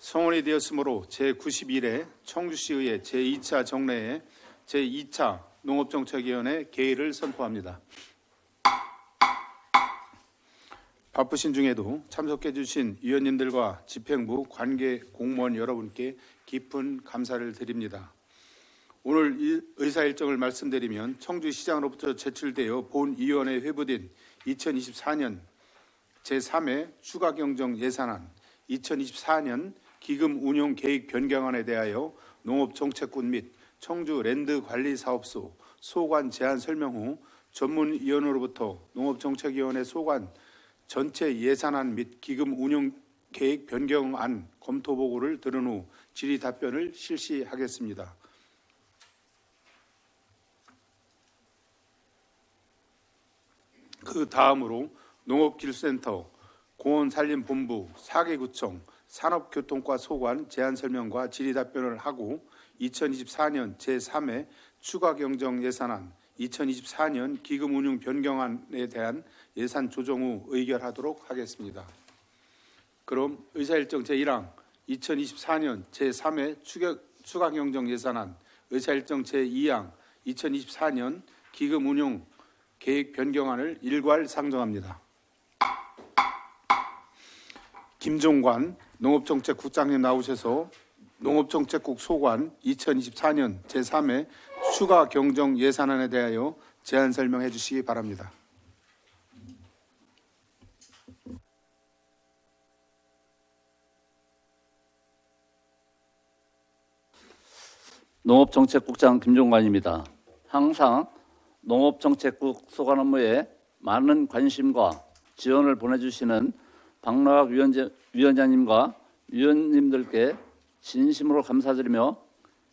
성원이 되었으므로 제91회 청주시의회 제2차 정례에 제2차 농업정책위원회 개의를 선포합니다. 바쁘신 중에도 참석해 주신 위원님들과 집행부 관계 공무원 여러분께 깊은 감사를 드립니다. 오늘 의사 일정을 말씀드리면 청주시장으로부터 제출되어 본위원회에 회부된 2024년 제3회 추가경정 예산안, 2024년 기금 운용 계획 변경안에 대하여 농업정책군 및 청주랜드관리사업소 소관 제안 설명 후 전문위원으로부터 농업정책위원회 소관 전체 예산안 및 기금 운용 계획 변경안 검토 보고를 들은 후 질의 답변을 실시하겠습니다. 그 다음으로 농업기술센터, 공원산림본부, 4개 구청, 산업교통과 소관 제안 설명과 질의 답변을 하고 2024년 제3회 추가경정 예산안, 2024년 기금 운용 변경안에 대한 예산 조정 후 의결하도록 하겠습니다. 그럼 의사일정 제1항 2024년 제3회 추가경정 예산안, 의사일정 제2항 2024년 기금 운용 계획 변경안을 일괄 상정합니다. 김종관 농업정책국장님 나오셔서 농업정책국 소관 2024년 제3회 추가 경정 예산안에 대하여 제안 설명해 주시기 바랍니다. 농업정책국장 김종관입니다. 항상 농업정책국 소관 업무에 많은 관심과 지원을 보내주시는 박노학 위원장님과 위원님들께 진심으로 감사드리며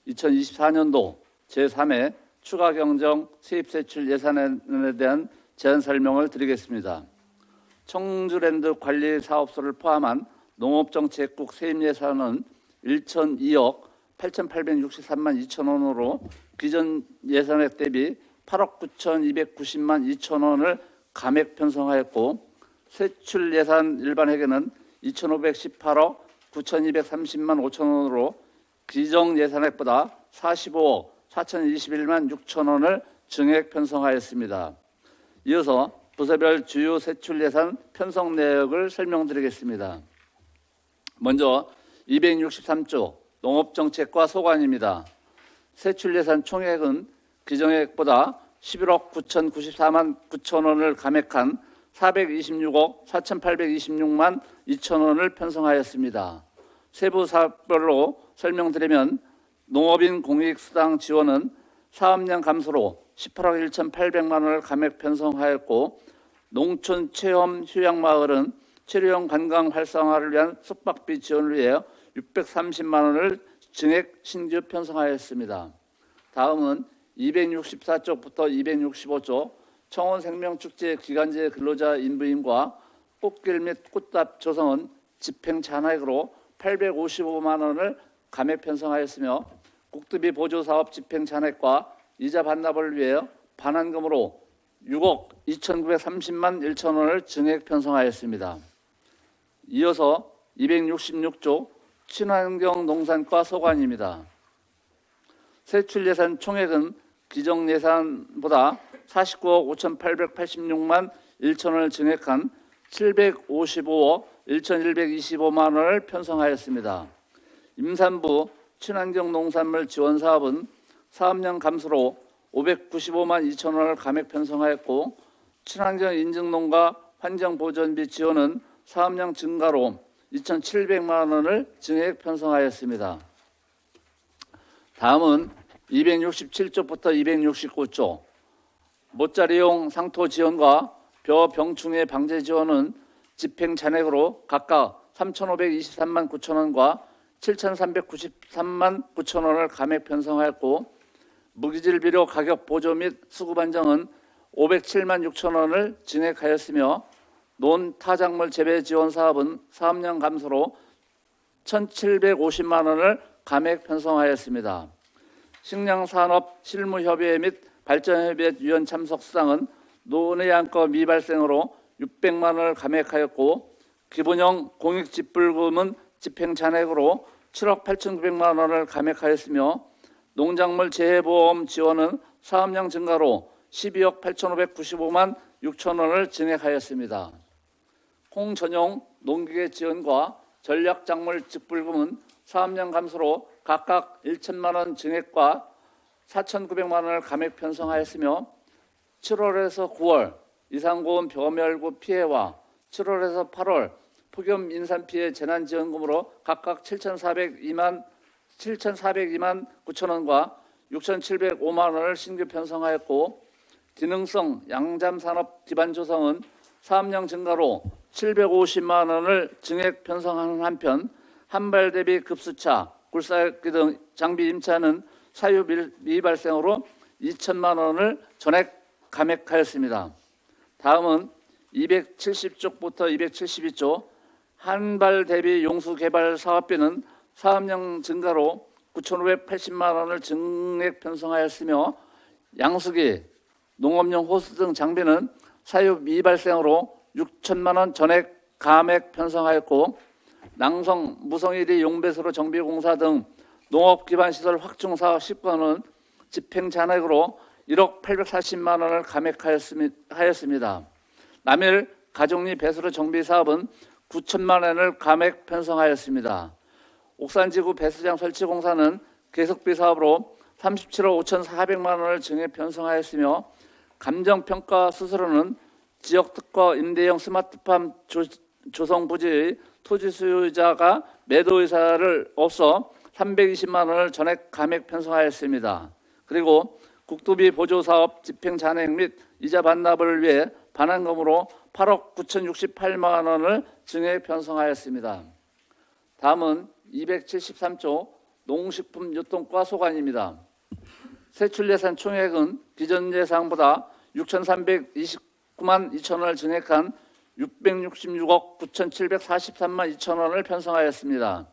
2024년도 제3회 추가경정 세입세출 예산안에 대한 제안 설명을 드리겠습니다. 청주랜드관리사업소를 포함한 농업정책국 세입예산은 1,002억 8,863만 2천 원으로 기존 예산액 대비 8억 9,290만 2천 원을 감액 편성하였고 세출 예산 일반회계는 2,518억 9,230만 5천 원으로 기정 예산액보다 45억 4,021만 6천 원을 증액 편성하였습니다. 이어서 부서별 주요 세출 예산 편성 내역을 설명드리겠습니다. 먼저 263조 농업정책과 소관입니다. 세출 예산 총액은 기정액보다 11억 9,094만 9천 원을 감액한 426억 4,826만 2천 원을 편성하였습니다. 세부 사업별로 설명드리면 농업인 공익수당 지원은 사업량 감소로 18억 1,800만 원을 감액 편성하였고 농촌 체험 휴양마을은 체류형 관광 활성화를 위한 숙박비 지원을 위해 630만 원을 증액 신규 편성하였습니다. 다음은 264쪽부터 265쪽 청원생명축제 기간제 근로자 인부임과 꽃길 및 꽃답 조성은 집행 잔액으로 855만 원을 감액 편성하였으며 국토비 보조사업 집행 잔액과 이자 반납을 위해 반환금으로 6억 2,930만 1천 원을 증액 편성하였습니다. 이어서 266조 친환경 농산과 소관입니다. 세출 예산 총액은 기정 예산보다 49억 5,886만 1천 원을 증액한 755억 1,125만 원을 편성하였습니다. 임산부 친환경 농산물 지원 사업은 사업량 감소로 595만 2천 원을 감액 편성하였고 친환경 인증농가 환경보전비 지원은 사업량 증가로 2,700만 원을 증액 편성하였습니다. 다음은 267조부터 269조 모짜리용 상토 지원과 벼 병충해 방제 지원은 집행 잔액으로 각각 3,523만 9천 원과 7,393만 9천 원을 감액 편성하였고 무기질 비료 가격 보조 및 수급 안정은 507만 6천 원을 증액하였으며 논 타작물 재배 지원 사업은 사업량 감소로 1,750만 원을 감액 편성하였습니다. 식량산업 실무협의회 및 발전협의회 위원 참석 수당은 논의 안건 미발생으로 600만 원을 감액하였고 기본형 공익집불금은 집행 잔액으로 7억 8,900만 원을 감액하였으며 농작물 재해보험 지원은 사업량 증가로 12억 8,595만 6천 원을 증액하였습니다. 콩 전용 농기계 지원과 전략작물 직불금은 사업량 감소로 각각 1천만 원 증액과 4,900만 원을 감액 편성하였으며 7월에서 9월 이상고온 벼멸구 피해와 7월에서 8월 폭염 인산 피해 재난지원금으로 각각 7,402만 9천 원과 6,705만 원을 신규 편성하였고 기능성 양잠산업 기반 조성은 사업량 증가로 750만 원을 증액 편성하는 한편 한발 대비 급수차, 굴삭기 등 장비 임차는 사유 미발생으로 2천만 원을 전액 감액하였습니다. 다음은 270쪽부터 272쪽 한발 대비 용수 개발 사업비는 사업량 증가로 9,580만 원을 증액 편성하였으며 양수기, 농업용 호스 등 장비는 사유 미발생으로 6천만 원 전액 감액 편성하였고 낭성, 무성일이 용배수로 정비공사 등 농업 기반 시설 확충 사업 10건은 집행 잔액으로 1억 840만 원을 감액하였습니다. 남일 가족리 배수로 정비 사업은 9천만 원을 감액 편성하였습니다. 옥산지구 배수장 설치 공사는 계속비 사업으로 37억 5,400만 원을 증액 편성하였으며 감정평가 수수료는 지역특화 임대형 스마트팜 조성 부지의 토지 소유자가 매도 의사를 없어 320만 원을 전액 감액 편성하였습니다. 그리고 국도비 보조사업 집행 잔액 및 이자 반납을 위해 반환금으로 8억 9,068만 원을 증액 편성하였습니다. 다음은 273조 농식품 유통과 소관입니다. 세출 예산 총액은 기존 예상보다 6,329만 2천 원을 증액한 666억 9,743만 2천 원을 편성하였습니다.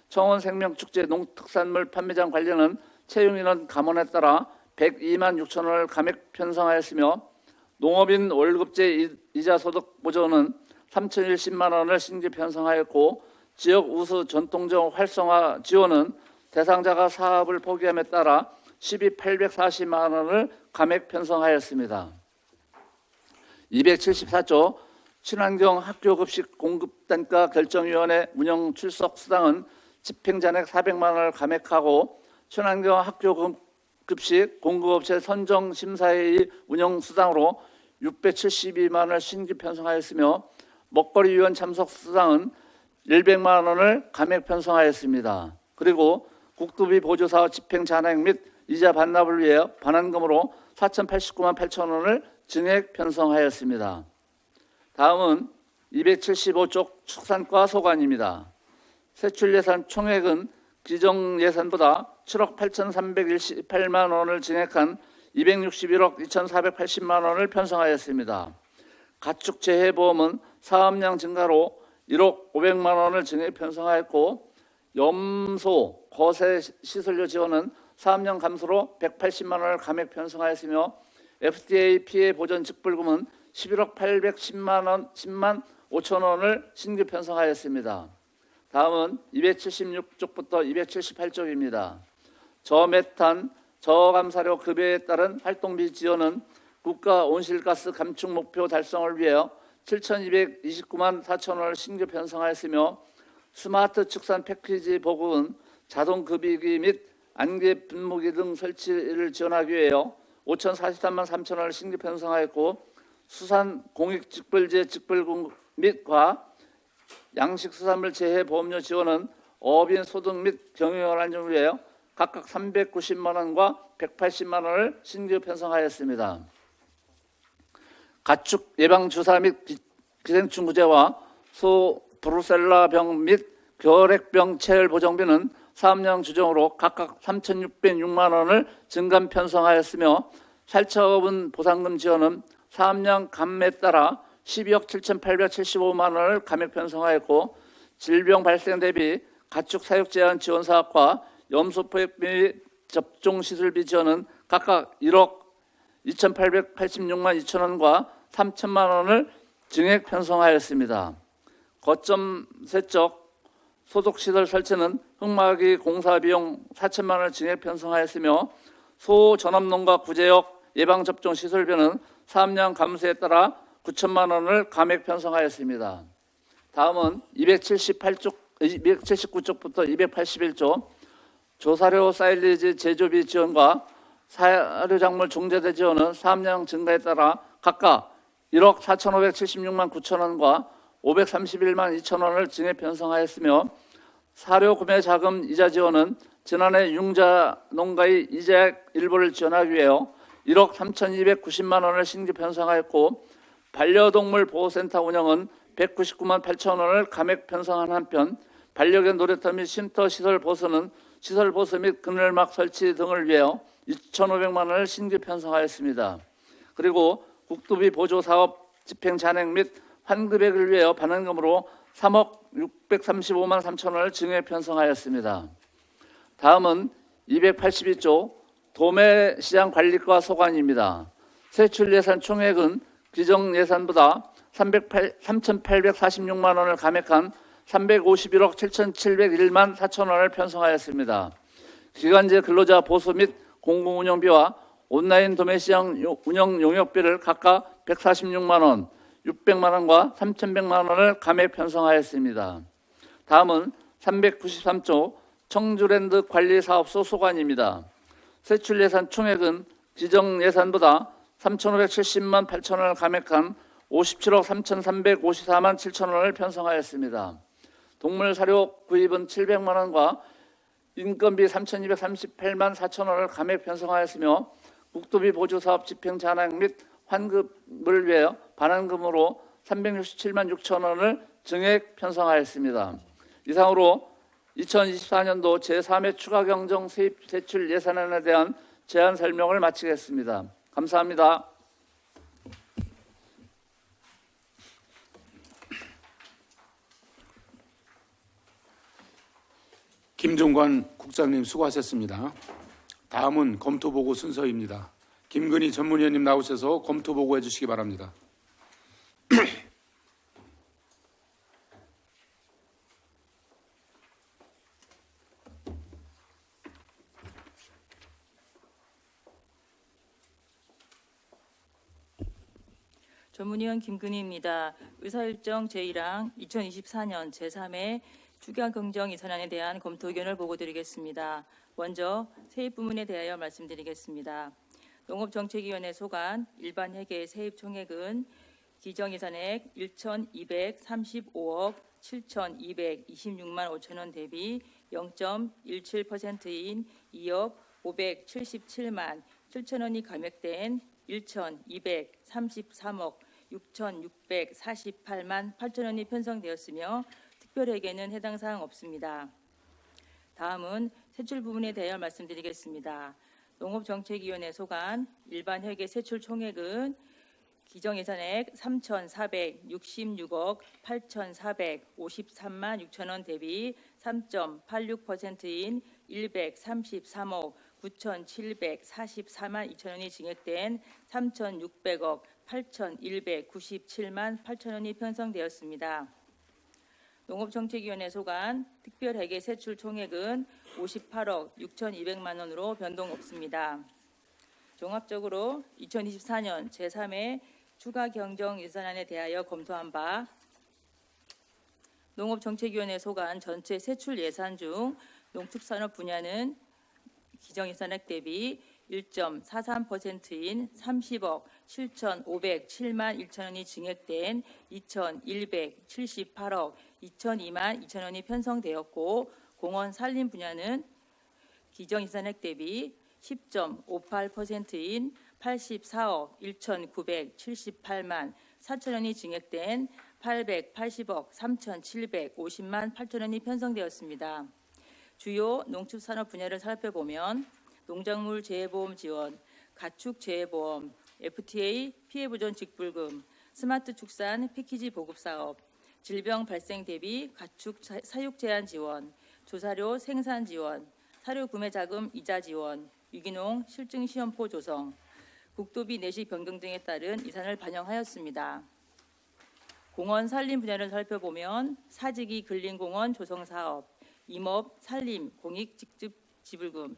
청원생명축제 농특산물 판매장 관련은 채용인원 감원에 따라 102만 6천 원을 감액 편성하였으며 농업인 월급제 이자 소득 보조는 3,010만 원을 신규 편성하였고 지역 우수 전통적 활성화 지원은 대상자가 사업을 포기함에 따라 12,840만 원을 감액 편성하였습니다. 274조 친환경 학교급식 공급단가 결정위원회 운영 출석 수당은 집행잔액 400만 원을 감액하고 친환경 학교급식 공급업체 선정 심사회의 운영 수당으로 672만 원을 신규 편성하였으며 먹거리 위원 참석 수당은 100만 원을 감액 편성하였습니다. 그리고 국도비 보조사업 집행 잔액 및 이자 반납을 위해 반환금으로 4,089만 8천 원을 증액 편성하였습니다. 다음은 275쪽 축산과 소관입니다. 세출 예산 총액은 기정 예산보다 7억 8,318만 원을 증액한 261억 2,480만 원을 편성하였습니다. 가축 재해보험은 사업량 증가로 1억 500만 원을 증액 편성하였고 염소, 거세 시설료 지원은 사업량 감소로 180만 원을 감액 편성하였으며 FDA 피해 보전 직불금은 11억 810만 5천 원을 신규 편성하였습니다. 다음은 276쪽부터 278쪽입니다. 저메탄, 저감사료 급여에 따른 활동비 지원은 국가 온실가스 감축 목표 달성을 위하여 7,229만 4천 원을 신규 편성하였으며 스마트 축산 패키지 보급은 자동 급이기 및 안개 분무기 등 설치를 지원하기 위하여 5,043만 3천 원을 신규 편성하였고 수산 공익 직불제 직불금 및과 양식 수산물 재해 보험료 지원은 어업인 소득 및 경영을 안정을 위하여 각각 390만 원과 180만 원을 신규 편성하였습니다. 가축 예방 주사 및 기생충 구제와 소 브루셀라병 및 결핵병 체열 보정비는 사업량 조정으로 각각 3,606만 원을 증감 편성하였으며 살처분 보상금 지원은 사업량 감매에 따라 12억 7,875만 원을 감액 편성하였고 질병 발생 대비 가축 사육 제한 지원 사업과 염소 포획비 접종 시술비 지원은 각각 1억 2,886만 2천 원과 3천만 원을 증액 편성하였습니다. 거점 세적 소독시설 설치는 흑마기 공사 비용 4천만 원을 증액 편성하였으며 소전업농가 구제역 예방접종 시설비는 사업량 감소에 따라 9천만 원을 감액 편성하였습니다. 다음은 279쪽부터 281쪽 조사료 사일리지 제조비 지원과 사료작물 종자재 지원은 사업량 증가에 따라 각각 1억 4,576만 9천 원과 531만 2천 원을 증액 편성하였으며 사료 구매 자금 이자 지원은 지난해 융자 농가의 이자액 일부를 지원하기 위하여 1억 3,290만 원을 신규 편성하였고 반려동물 보호센터 운영은 199만 8천 원을 감액 편성한 한편 반려견 놀이터 및 쉼터 시설 보수는 시설 보수 및 그늘막 설치 등을 위하여 2,500만 원을 신규 편성하였습니다. 그리고 국토비 보조 사업 집행 잔액 및 환급액을 위하여 반환금으로 3억 635만 3천 원을 증액 편성하였습니다. 다음은 282조 도매시장 관리과 소관입니다. 세출 예산 총액은 기정 예산보다 3,846만 원을 감액한 351억 7,701만 4천 원을 편성하였습니다. 기간제 근로자 보수 및 공공운영비와 온라인 도매시장 운영 용역비를 각각 146만 원, 600만 원과 3,100만 원을 감액 편성하였습니다. 다음은 393조 청주랜드 관리사업소 소관입니다. 세출 예산 총액은 지정 예산보다 3,570만 8천 원을 감액한 57억 3,354만 7천 원을 편성하였습니다. 동물 사료 구입은 700만 원과 인건비 3,238만 4천 원을 감액 편성하였으며 국토비 보조 사업 집행 잔액 및 환급을 위하여 반환금으로 367만 6천 원을 증액 편성하였습니다. 이상으로 2024년도 제3회 추가 경정 세입 세출 예산안에 대한 제안 설명을 마치겠습니다. 감사합니다. 김종관 국장님 수고하셨습니다. 다음은 검토보고 순서입니다. 김근희 전문위원님 나오셔서 검토보고해 주시기 바랍니다. 전문위원 김근희입니다. 의사일정 제1항 2024년 제3회 추가 경정 예산안에 대한 검토 의견을 보고드리겠습니다. 먼저 세입 부문에 대하여 말씀드리겠습니다. 농업정책위원회 소관 일반 회계 세입 총액은 기정 예산액 1,235억 7,226만 5천 원 대비 0.17%인 2억 577만 7천 원이 감액된 1,233억 6,648만 8천 원이 편성되었으며 특별회계는 해당 사항 없습니다. 다음은 세출 부분에 대하여 말씀드리겠습니다. 농업정책위원회 소관 일반 회계 세출 총액은 기정예산액 3,466억 8,453만 6천 원 대비 3.86%인 133억 9,744만 2천 원이 증액된 3,600억 8,197만 8천 원이 편성되었습니다. 농업정책위원회 소관 특별회계 세출 총액은 58억 6,200만 원으로 변동 없습니다. 종합적으로 2024년 제3회 추가 경정 예산안에 대하여 검토한 바 농업정책위원회 소관 전체 세출 예산 중 농축산업 분야는 기정예산액 대비 1.43%인 30억 7,507만 1천 원이 증액된 2,178억 2,002만 2천 원이 편성되었고 공원 산림 분야는 기정예산액 대비 10.58%인 84억 1,978만 4천 원이 증액된 880억 3,750만 8천 원이 편성되었습니다. 주요 농축산업 분야를 살펴보면 농작물 재해보험 지원, 가축 재해보험, FTA 피해보전 직불금, 스마트 축산 패키지 보급 사업, 질병 발생 대비 가축 사육 제한 지원, 조사료 생산 지원, 사료 구매 자금 이자 지원, 유기농 실증 시험포 조성, 국도비 내시 변경 등에 따른 예산을 반영하였습니다. 공원 산림 분야를 살펴보면 사직이 근린공원 조성사업, 임업 산림 공익 직접 지불금,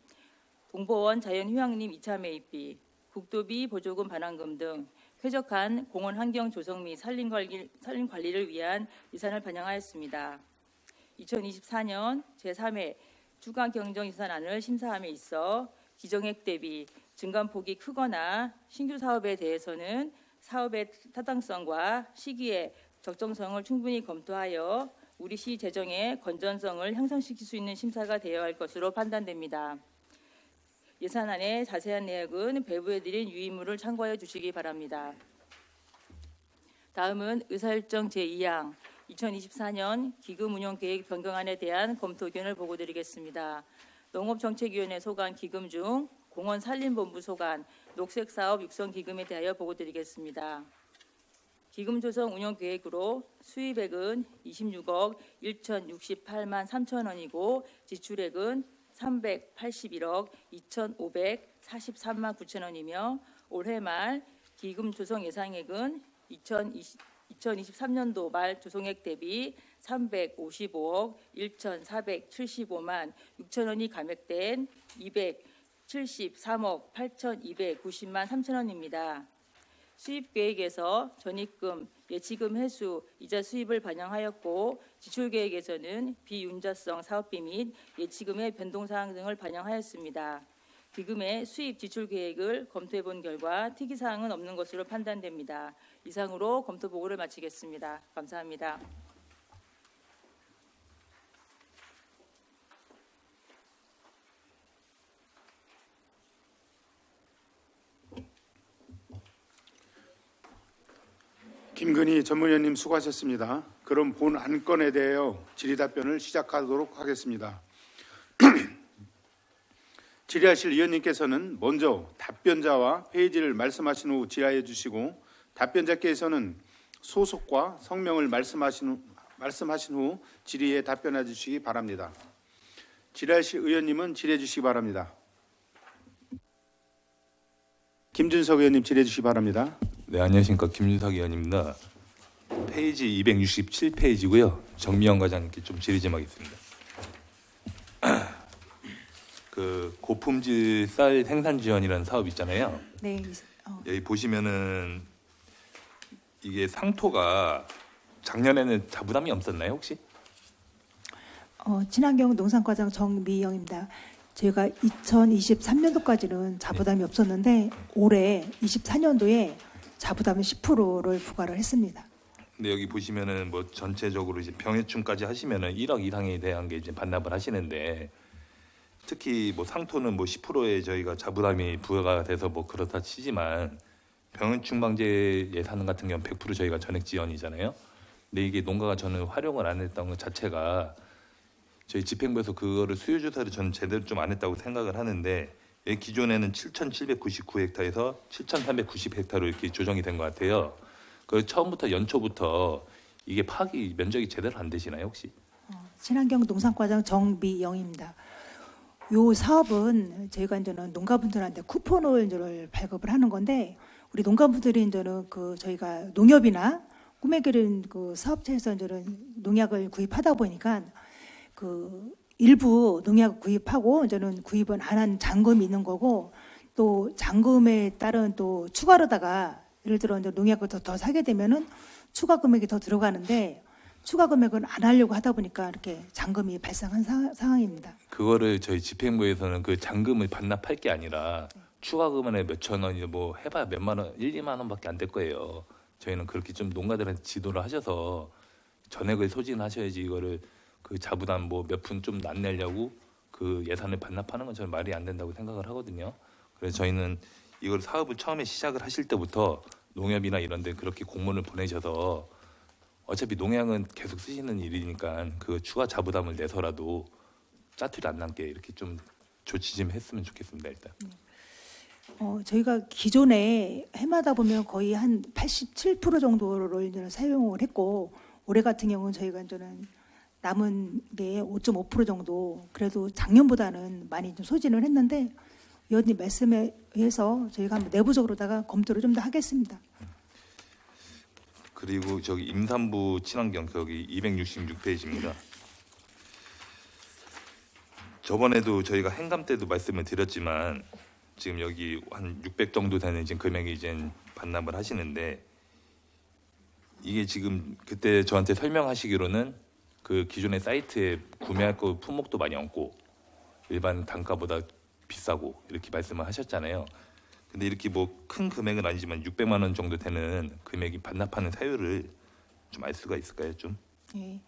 공보원 자연휴양림 2차 매입비, 국도비 보조금 반환금 등 쾌적한 공원 환경 조성 및 산림 관리를 위한 예산을 반영하였습니다. 2024년 제3회 주간 경정 예산안을 심사함에 있어 기정액 대비 증감폭이 크거나 신규 사업에 대해서는 사업의 타당성과 시기의 적정성을 충분히 검토하여 우리 시 재정의 건전성을 향상시킬 수 있는 심사가 되어야 할 것으로 판단됩니다. 예산안의 자세한 내역은 배부해드린 유의물을 참고하여 주시기 바랍니다. 다음은 의사일정 제2항 2024년 기금운용계획 변경안에 대한 검토 의견을 보고드리겠습니다. 농업정책위원회 소관 기금 중 공원산림본부 소관 녹색사업 육성기금에 대하여 보고드리겠습니다. 기금 조성 운영 계획으로 수입액은 26억 1,068만 3천 원이고 지출액은 381억 2,543만 9천 원이며 올해 말 기금 조성 예상액은 2023년도 말 조성액 대비 355억 1,475만 6천 원이 감액된 273억 8,290만 3천 원입니다. 수입 계획에서 전입금, 예치금 회수, 이자 수입을 반영하였고 지출 계획에서는 비윤자성 사업비 및 예치금의 변동사항 등을 반영하였습니다. 기금의 수입 지출 계획을 검토해 본 결과 특이사항은 없는 것으로 판단됩니다. 이상으로 검토 보고를 마치겠습니다. 감사합니다. 김근희 전문위원님 수고하셨습니다. 그럼 본 안건에 대하여 질의답변을 시작하도록 하겠습니다. 질의하실 위원님께서는 먼저 답변자와 페이지를 말씀하신 후 질의해 주시고 답변자께서는 소속과 성명을 말씀하신 후 질의에 답변해 주시기 바랍니다. 질의하실 의원님은 질의해 주시기 바랍니다. 김준석 의원님 질의해 주시기 바랍니다. 네, 안녕하십니까. 김윤석 의원입니다. 페이지 267페이지고요. 정미영 과장님께 좀 질의 좀 하겠습니다. 그 고품질 쌀 생산 지원이라는 사업 있잖아요. 네. 여기 보시면은 이게 상토가 작년에는 자부담이 없었나요, 혹시? 친환경 농산과장 정미영입니다. 저희가 2023년도까지는 자부담이 없었는데 올해 24년도에 자부담 10%를 부과를 했습니다. 근데 여기 보시면은 뭐 전체적으로 이제 병해충까지 하시면은 1억 이상에 대한 게 이제 반납을 하시는데 특히 뭐 상토는 뭐 10%에 저희가 자부담이 부여가 돼서 뭐 그렇다 치지만 병해충 방제 예산 같은 경우는 100% 저희가 전액 지원이잖아요. 근데 이게 농가가 저는 활용을 안 했던 것 자체가 저희 집행부에서 그거를 수요 조사를 저는 제대로 좀 안 했다고 생각을 하는데 기존에는 7,799헥타에서 7,390헥타로 이렇게 조정이 된 것 같아요. 그 처음부터 연초부터 이게 파악이 면적이 제대로 안 되시나요 혹시? 친환경 농산과장 정미영입니다. 요 사업은 저희가 이제는 농가분들한테 쿠폰을 발급을 하는 건데 우리 농가분들이 이제는 그 저희가 농협이나 꿈의 기른 그 사업체에서 이제는 농약을 구입하다 보니까 그 일부 농약 구입하고 이제는 구입은 안 한 잔금이 있는 거고 또 잔금에 따른 또 추가로다가 예를 들어 이제 농약을 더 사게 되면은 추가 금액이 더 들어가는데 추가 금액은 안 하려고 하다 보니까 이렇게 잔금이 발생한 상황입니다. 그거를 저희 집행부에서는 그 잔금을 반납할 게 아니라 추가 금액에 몇천 원이 뭐 해봐야 몇만 원, 1, 2만 원밖에 안 될 거예요. 저희는 그렇게 좀 농가들한테 지도를 하셔서 전액을 소진하셔야지 이거를 그 자부담 뭐 몇 푼 좀 안 내려고 그 예산을 반납하는 건 저는 말이 안 된다고 생각을 하거든요. 그래서 저희는 이걸 사업을 처음에 시작을 하실 때부터 농협이나 이런 데 그렇게 공문을 보내셔서 어차피 농약은 계속 쓰시는 일이니까 그 추가 자부담을 내서라도 짜투리 안 남게 이렇게 좀 조치 좀 했으면 좋겠습니다. 일단. 저희가 기존에 해마다 보면 거의 한 87% 정도를 이제 사용을 했고 올해 같은 경우는 저희가 이제는 남은 게 5.5% 정도 그래도 작년보다는 많이 좀 소진을 했는데 위원님 말씀에 의해서 저희가 한번 내부적으로다가 검토를 좀 더 하겠습니다. 그리고 저기 임산부 친환경 거기 266페이지입니다. 저번에도 저희가 행감 때도 말씀을 드렸지만 지금 여기 한 600 정도 되는 지금 금액이 이제 반납을 하시는데 이게 지금 그때 저한테 설명하시기로는 그 기존의 사이트에 구매할 거 품목도 많이 없고 일반 단가보다 비싸고 이렇게 말씀을 하셨잖아요. 근데 이렇게 뭐 큰 금액은 아니지만 600만 원 정도 되는 금액이 반납하는 사유를 좀 알 수가 있을까요? 좀. 예.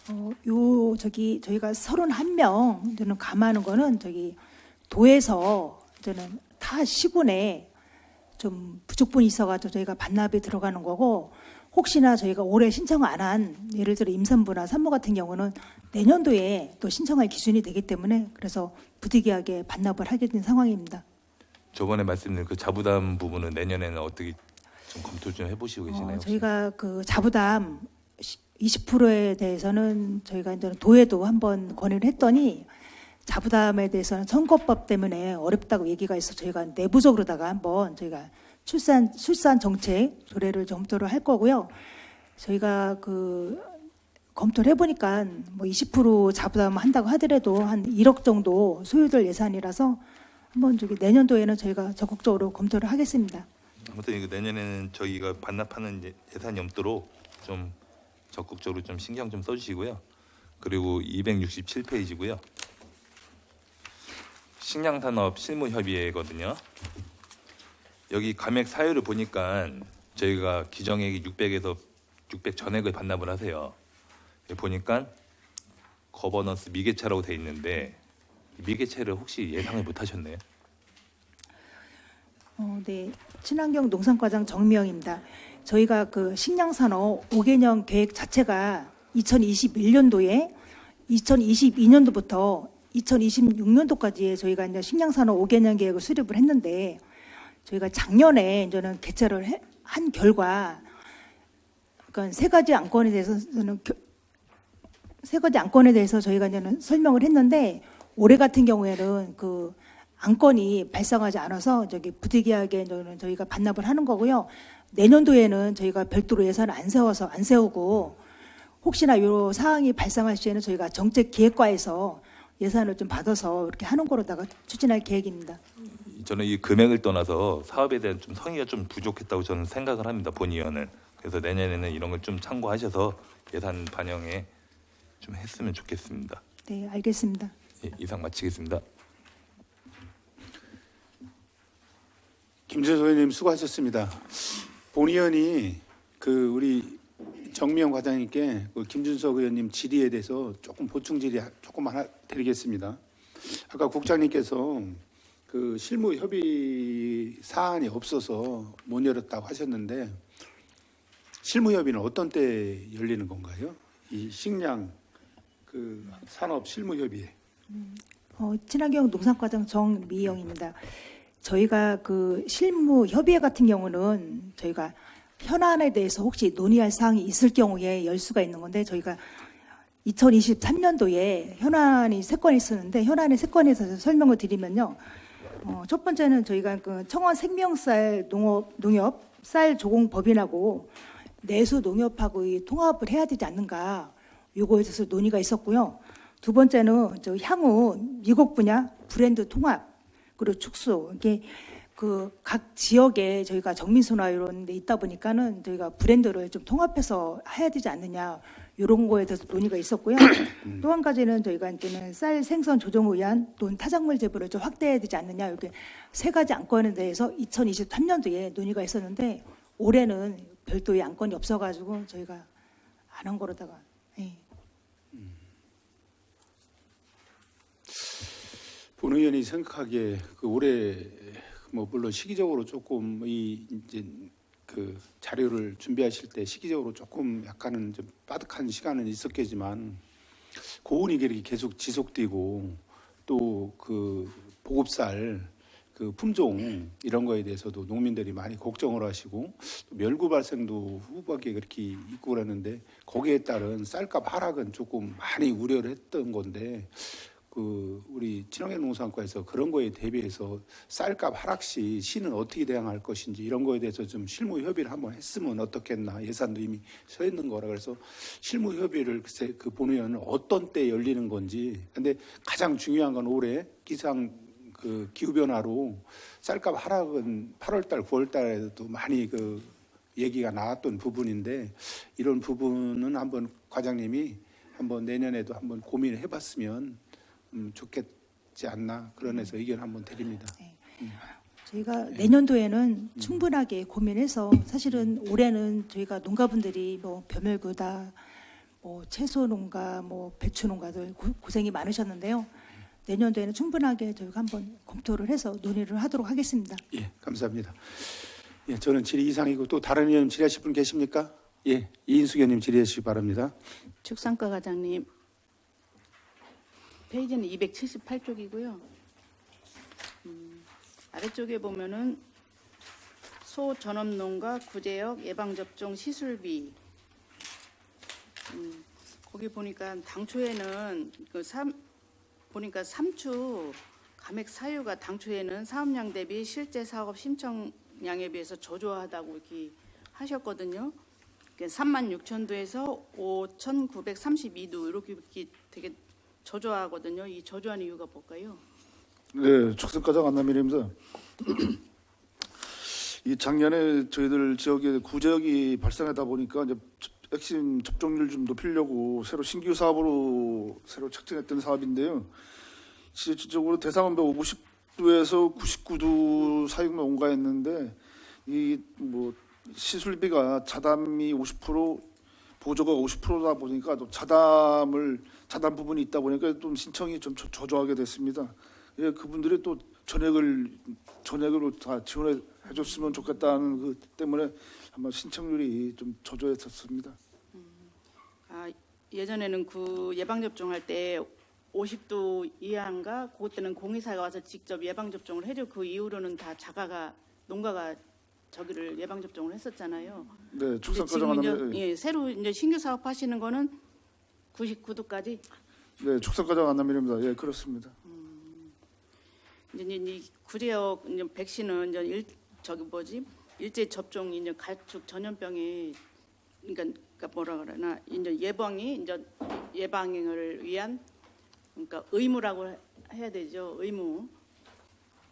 저희가 31명 저는 감하는 거는 저기 도에서 저는 타 시군에 좀 부족분이 있어가지고 저희가 반납에 들어가는 거고, 혹시나 저희가 올해 신청 안 한 예를 들어 임산부나 산모 같은 경우는 내년도에 또 신청할 기준이 되기 때문에 그래서 부득이하게 반납을 하게 된 상황입니다. 저번에 말씀드린 그 자부담 부분은 내년에는 어떻게 좀 검토 좀 해보시고 계시나요? 혹시? 저희가 그 자부담 20%에 대해서는 저희가 이제 도에도 한번 건의를 했더니 자부담에 대해서는 선거법 때문에 어렵다고 얘기가 있어 저희가 내부적으로다가 한번 저희가 출산 정책 조례를 검토를 할 거고요. 저희가 그 검토를 해보니까 뭐 20% 자부담 한다고 하더라도 한 1억 정도 소요될 예산이라서 한번 저기 내년도에는 저희가 적극적으로 검토를 하겠습니다. 아무튼 이거 내년에는 저희가 반납하는 예산이 없도록 좀 적극적으로 좀 신경 좀 써주시고요. 그리고 267페이지고요. 식량산업 실무협의회거든요. 여기 감액 사유를 보니까 저희가 기정액이 600에서 600 전액을 반납을 하세요. 여기 보니까 거버넌스 미개차라고 돼 있는데 미개체를 혹시 예상을 못 하셨나요? 네, 친환경 농산과장 정미영입니다. 저희가 그 식량산업 5개년 계획 자체가 2021년도에 2022년도부터 2026년도까지의 저희가 이제 식량산업 5개년 계획을 수립을 했는데 저희가 작년에 저는 개최를 한 결과, 그러니까 세 가지 안건에 대해서 저희가 이제는 설명을 했는데 올해 같은 경우에는 그 안건이 발생하지 않아서 저기 부득이하게 저희가 반납을 하는 거고요. 내년도에는 저희가 별도로 예산을 안 세우고 혹시나 이 사항이 발생할 시에는 저희가 정책기획과에서 예산을 좀 받아서 이렇게 하는 거로다가 추진할 계획입니다. 저는 이 금액을 떠나서 사업에 대한 좀 성의가 좀 부족했다고 저는 생각을 합니다. 본의원은. 그래서 내년에는 이런 걸 좀 참고하셔서 예산 반영에 좀 했으면 좋겠습니다. 네, 알겠습니다. 예, 이상 마치겠습니다. 김준석 의원님 수고하셨습니다. 본의원이 그 우리 정미영 과장님께 그 김준석 의원님 질의에 대해서 조금 보충 질의 조금 하나 드리겠습니다. 아까 국장님께서 그 실무 협의 사안이 없어서 못 열었다고 하셨는데 실무 협의는 어떤 때 열리는 건가요? 이 식량 그 산업 실무 협의회. 친환경 농산과장 정미영입니다. 저희가 그 실무 협의회 같은 경우는 저희가 현안에 대해서 혹시 논의할 사항이 있을 경우에 열 수가 있는 건데 저희가 2023년도에 현안이 3건 있었는데 현안의 3건에서 설명을 드리면요. 첫 번째는 저희가 그 청원 생명쌀 농협 쌀 조공 법인하고 내수 농협하고 통합을 해야 되지 않는가 요거에 대해서 논의가 있었고요. 두 번째는 저 향후 미국 분야 브랜드 통합 그리고 축소 이게 그 각 지역에 저희가 정민소나 이런 데 있다 보니까는 저희가 브랜드를 좀 통합해서 해야 되지 않느냐 이런 거에 대해서 논의가 있었고요. 또 한 가지는 저희가 이제는 쌀 생선 조정 의안 또는 타작물 재배를 좀 확대해야 되지 않느냐 이렇게 세 가지 안건에 대해서 2023년도에 논의가 있었는데 올해는 별도의 안건이 없어가지고 저희가 안 한 거로다가. 예. 본 의원이 생각하기에 그 올해 뭐 물론 시기적으로 조금 이 이제 그 자료를 준비하실 때 시기적으로 조금 약간은 좀 빠득한 시간은 있었겠지만 고온이 이렇게 계속 지속되고 또 그 보급쌀 그 품종 이런 거에 대해서도 농민들이 많이 걱정을 하시고 또 멸구 발생도 후박에 그렇게 있고 그러는데 거기에 따른 쌀값 하락은 조금 많이 우려를 했던 건데 그 우리 친환경 농산과에서 그런 거에 대비해서 쌀값 하락 시 시는 어떻게 대응할 것인지 이런 거에 대해서 좀 실무 협의를 한번 했으면 어떻겠나. 예산도 이미 서 있는 거라 그래서 실무 협의를 글쎄 그 본회의는 어떤 때 열리는 건지. 근데 가장 중요한 건 올해 그 기후 변화로 쌀값 하락은 8월달, 9월달에도 많이 그 얘기가 나왔던 부분인데 이런 부분은 한번 과장님이 한번 내년에도 한번 고민을 해봤으면 좋겠지 않나 그런 해서 의견 한번 드립니다. 저희가 내년도에는 충분하게 고민해서 사실은 올해는 저희가 농가분들이 뭐 벼멸구다, 뭐 채소 농가, 뭐 배추 농가들 고생이 많으셨는데요. 내년도에는 충분하게 저희가 한번 검토를 해서 논의를 하도록 하겠습니다. 예, 감사합니다. 예, 저는 질의 이상이고 또 다른 의원님 질의하실 분 계십니까? 예, 이인숙 의원님 질의해 주시기 바랍니다. 축산과 과장님, 페이지는 278쪽이고요. 아래쪽에 보면은 소전업농가 구제역 예방접종 시술비, 거기 보니까 당초에는 보니까 3추 감액 사유가 당초에는 사업량 대비 실제 사업 신청량에 비해서 저조하다고 이렇게 하셨거든요. 36,000도에서 5,932도 이렇게 되게 저조하거든요. 이 저조한 이유가 뭘까요? 네, 축산과장 안남일입니다. 이 작년에 저희들 지역에 구제역이 발생하다 보니까 이제 핵심 접종률 좀 높이려고 신규 사업으로 새로 책정했던 사업인데요. 실질적으로 대상은 50도에서 99도 사육만 온가했는데 이 뭐 시술비가 자담이 50% 보조가 50%다 보니까 또 자담 부분이 있다 보니까 좀 신청이 좀 저조하게 됐습니다. 예, 그분들이 또 전액으로 다 지원해 줬으면 좋겠다는 그 때문에 아마 신청률이 좀 저조했었습니다. 예전에는 그 예방 접종할 때 50도 이하인가 그때는 공의사가 와서 직접 예방 접종을 해줘. 그 이후로는 다 농가가 저기를 예방 접종을 했었잖아요. 네, 축산과장 지금 안남일. 이제 새로 이제 신규 사업 하시는 거는 99도까지. 네, 축산과장 안남일입니다. 예, 그렇습니다. 이제 이 구제역 이제 백신은 이제 일제 접종 이제 가축 전염병이 그러니까 뭐라 그러나 이제 예방을 위한 그러니까 의무라고 해야 되죠.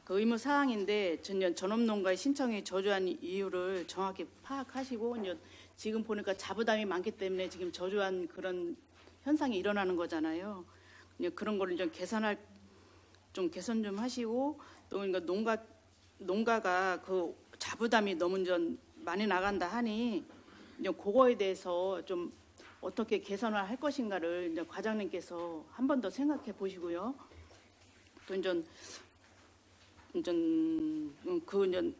그 의무 사항인데 전업농가의 신청이 저조한 이유를 정확히 파악하시고 이제 지금 보니까 자부담이 많기 때문에 지금 저조한 그런 현상이 일어나는 거잖아요. 이제 그런 거를 개선 좀 하시고 또 그러니까 농가가 그 자부담이 너무 많이 나간다 하니 이제 그거에 대해서 좀 어떻게 개선을 할 것인가를 이제 과장님께서 한 번 더 생각해 보시고요. 또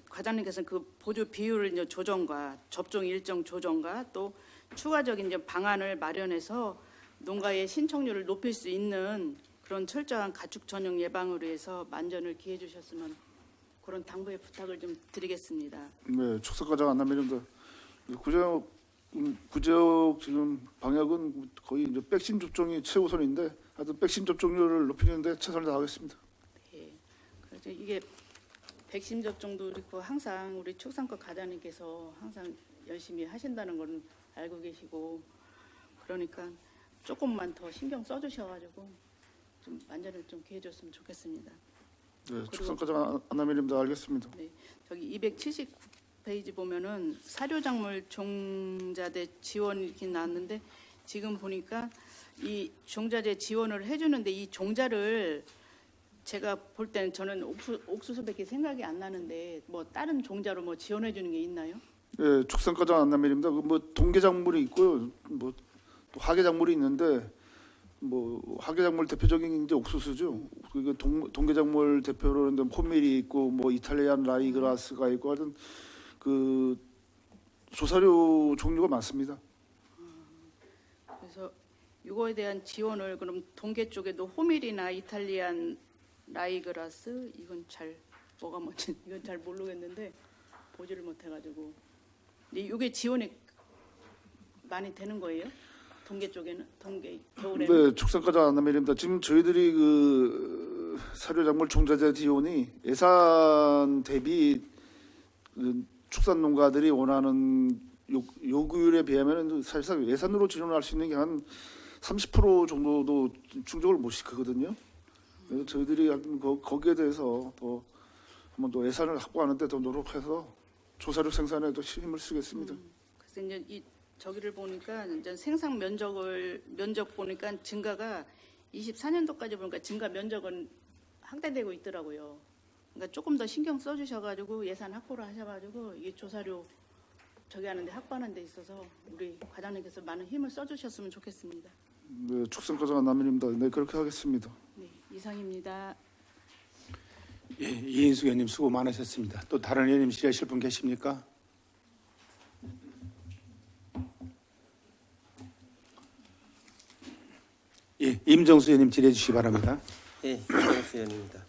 과장님께서는 그 보조 비율을 이제 조정과 접종 일정 조정과 또 추가적인 이제 방안을 마련해서 농가의 신청률을 높일 수 있는 그런 철저한 가축 전용 예방을 위해서 만전을 기해 주셨으면 그런 당부의 부탁을 좀 드리겠습니다. 네, 축산과장 안남일입니다. 구제역 지금 방역은 거의 이제 백신 접종이 최우선인데 하여튼 백신 접종률을 높이는데 최선을 다하겠습니다. 네. 그래서 이게 백신 접종도 그렇고 항상 우리 축산과 과장님께서 항상 열심히 하신다는 건 알고 계시고 그러니까 조금만 더 신경 써주셔가지고 좀 만전을 좀 기해줬으면 좋겠습니다. 네, 축산과장 안남일입니다. 알겠습니다. 네, 저기 279페이지 보면은 사료작물 종자재 지원 이렇게 나왔는데 지금 보니까 이 종자재 지원을 해주는데 이 종자를 제가 볼 때는 저는 옥수수밖에 생각이 안 나는데 뭐 다른 종자로 뭐 지원해 주는 게 있나요? 네, 축산과장 안남일입니다. 뭐 동계작물이 있고요, 뭐 또 하계작물이 있는데 뭐 하계작물 대표적인 이제 옥수수죠. 그리고 동계작물 대표로 이제 포밀이 있고 뭐 이탈리안 라이그라스가 있고 하여튼 그 조사료 종류가 많습니다. 그래서 이거에 대한 지원을 그럼 동계 쪽에도 호밀이나 이탈리안 라이그라스 이건 뭐가 뭔지 이건 잘 모르겠는데 보지를 못해가지고 이게 지원이 많이 되는 거예요? 동계 쪽에는 동계 겨울에 네, 축산과장 안남일입니다. 지금 저희들이 그 사료작물 종자재 지원이 예산 대비 그 축산농가들이 원하는 요구율에 비하면 사실상 예산으로 지원할 수 있는 게 한 30% 정도도 충족을 못 시키거든요. 그래서 저희들이 거기에 대해서 더 한번 더 예산을 확보하는데 더 노력해서 조사료 생산에 더 힘을 쓰겠습니다. 그래서 이제 이 저기를 보니까 이제 생산 면적 보니까 증가가 24년도까지 보니까 증가 면적은 확대되고 있더라고요. 그러니까 조금 더 신경 써주셔가지고 예산 확보를 하셔가지고 이 조사료 저기 하는데 확보하는 데 있어서 우리 과장님께서 많은 힘을 써주셨으면 좋겠습니다. 네, 축산과장 안남일입니다. 네, 그렇게 하겠습니다. 네, 이상입니다. 예, 이인숙 의원님 수고 많으셨습니다. 또 다른 의원님 질의하실 분 계십니까? 예, 임정수 의원님 질의해 주시기 바랍니다. 예, 이정수 의원입니다.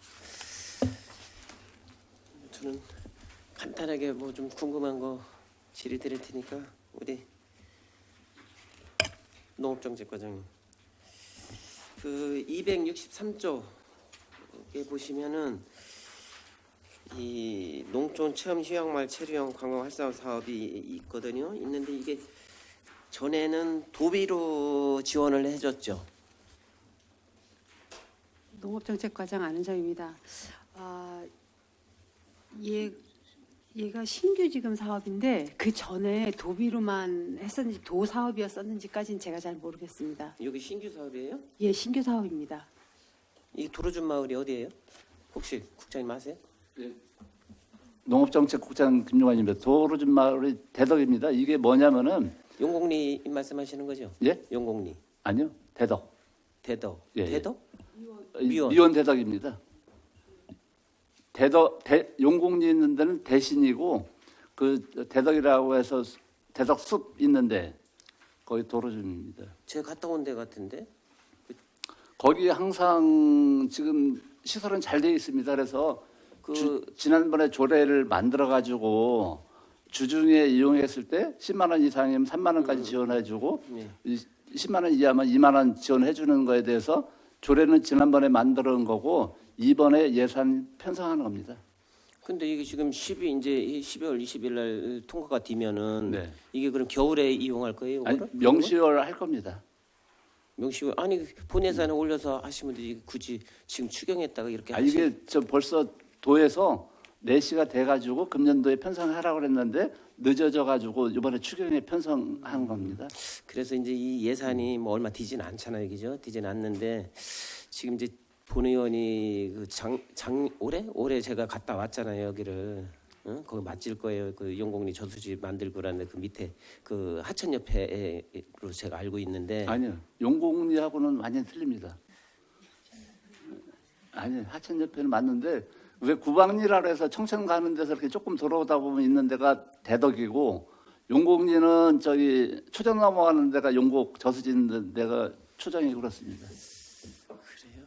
저는 간단하게 뭐 좀 궁금한 거 질의 드릴 테니까 우리 농업정책과장님, 그 263조에 보시면은 이 농촌 체험 휴양마을 체류형 관광 활성화 사업이 있거든요. 있는데 이게 전에는 도비로 지원을 해줬죠. 농업정책과장 안은정입니다. 얘가 신규 지금 사업인데 그 전에 도비로만 했었는지 도 사업이었었는지까지는 제가 잘 모르겠습니다. 여기 신규 사업이에요? 예, 신규 사업입니다. 이 도로준 마을이 어디예요? 혹시 국장님 아세요? 농업정책국장 김용환입니다. 도로준 마을의 대덕입니다. 이게 뭐냐면은 용곡리 말씀하시는 거죠? 예? 용곡리. 아니요, 대덕. 대덕. 예, 예. 대덕? 미원 대덕입니다. 용곡리 있는 데는 대신이고 그 대덕이라고 해서 대덕 숲 있는데 거기 도로준입니다. 제가 갔다 온 데 같은데. 거기 항상 지금 시설은 잘 되어 있습니다. 그래서 지난번에 조례를 만들어 가지고 주중에 이용했을 때 10만 원 이상이면 3만 원까지 지원해 주고 네. 10만 원 이하면 2만 원 지원해 주는 거에 대해서 조례는 지난번에 만들어 온 거고 이번에 예산 편성하는 겁니다. 근데 이게 지금 12월 20일 날 통과가 되면은 네. 이게 그럼 겨울에 이용할 거예요? 아니, 이거를? 명시월 할 겁니다. 명시월 아니 본 예산에 올려서 하시면 되지 굳이 지금 추경했다가 이렇게 이게 저 벌써 도에서 4시가 돼가지고 금년도에 편성하라고 그랬는데 늦어져 가지고 이번에 추경에 편성한 겁니다. 그래서 이제 이 예산이 뭐 얼마 되진 않잖아요, 그죠? 되진 않는데 지금 이제 본 의원이 그 올해 제가 갔다 왔잖아요, 여기를. 응? 거기 맞을 거예요. 그 용곡리 저수지 만들고 그러는데 그 밑에 그 하천 옆에로 제가 알고 있는데 아니요, 용곡리하고는 완전히 틀립니다. 아니, 하천 옆에는 맞는데 왜 구방리라고 해서 청천 가는 데서 이렇게 조금 돌아오다 보면 있는 데가 대덕이고 용곡리는 저기 초정 넘어가는 데가 용곡 저수지 있는 데가 초정이 그렇습니다. 그래요?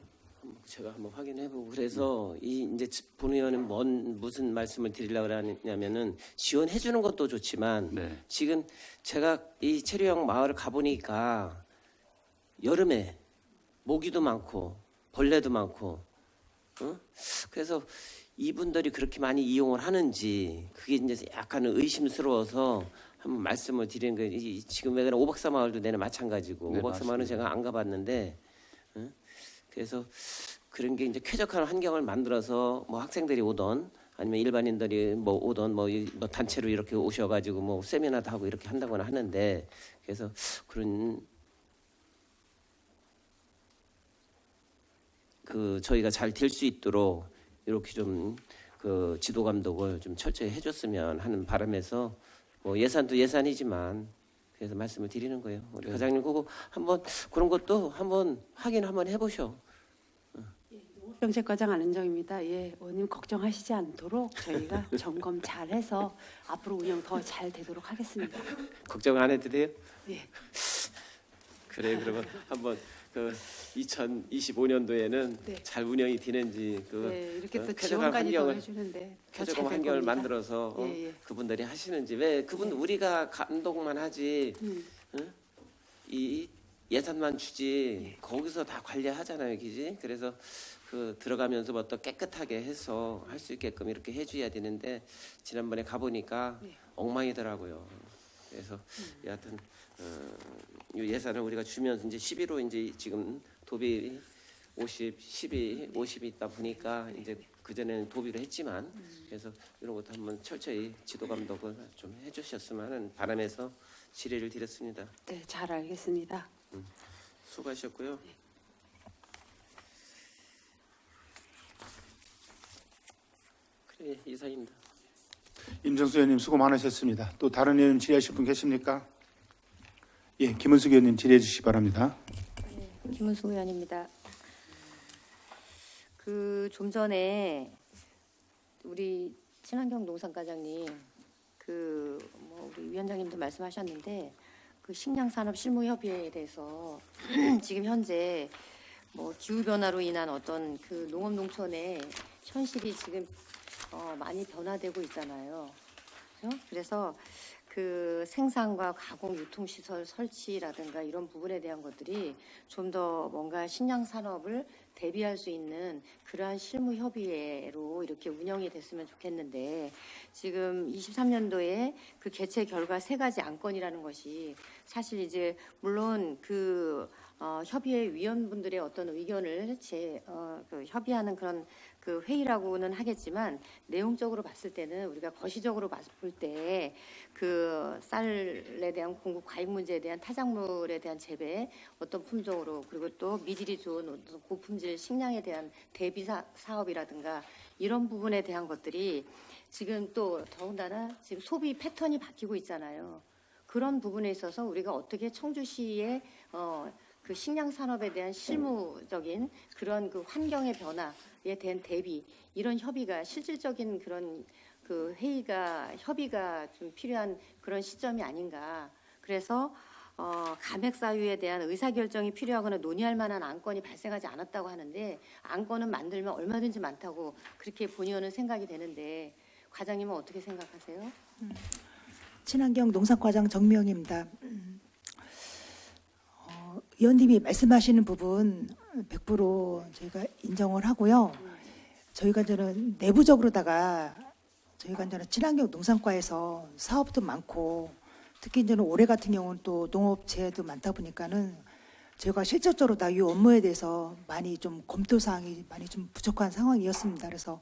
제가 한번 확인해보고 그래서 이 이제 본 의원은 무슨 말씀을 드리려고 하냐면은 지원해주는 것도 좋지만 네. 지금 제가 이 체류형 마을을 가보니까 여름에 모기도 많고 벌레도 많고 그래서 이분들이 그렇게 많이 이용을 하는지 그게 이제 약간 의심스러워서 한번 말씀을 드리는 거예요. 지금 왜 그래 오박사 마을도 내내 마찬가지고 네, 오박사 마을은 맞습니다. 제가 안 가봤는데 그래서 그런 게 이제 쾌적한 환경을 만들어서 뭐 학생들이 오던 아니면 일반인들이 뭐 오던 뭐 단체로 이렇게 오셔가지고 뭐 세미나도 하고 이렇게 한다거나 하는데 그래서 그런 그 저희가 잘 될 수 있도록 이렇게 좀 그 지도 감독을 좀 철저히 해줬으면 하는 바람에서 뭐 예산도 예산이지만 그래서 말씀을 드리는 거예요. 우리 과장님 그거 한번 그런 것도 한번 확인 한번 해보셔. 농업정책과장 안은정입니다. 예, 의원님 걱정하시지 않도록 저희가 점검 잘해서 앞으로 운영 더 잘 되도록 하겠습니다. 걱정 안 해도 돼요? 예. 그래 그러면 한번 그 2025년도에는 네. 잘 운영이 되는지 그 네, 이렇게 또 쾌적한 지원까지 더 환경을 해주는데 더 쾌적한 잘 될 환경을 겁니다. 만들어서 예, 예. 그분들이 하시는지 왜 그분 우리가 감독만 하지 이 예산만 주지 거기서 다 관리하잖아요, 그지? 그래서 그 들어가면서 뭐 또 깨끗하게 해서 할 수 있게끔 이렇게 해줘야 되는데 지난번에 가보니까 엉망이더라고요. 그래서 여하튼 이 예산을 우리가 주면서 이제 11호 이제 지금 도비 50, 12, 50이 있다 보니까 이제 그 전에는 도비를 했지만 그래서 이런 것도 한번 철저히 지도 감독을 좀 해주셨으면 하는 바람에서 질의를 드렸습니다. 네, 잘 알겠습니다. 수고하셨고요. 그래 이상입니다. 임정수 의원님 수고 많으셨습니다. 또 다른 의원 질의하실 분 계십니까? 예, 김은숙 의원님 질의해 주시기 바랍니다. 김은수 의원입니다. 좀 전에 우리 친환경 농산과장님 우리 위원장님도 말씀하셨는데 그 식량산업 실무협의회에 대해서 지금 현재 기후 변화로 인한 어떤 그 농업 농촌의 현실이 지금 많이 변화되고 있잖아요. 그렇죠? 그래서 그 생산과 가공 유통시설 설치라든가 이런 부분에 대한 것들이 좀 더 뭔가 식량 산업을 대비할 수 있는 그러한 실무협의회로 이렇게 운영이 됐으면 좋겠는데 지금 23년도에 그 개최 결과 3가지 안건이라는 것이 사실 이제 물론 그 협의회 위원분들의 어떤 의견을 협의하는 그런 그 회의라고는 하겠지만 내용적으로 봤을 때는 우리가 거시적으로 볼 때 그 쌀에 대한 공급 과잉 문제에 대한 타작물에 대한 재배 어떤 품종으로 그리고 또 미질이 좋은 어떤 고품질 식량에 대한 대비 사업이라든가 이런 부분에 대한 것들이 지금 또 더군다나 지금 소비 패턴이 바뀌고 있잖아요. 그런 부분에 있어서 우리가 어떻게 청주시의 그 식량 산업에 대한 실무적인 그런 그 환경의 변화에 대한 대비 이런 협의가 실질적인 그런 그 협의가 좀 필요한 그런 시점이 아닌가. 그래서 감액 사유에 대한 의사결정이 필요하거나 논의할 만한 안건이 발생하지 않았다고 하는데 안건은 만들면 얼마든지 많다고 그렇게 본의원은 생각이 되는데 과장님은 어떻게 생각하세요? 친환경 농산과장 정미영입니다. 의원님이 말씀하시는 부분 100% 저희가 인정을 하고요. 저희가 저는 내부적으로다가 저희가 이제는 친환경 농산과에서 사업도 많고 특히 이제는 올해 같은 경우는 또 농업체도 많다 보니까는 저희가 실질적으로 다 이 업무에 대해서 많이 좀 검토 사항이 많이 좀 부족한 상황이었습니다. 그래서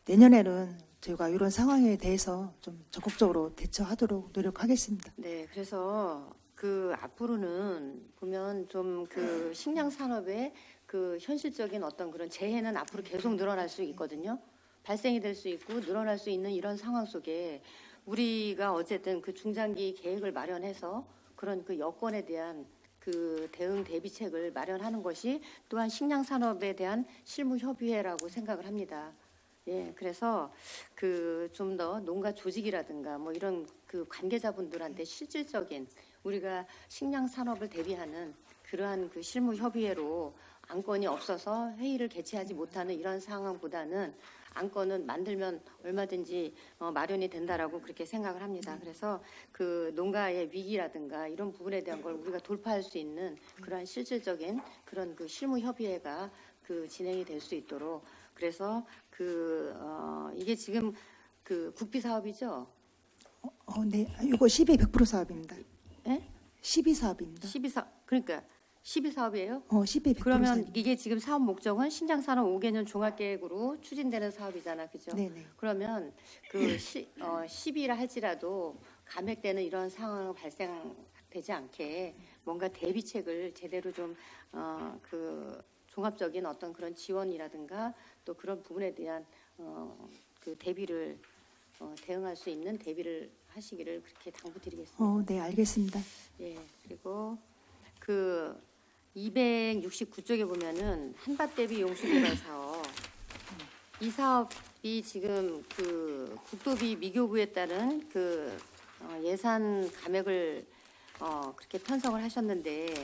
내년에는 저희가 이런 상황에 대해서 좀 적극적으로 대처하도록 노력하겠습니다. 네, 그래서 그 앞으로는 보면 좀 그 식량 산업의 그 현실적인 어떤 그런 재해는 앞으로 계속 늘어날 수 있거든요. 발생이 될 수 있고 늘어날 수 있는 이런 상황 속에 우리가 어쨌든 그 중장기 계획을 마련해서 그런 그 여건에 대한 그 대응 대비책을 마련하는 것이 또한 식량 산업에 대한 실무 협의회라고 생각을 합니다. 예, 그래서 그 좀 더 농가 조직이라든가 뭐 이런 그 관계자분들한테 실질적인 우리가 식량 산업을 대비하는 그러한 그 실무 협의회로 안건이 없어서 회의를 개최하지 못하는 이런 상황보다는 안건은 만들면 얼마든지 마련이 된다라고 그렇게 생각을 합니다. 그래서 그 농가의 위기라든가 이런 부분에 대한 걸 우리가 돌파할 수 있는 그러한 실질적인 그런 그 실무 협의회가 그 진행이 될 수 있도록 그래서 이게 지금 그 국비 사업이죠? 네, 이거 12% 사업입니다. 예? 12사업입니다. 12사업 그러니까 12사업이에요? 12% 그러면 사업입니다. 이게 지금 사업 목적은 신장산업 5개년 종합계획으로 추진되는 사업이잖아, 그죠? 네네. 그러면 그 10이라 할지라도 감액되는 이런 상황 발생되지 않게 뭔가 대비책을 제대로 좀 그 종합적인 어떤 그런 지원이라든가 또 그런 부분에 대한 그 대비를 대응할 수 있는 대비를 하시기를 그렇게 당부드리겠습니다. 네, 알겠습니다. 예, 그리고 그 269쪽에 보면은 한밭 대비 용수개발 사업 이 사업이 지금 그 국도비 미교부에 따른 그 예산 감액을 그렇게 편성을 하셨는데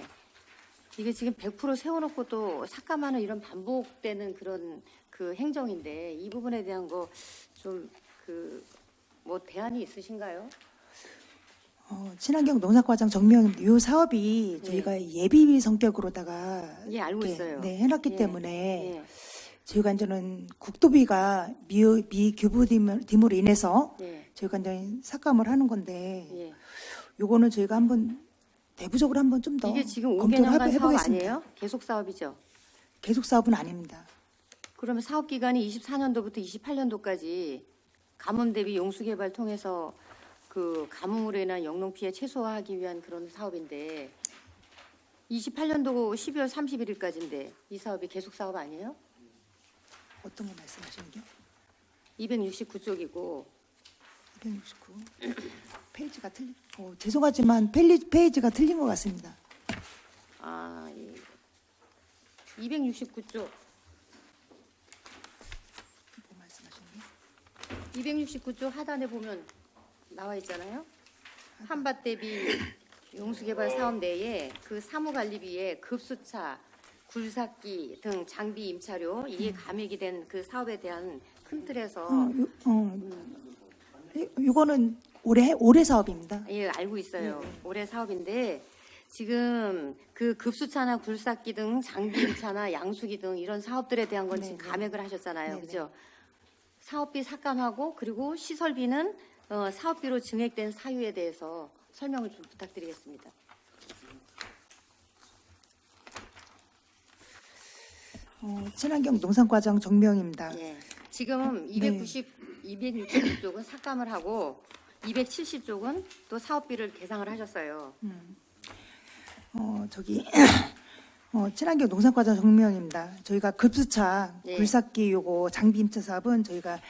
이게 지금 100% 세워놓고 또 삭감하는 이런 반복되는 그런 그 행정인데 이 부분에 대한 거 좀 그 뭐 대안이 있으신가요? 친환경 농사과장 정명입니다. 이 사업이 저희가 예비비 성격으로다가 예, 알고 이렇게, 있어요. 네, 해놨기 예, 때문에 예, 저희가 이제는 국도비가 미규부됨으로 인해서 예, 저희가 이제 삭감을 하는 건데 예. 요거는 저희가 한번 내부적으로 한번 좀 더 이게 지금 검토를 5개년간 사업 해보겠습니다. 아니에요? 계속 사업이죠. 계속 사업은 아닙니다. 그러면 사업 기간이 24년도부터 28년도까지 가뭄 대비 용수 개발 통해서 그 가뭄으로 인한 영농 피해 최소화하기 위한 그런 사업인데 28년도 12월 31일까지인데 이 사업이 계속 사업 아니에요? 어떤 거 말씀하시는 게? 269쪽이고 269 페이지가 틀린. 죄송하지만 페이지가 틀린 것 같습니다. 269쪽 뭐 말씀하시는 게? 269쪽 하단에 보면 나와 있잖아요. 한밭 대비 용수개발 사업 내에 그 사무관리비에 급수차, 굴삭기 등 장비 임차료 이게 감액이 된 그 사업에 대한 큰 틀에서 이거는 올해 사업입니다. 예 알고 있어요. 올해 사업인데 지금 그 급수차나 굴삭기 등 장비 임차나 양수기 등 이런 사업들에 대한 건 지금 감액을 하셨잖아요. 그죠? 사업비 삭감하고 그리고 시설비는 사업비로 증액된 사유에 대해서 설명을 좀 부탁드리겠습니다. 친환경 농산과장 정명입니다. 예. 지금 269쪽은 삭감을 하고 270쪽은 또 사업비를 계상을 하셨어요. 친환경 농산과장 정명입니다. 저희가 급수차, 예. 굴삭기 요거 장비 임차 사업은 저희가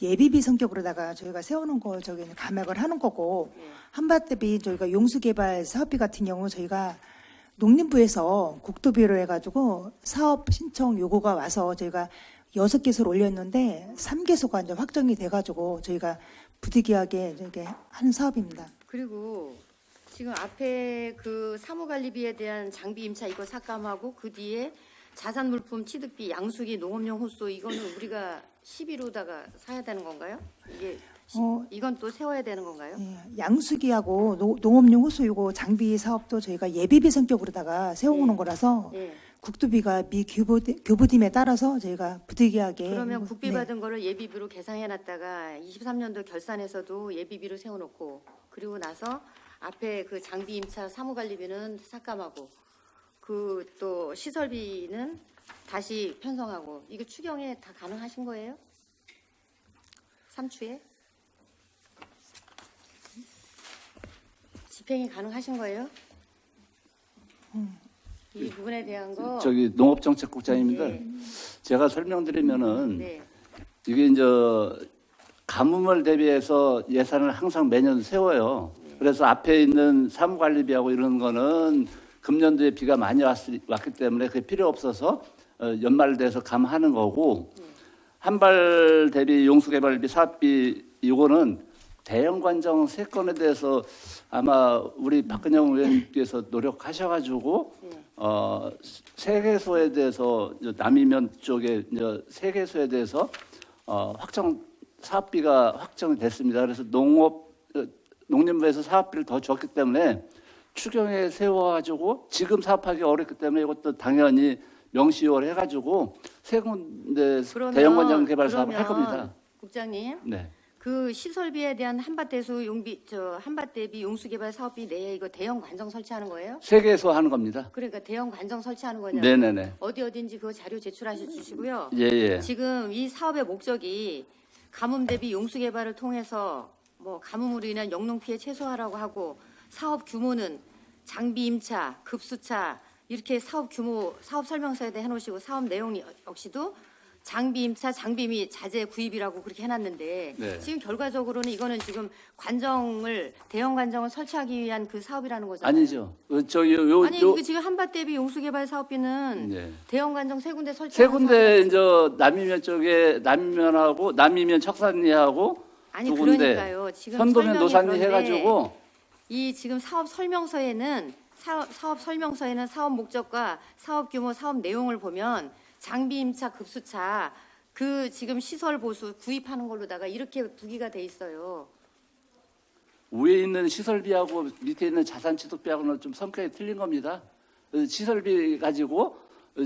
예비비 성격으로다가 저희가 세우는 거 저기 감액을 하는 거고 예. 한밭 대비 저희가 용수개발 사업비 같은 경우 저희가 농림부에서 국도비로 해가지고 사업 신청 요구가 와서 저희가 6개소를 올렸는데 3개소가 이제 확정이 돼가지고 저희가 부득이하게 이렇게 하는 사업입니다. 그리고 지금 앞에 그 사무관리비에 대한 장비 임차 이거 삭감하고 그 뒤에 자산물품 취득비, 양수기, 농업용 호수 이거는 우리가 11호다가 사야 되는 건가요? 이게 이건 또 세워야 되는 건가요? 예, 양수기하고 농업용 호수 요거 장비 사업도 저희가 예비비 성격으로다가 세워오는 예. 거라서 예. 국도비가 미규부됨에 따라서 저희가 부득이하게 그러면 국비 네. 받은 거를 예비비로 계상해놨다가 23년도 결산에서도 예비비로 세워놓고 그리고 나서 앞에 그 장비 임차 사무관리비는 삭감하고 그 또 시설비는 다시 편성하고 이거 추경에 다 가능하신 거예요? 3추에? 집행이 가능하신 거예요? 이 부분에 대한 거 저기 농업정책국장입니다. 예. 제가 설명드리면은 네. 이게 이제 가뭄을 대비해서 예산을 항상 매년 세워요. 그래서 앞에 있는 사무관리비하고 이런 거는 금년도에 비가 많이 왔기 때문에 그게 필요 없어서 연말 돼서 감하는 거고 한발 대비 용수개발비 사업비 이거는 대형 관정 3건에 대해서 아마 우리 박근영 의원님께서 노력하셔가지고 세개소에 대해서 남이면 쪽에 세개소에 대해서 확정 사업비가 확정이 됐습니다. 그래서 농림부에서 사업비를 더 줬기 때문에 추경에 세워가지고 지금 사업하기 어렵기 때문에 이것도 당연히 명시월 해가지고 세 군데 그러면- 대형 관정 개발 사업을 할 그러면 겁니다. 국장님 네. 그 시설비에 대한 한밭대수 용비 한밭 대비 용수개발 사업비 내에 이거 대형 관정 설치하는 거예요? 세개소 하는 겁니다. 그러니까 대형 관정 설치하는 거냐고 네네네. 어딘지 그 자료 제출하셔 주시고요. 예예. 지금 이 사업의 목적이 가뭄 대비 용수개발을 통해서 뭐 가뭄으로 인한 영농 피해 최소화라고 하고 사업 규모는 장비 임차, 급수차 이렇게 사업 규모, 사업 설명서에 대해 해놓으시고 사업 내용 역시도 장비 임차, 장비 및 자재 구입이라고 그렇게 해놨는데 네. 지금 결과적으로는 이거는 지금 대형 관정을 설치하기 위한 그 사업이라는 거잖아요. 아니죠. 아니 이거 지금 한밭 대비 용수개발 사업비는 네. 대형 관정 3군데 설치. 세 군데 이제 남이면 쪽에 남이면하고 남이면 척산리하고 아니 두 군데 그러니까요. 지금 선도면 설명이 노산리 그런데 해가지고 이 지금 사업 설명서에는 사업 목적과 사업 규모, 사업 내용을 보면 장비 임차, 급수차 그 지금 시설 보수 구입하는 걸로다가 이렇게 부기가 돼 있어요. 위에 있는 시설비하고 밑에 있는 자산취득비하고는 좀 성격이 틀린 겁니다. 시설비 가지고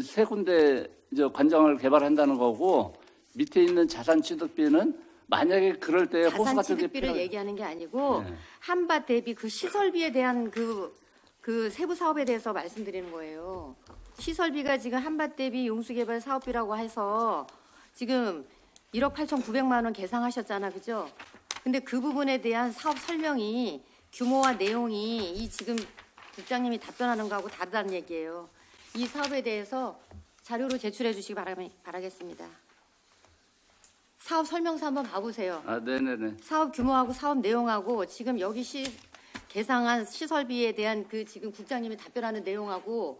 세 군데 관정을 개발한다는 거고 밑에 있는 자산취득비는 만약에 그럴 때 호수 같은 게 자산취득비를 얘기하는 게 아니고 네. 한밭 대비 그 시설비에 대한 그 세부 사업에 대해서 말씀드리는 거예요. 시설비가 지금 한밭 대비 용수개발 사업비라고 해서 지금 1억 8,900만 원 계상하셨잖아, 그죠? 근데 그 부분에 대한 사업 설명이 규모와 내용이 이 지금 국장님이 답변하는 거하고 다르다는 얘기예요. 이 사업에 대해서 자료로 제출해 주시기 바라겠습니다. 사업 설명서 한번 봐보세요. 아, 네네네. 사업 규모하고 사업 내용하고 지금 여기 계상한 시설비에 대한 그 지금 국장님이 답변하는 내용하고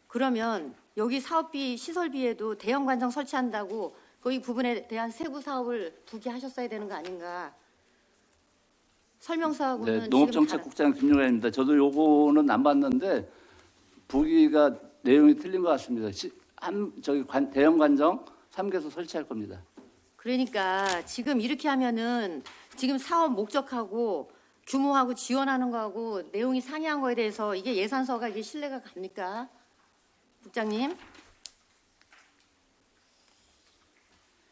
그러면 여기 사업비 시설비에도 대형 관정 설치한다고 그 부분에 대한 세부 사업을 부기하셨어야 되는 거 아닌가? 설명서하고는 네, 농업정책국장 김용현입니다. 저도 요거는 안 봤는데 부기가 내용이 틀린 것 같습니다. 대형 관정 3개소 설치할 겁니다. 그러니까 지금 이렇게 하면은 지금 사업 목적하고 규모하고 지원하는 거하고 내용이 상이한 거에 대해서 이게 예산서가 이게 신뢰가 갑니까? 국장님?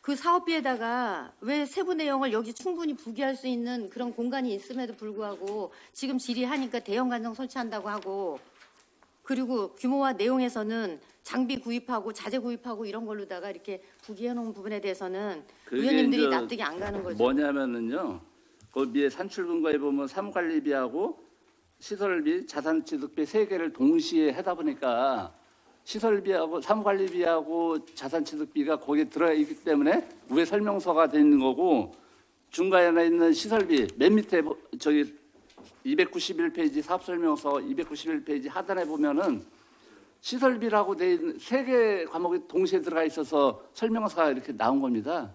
그 사업비에다가 왜 세부 내용을 여기 충분히 부기할 수 있는 그런 공간이 있음에도 불구하고 지금 질의하니까 대형 관정 설치한다고 하고 그리고 규모와 내용에서는 장비 구입하고 자재 구입하고 이런 걸로다가 이렇게 부기해 놓은 부분에 대해서는 그게 의원님들이 이제 납득이 안 가는 거죠. 뭐냐면은요. 거기에 산출근거에 보면 사무관리비하고 시설비, 자산취득비 세 개를 동시에 하다 보니까 시설비하고 사무관리비하고 자산취득비가 거기에 들어가 있기 때문에 위에 설명서가 돼 있는 거고 중간에 있는 시설비 맨 밑에 291페이지 사업설명서 291페이지 하단에 보면은 시설비라고 돼 있는 세 개 과목이 동시에 들어가 있어서 설명서가 이렇게 나온 겁니다.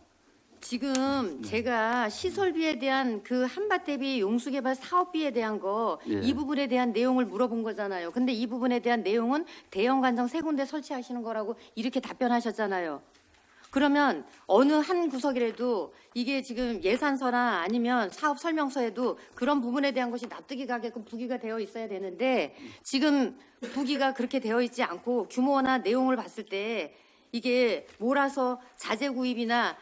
지금 제가 시설비에 대한 그 한밭 대비 용수개발 사업비에 대한 거 이 예. 부분에 대한 내용을 물어본 거잖아요. 근데 이 부분에 대한 내용은 대형 관정 세 군데 설치하시는 거라고 이렇게 답변하셨잖아요. 그러면 어느 한 구석이라도 이게 지금 예산서나 아니면 사업 설명서에도 그런 부분에 대한 것이 납득이 가게끔 부기가 되어 있어야 되는데 지금 부기가 그렇게 되어 있지 않고 규모나 내용을 봤을 때 이게 몰아서 자재 구입이나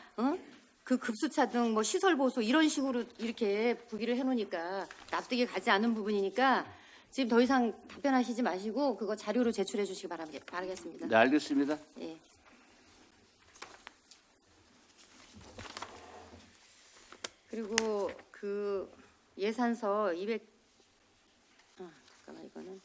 그 급수차 등 뭐 시설 보수 이런 식으로 이렇게 부기를 해놓으니까 납득이 가지 않는 부분이니까 지금 더 이상 답변하시지 마시고 그거 자료로 제출해 주시기 바라겠습니다. 네, 알겠습니다. 예. 그리고 그 예산서 200 잠깐만 이거는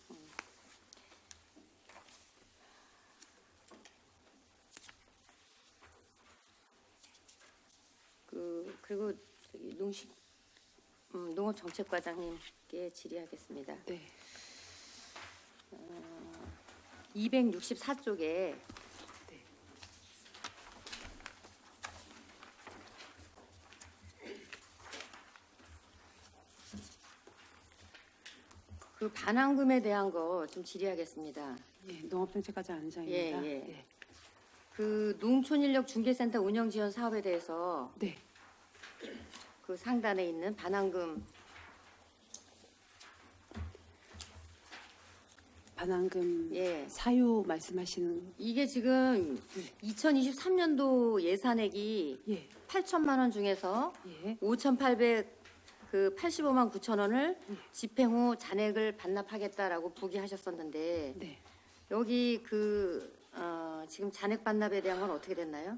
그리고 저기 농업정책과장님께 질의하겠습니다. 네. 264쪽에 그 반환금에 대한 거 좀 질의하겠습니다. 예, 농업정책과장 안정입니다. 예, 예. 그 농촌인력 중개센터 운영 지원 사업에 대해서 네. 그 상단에 있는 반환금 반환금 예. 사유 말씀하시는 이게 지금 2023년도 예산액이 예. 8천만 원 중에서 예. 5,885만 9천 원을 집행 후 잔액을 반납하겠다라고 부기하셨었는데 네. 여기 지금 잔액 반납에 대한 건 어떻게 됐나요?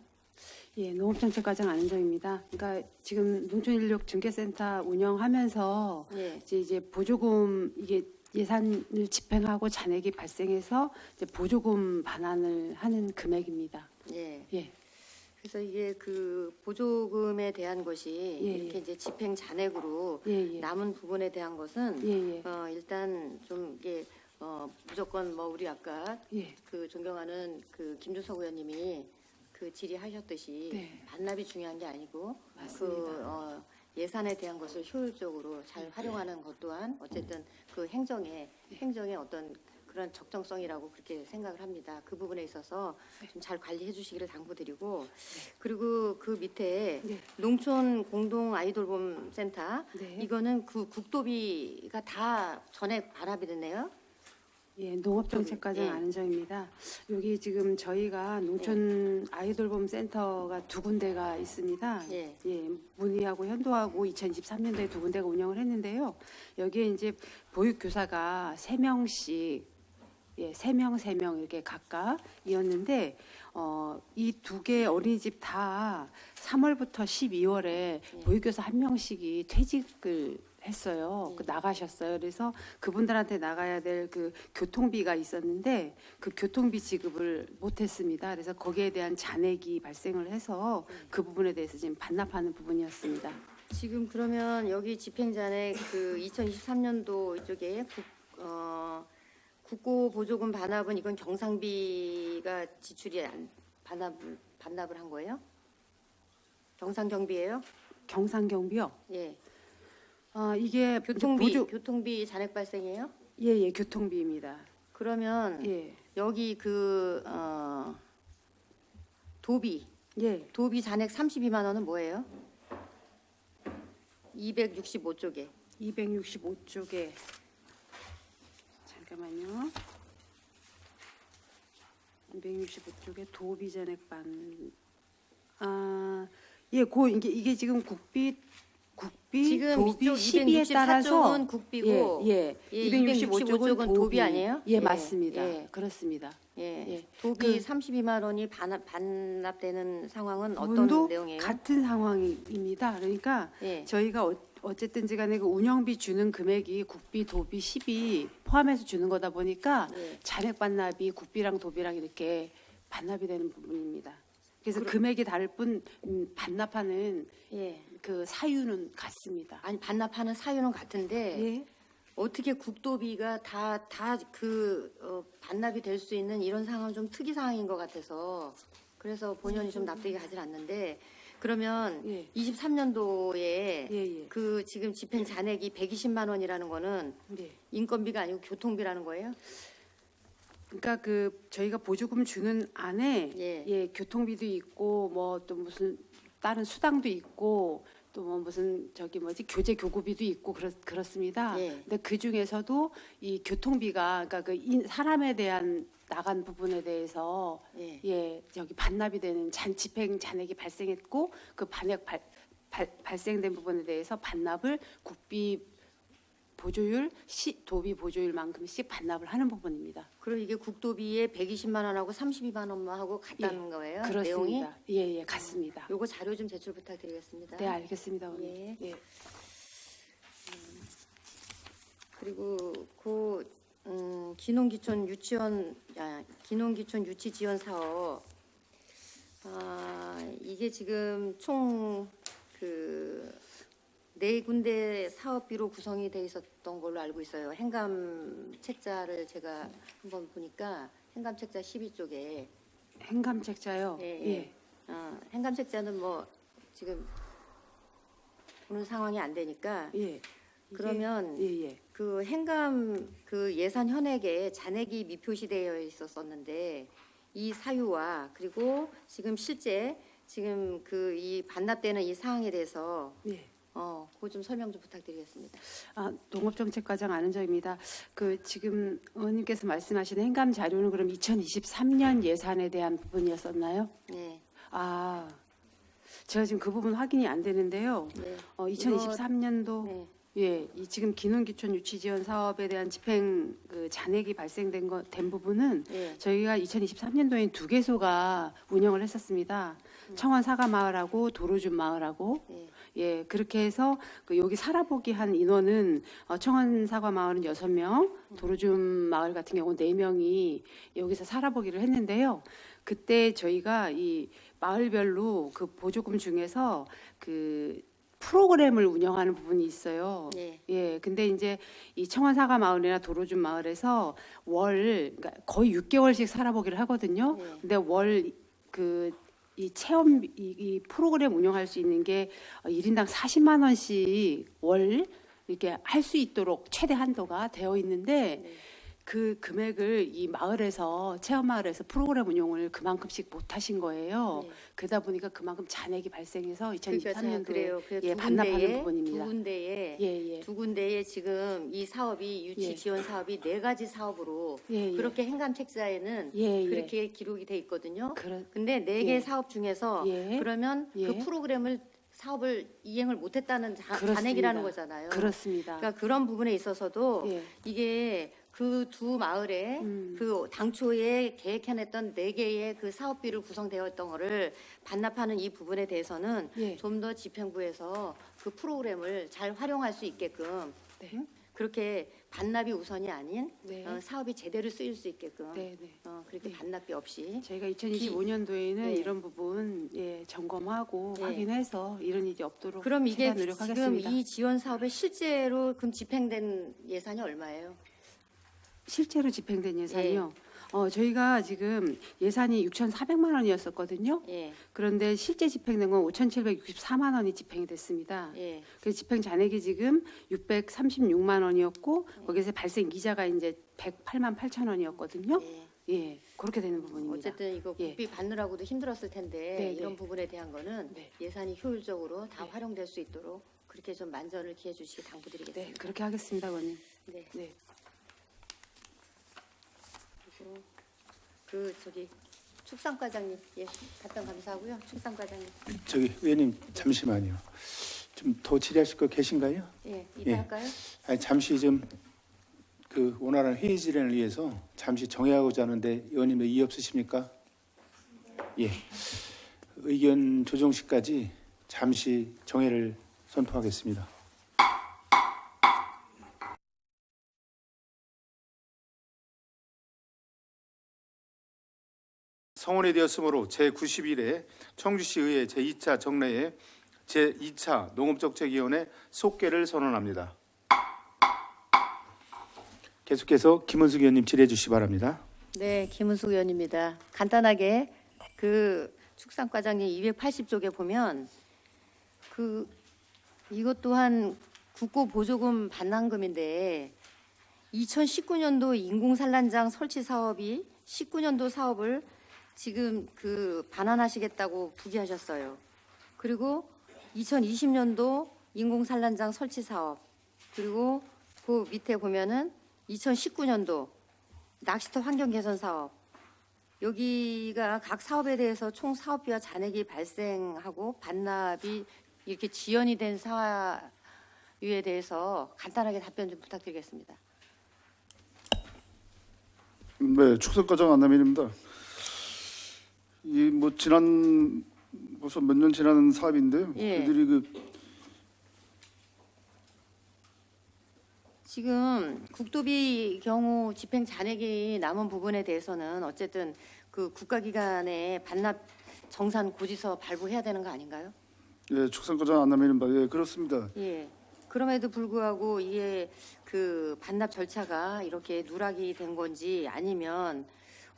예, 농업정책과장 안은정입니다. 그러니까 지금 농촌인력중개센터 운영하면서 예. 이제 보조금 이게 예산을 집행하고 잔액이 발생해서 이제 보조금 반환을 하는 금액입니다. 예. 예, 그래서 이게 그 보조금에 대한 것이 예, 이렇게 이제 집행 잔액으로 예, 예, 남은 부분에 대한 것은 예, 예, 일단 좀 이게 무조건 뭐 우리 아까 예, 그 존경하는 그 김준석 의원님이 그 질의하셨듯이 네. 반납이 중요한 게 아니고 맞습니다. 예산에 대한 것을 효율적으로 잘 활용하는 것 또한 어쨌든 그 행정의 어떤 그런 적정성이라고 그렇게 생각을 합니다. 그 부분에 있어서 좀 잘 관리해 주시기를 당부드리고 그리고 그 밑에 네. 농촌 공동 아이돌봄 센터 네. 이거는 그 국도비가 다 전액 반납이 됐네요. 예, 농업정책과장 예. 안은정입니다. 여기 지금 저희가 농촌 아이돌봄 센터가 두 군데가 있습니다. 예. 문의하고 현도하고 2023년도에 두 군데가 운영을 했는데요. 여기에 이제 보육교사가 3명씩, 3명 이렇게 각각이었는데, 이 두 개 어린이집 다 3월부터 12월에 보육교사 1명씩이 퇴직을 했어요. 나가셨어요. 그래서 그분들한테 나가야 될 그 교통비가 있었는데 그 교통비 지급을 못했습니다. 그래서 거기에 대한 잔액이 발생을 해서 그 부분에 대해서 지금 반납하는 부분이었습니다. 지금 그러면 여기 집행잔액 그 2023년도 이쪽에 국고 보조금 반납은 이건 경상비가 지출이 반납을 한 거예요? 경상경비예요? 경상경비요. 예. 이게 교통비 잔액 발생이에요? 예, 교통비입니다. 그러면 예. 여기 그 도비 잔액 32만 원은 뭐예요? 265쪽에 265쪽에 잠깐만요. 265쪽에 도비 잔액반 이게 지금 국비 지금 도비 이쪽 12에 따라서 264쪽은 국비고 265쪽은 도비 아니에요? 예, 맞습니다. 예. 그렇습니다. 예. 도비 32만 원이 반납되는 상황은 어떤 부분도 내용이에요? 같은 상황입니다. 그러니까 예. 저희가 어쨌든지 간에 그 운영비 주는 금액이 국비, 도비, 10이 포함해서 주는 거다 보니까 예. 잔액 반납이 국비랑 도비랑 이렇게 반납이 되는 부분입니다. 그래서 금액이 다를 뿐 반납하는 예. 그 사유는 같습니다. 아니 반납하는 사유는 같은데 예. 어떻게 국도비가 다 반납이 될 수 있는 이런 상황은 좀 특이 상황인 것 같아서 그래서 본연이 좀 납득이 가지 않는데 그러면 예. 23년도에 예. 그 지금 집행 잔액이 120만 원이라는 거는 네. 인건비가 아니고 교통비라는 거예요? 그러니까 그 저희가 보조금 주는 안에 예. 교통비도 있고 뭐 또 무슨 다른 수당도 있고 또 뭐 무슨 교재 교구비도 있고 그렇습니다. 예. 근데 그 중에서도 이 교통비가 그러니까 사람에 대한 나간 부분에 대해서 저기 반납이 되는 집행 잔액이 발생했고 그 발생된 부분에 대해서 반납을 국비 보조율, 도비 보조율만큼씩 반납을 하는 부분입니다. 그럼 이게 국도비에 120만 원하고 32만 원만 하고 같다는 거예요? 내용이? 그렇습니다. 예, 같습니다. 요거 자료 좀 제출 부탁드리겠습니다. 네, 알겠습니다. 어머니. 예. 그리고 기농기촌 유치 지원 사업 이게 지금 총 네 군데 사업비로 구성이 돼 있었던 걸로 알고 있어요. 행감 책자를 제가 한번 보니까 행감 책자 12쪽에 행감 책자요. 예. 행감 책자는 뭐 지금 보는 상황이 안 되니까 그러면 그 행감 그 예산 현액에 잔액이 미표시되어 있었었는데 이 사유와 그리고 지금 실제 지금 이 반납되는 이 사항에 대해서 그거 좀 설명 좀 부탁드리겠습니다. 농업정책과장 안은정입니다. 지금 의원님께서 말씀하신 행감 자료는 그럼 2023년 예산에 대한 부분이었었나요? 네. 제가 지금 그 부분 확인이 안 되는데요. 네. 2023년도 지금 기농기촌 유치 지원 사업에 대한 집행 잔액이 발생된 된 부분은 저희가 2023년도에 두 개소가 운영을 했었습니다. 청원 사과마을하고 도로준 마을하고 그렇게 해서 여기 살아보기 한 인원은 청원 사과마을은 6명, 도로준 마을 같은 경우는 4명이 여기서 살아보기를 했는데요. 그때 저희가 이 마을별로 그 보조금 중에서 프로그램을 운영하는 부분이 있어요. 근데 이제 이 청원 사과 마을이나 도로준 마을에서 그러니까 거의 6개월씩 살아보기를 하거든요. 근데 이 체험 이 프로그램 운영할 수 있는 게 1인당 40만 원씩 월 이렇게 할 수 있도록 최대 한도가 되어 있는데 그 금액을 이 마을에서 체험 마을에서 프로그램 운용을 그만큼씩 못 하신 거예요. 네. 그러다 보니까 그만큼 잔액이 발생해서 그러니까 제가 2023년도에 그래요. 그래서 예, 두 반납하는 군데에, 부분입니다. 두 군데에 예. 두 군데에 지금 이 사업이 유치 예. 지원 사업이 4가지 사업으로 예. 그렇게 행감 책자에는 예. 그렇게 기록이 돼 있거든요. 그러, 근데 4개 예. 사업 중에서 예. 그러면 예. 그 프로그램을 사업을 이행을 못했다는 그렇습니다. 잔액이라는 거잖아요. 그렇습니다. 그러니까 그런 부분에 있어서도 예. 이게 그 두 마을에 그 당초에 계획해냈던 4개의 그 사업비를 구성되었던 거를 반납하는 이 부분에 대해서는 예. 좀 더 집행부에서 그 프로그램을 잘 활용할 수 있게끔 네. 그렇게 반납이 우선이 아닌 네. 사업이 제대로 쓰일 수 있게끔 네. 그렇게 네. 반납비 없이 저희가 2025년도에는 네. 이런 부분 점검하고 네. 확인해서 이런 일이 없도록 그럼 이게 최대한 지금 노력하겠습니다. 이 지원 사업에 실제로 그럼 집행된 예산이 얼마예요? 실제로 집행된 예산이요. 저희가 지금 예산이 6,400만 원이었었거든요. 예, 그런데 실제 집행된 건 5,764만 원이 집행이 됐습니다. 예. 그 집행 잔액이 지금 636만 원이었고 거기서 발생 이자가 이제 108만 8천 원이었거든요. 예. 예, 그렇게 되는 부분입니다. 어쨌든 이거 예. 국비 받느라고도 힘들었을 텐데 네, 이런 네. 부분에 대한 거는 네. 예산이 효율적으로 다 네. 활용될 수 있도록 그렇게 좀 만전을 기해 주시기 당부드리겠습니다. 네, 그렇게 하겠습니다, 의원님. 네. 네. 그리고 그 저기 축산과장님 예 답변 감사하고요. 축산과장님 저기 의원님 잠시만요. 좀 더 질의하실 거 계신가요? 예 이따 예. 할까요? 아니, 잠시 좀 그 원활한 회의 진행을 위해서 잠시 정해하고자 하는데 의원님도 이의 없으십니까? 예. 의견 조정 시까지 잠시 정회를 선포하겠습니다. 성원이 되었으므로 제91회 청주시 의회 제2차 정례에 제2차 농업정책위원회 속개를 선언합니다. 계속해서 김은숙 의원님 질의해 주시기 바랍니다. 네, 김은숙 의원입니다. 간단하게 그 축산과장님 280쪽에 보면 이것 또한 국고 보조금 반환금인데 2019년도 인공산란장 설치 사업이 19년도 사업을 지금 그 반환하시겠다고 부기하셨어요. 그리고 2020년도 인공산란장 설치 사업 그리고 그 밑에 보면은 2019년도 낚시터 환경 개선 사업 여기가 각 사업에 대해서 총 사업비와 잔액이 발생하고 반납이 이렇게 지연이 된 사유에 대해서 간단하게 답변 좀 부탁드리겠습니다. 네, 축산과장 안남인입니다. 이 뭐 지난 벌써 몇 년 지난 사업인데요. 예. 그들이 지금 국도비 경우 집행 잔액이 남은 부분에 대해서는 어쨌든 그 국가기관에 반납 정산 고지서 발부해야 되는 거 아닌가요? 예, 축산과장 안남인입니다. 예, 그렇습니다. 예. 그럼에도 불구하고 이게 그 반납 절차가 이렇게 누락이 된 건지 아니면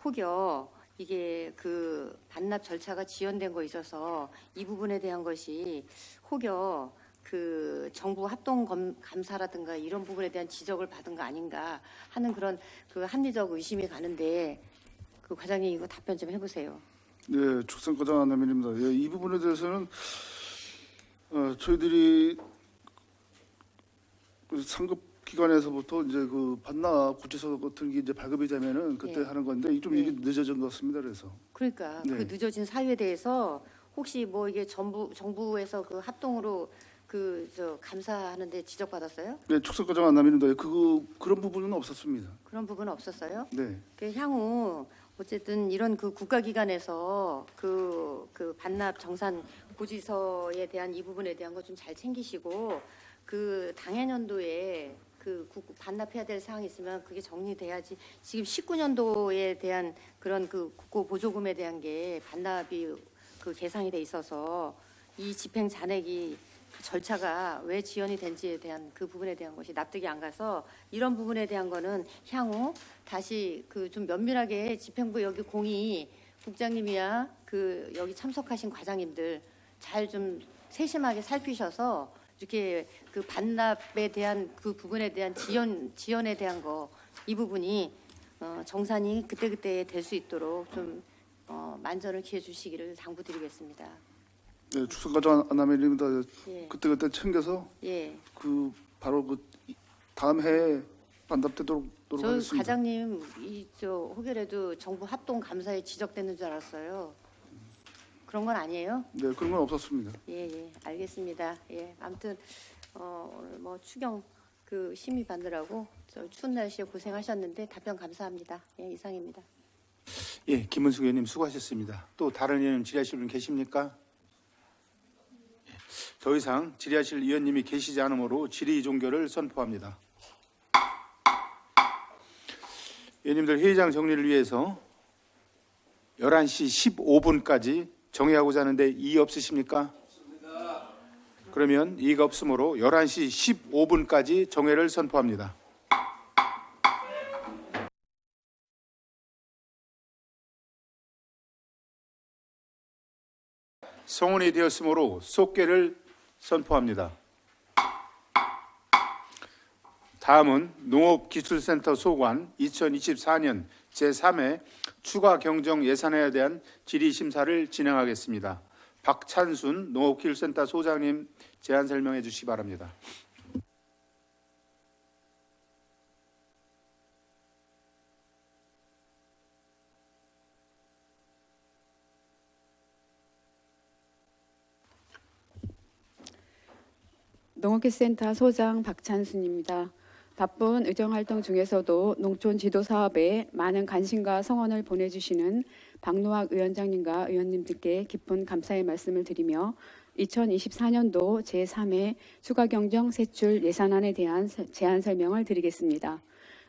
혹여 이게 그 반납 절차가 지연된 거 있어서 이 부분에 대한 것이 혹여 그 정부 합동 감사라든가 이런 부분에 대한 지적을 받은 거 아닌가 하는 그런 그 합리적 의심이 가는데 그 과장님 이거 답변 좀 해보세요. 예, 축산과장 안남인입니다. 예, 이 부분에 대해서는 저희들이 그 상급 기관에서부터 이제 그 반납 구체서 같은 게 이제 발급이 되면은 그때 네. 하는 건데 좀 이게 늦어진 것 같습니다. 그래서 그러니까 네. 그 늦어진 사유에 대해서 혹시 뭐 이게 정부에서 그 합동으로 그 저 감사하는데 지적받았어요? 네, 축산과장 안남인입니다. 그런 부분은 없었습니다. 그런 부분은 없었어요? 네. 그 향후 어쨌든 이런 그 국가기관에서 그 반납 정산 고지서에 대한 이 부분에 대한 거 좀 잘 챙기시고 그 당해년도에 그 반납해야 될 사항이 있으면 그게 정리돼야지 지금 19년도에 대한 그런 그 국고 보조금에 대한 게 반납이 그 계상이 돼 있어서 이 집행 잔액이 절차가 왜 지연이 된지에 대한 그 부분에 대한 것이 납득이 안 가서 이런 부분에 대한 거는 향후 다시 그 좀 면밀하게 집행부 여기 공의 국장님이야 그 여기 참석하신 과장님들 잘 좀 세심하게 살피셔서 이렇게 그 반납에 대한 그 부분에 대한 지연에 대한 거 이 부분이 정산이 그때그때 될 수 있도록 좀 만전을 기해 주시기를 당부드리겠습니다. 네, 추석과정 안 하면입니다. 예. 그때 챙겨서 예. 그 바로 그 다음 해에 반납되도록 저 노력하겠습니다. 과장님 저 혹여라도 정부 합동 감사에 지적되는 줄 알았어요. 그런 건 아니에요? 네, 그런 건 없었습니다. 예, 알겠습니다. 예, 아무튼 오늘 뭐 추경 그 심의 받느라고 저 추운 날씨에 고생하셨는데 답변 감사합니다. 예, 이상입니다. 예, 김은숙 의원님 수고하셨습니다. 또 다른 의원님 질의하실 분 계십니까? 예, 더 이상 질의하실 의원님이 계시지 않으므로 질의 종결을 선포합니다. 의원님들 회의장 정리를 위해서 11시 15분까지 정회하고자 하는데 이의 없으십니까? 그러면 이의가 없으므로 11시 15분까지 정회를 선포합니다. 성원이 되었으므로 속개를 선포합니다. 다음은 농업기술센터 소관 2024년 제3회 추가 경정 예산에 대한 질의 심사를 진행하겠습니다. 박찬순 농업기술센터 소장님 제안 설명해 주시기 바랍니다. 농업기술센터 소장 박찬순입니다. 바쁜 의정활동 중에서도 농촌 지도 사업에 많은 관심과 성원을 보내주시는 박노학 위원장님과 의원님들께 깊은 감사의 말씀을 드리며 2024년도 제3회 추가경정 세출 예산안에 대한 제안 설명을 드리겠습니다.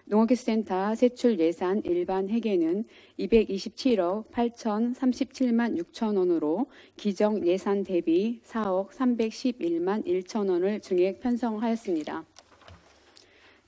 농업기술센터 세출 예산 일반 회계는 227억 8,037만 6천 원으로 기정 예산 대비 4억 311만 1천 원을 증액 편성하였습니다.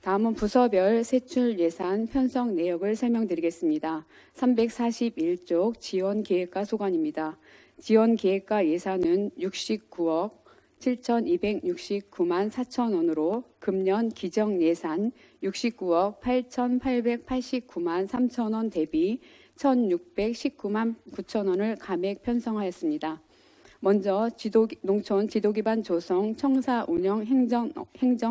다음은 부서별 세출 예산 편성 내역을 설명드리겠습니다. 341쪽 지원계획과 소관입니다. 지원계획과 예산은 69억 7,269만 4천 원으로 금년 기정 예산 69억 8,889만 3천 원 대비 1,619만 9천 원을 감액 편성하였습니다. 먼저 농촌 지도기반 조성, 청사 운영, 행정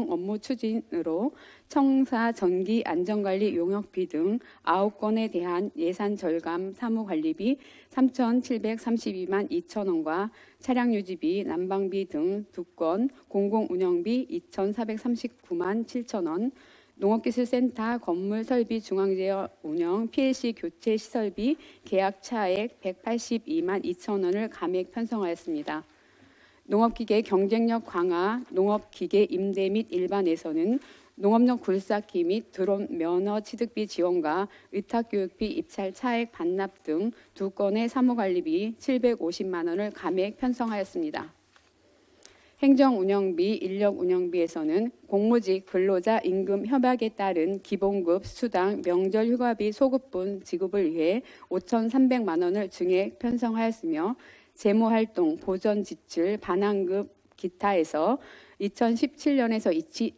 업무 추진으로 청사 전기 안전관리 용역비 등 9건에 대한 예산 절감 사무관리비 3,732만 2천 원과 차량 유지비, 난방비 등 2건, 공공운영비 2,439만 7천 원, 농업기술센터 건물 설비 중앙제어 운영 PLC 교체 시설비 계약 차액 182만 2천 원을 감액 편성하였습니다. 농업기계 경쟁력 강화, 농업기계 임대 및 일반에서는 농업용 굴삭기 및 드론 면허 취득비 지원과 의탁교육비 입찰 차액 반납 등 2건의 사무관리비 750만 원을 감액 편성하였습니다. 행정운영비, 인력운영비에서는 공무직 근로자 임금 협약에 따른 기본급, 수당, 명절 휴가비 소급분 지급을 위해 5,300만 원을 증액 편성하였으며 재무활동, 보전 지출, 반환급, 기타에서 2017년에서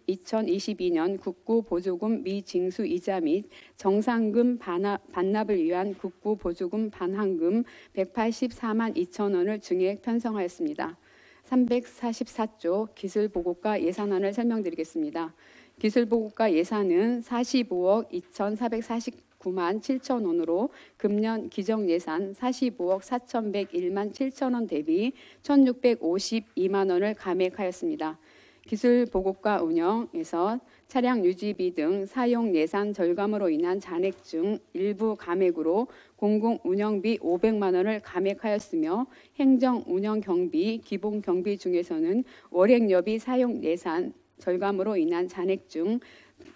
2022년 국고보조금 미징수 이자 및 정상금 반납을 위한 국고보조금 반환금 184만 2천 원을 증액 편성하였습니다. 344조 기술보고과 예산안을 설명드리겠습니다. 기술보고과 예산은 45억 2,449만 7천 원으로 금년 기정예산 45억 4,101만 7천 원 대비 1,652만 원을 감액하였습니다. 기술보고과 운영에서 차량 유지비 등 사용 예산 절감으로 인한 잔액 중 일부 감액으로 공공운영비 500만 원을 감액하였으며 행정운영경비, 기본경비 중에서는 월행여비 사용 예산 절감으로 인한 잔액 중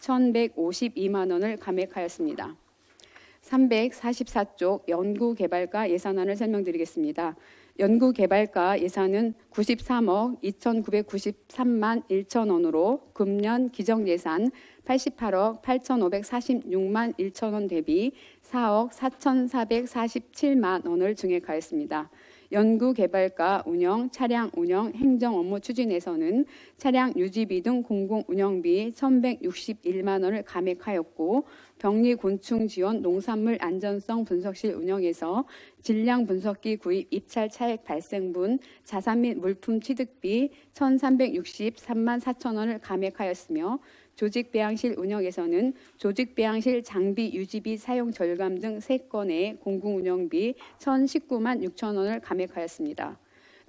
1,152만 원을 감액하였습니다. 344쪽 연구개발과 예산안을 설명드리겠습니다. 연구개발과 예산은 93억 2,993만 1천 원으로 금년 기정예산 88억 8,546만 1천 원 대비 4억 4,447만 원을 증액하였습니다. 연구 개발과 운영, 차량 운영, 행정 업무 추진에서는 차량 유지비 등 공공 운영비 1,161만 원을 감액하였고, 병리 곤충 지원 농산물 안전성 분석실 운영에서 질량 분석기 구입 입찰 차액 발생분 자산 및 물품 취득비 1,363만 4천 원을 감액하였으며, 조직 배양실 운영에서는 조직 배양실 장비 유지비 사용 절감 등 3건의 공공 운영비 1,019만 6천 원을 감액하였습니다.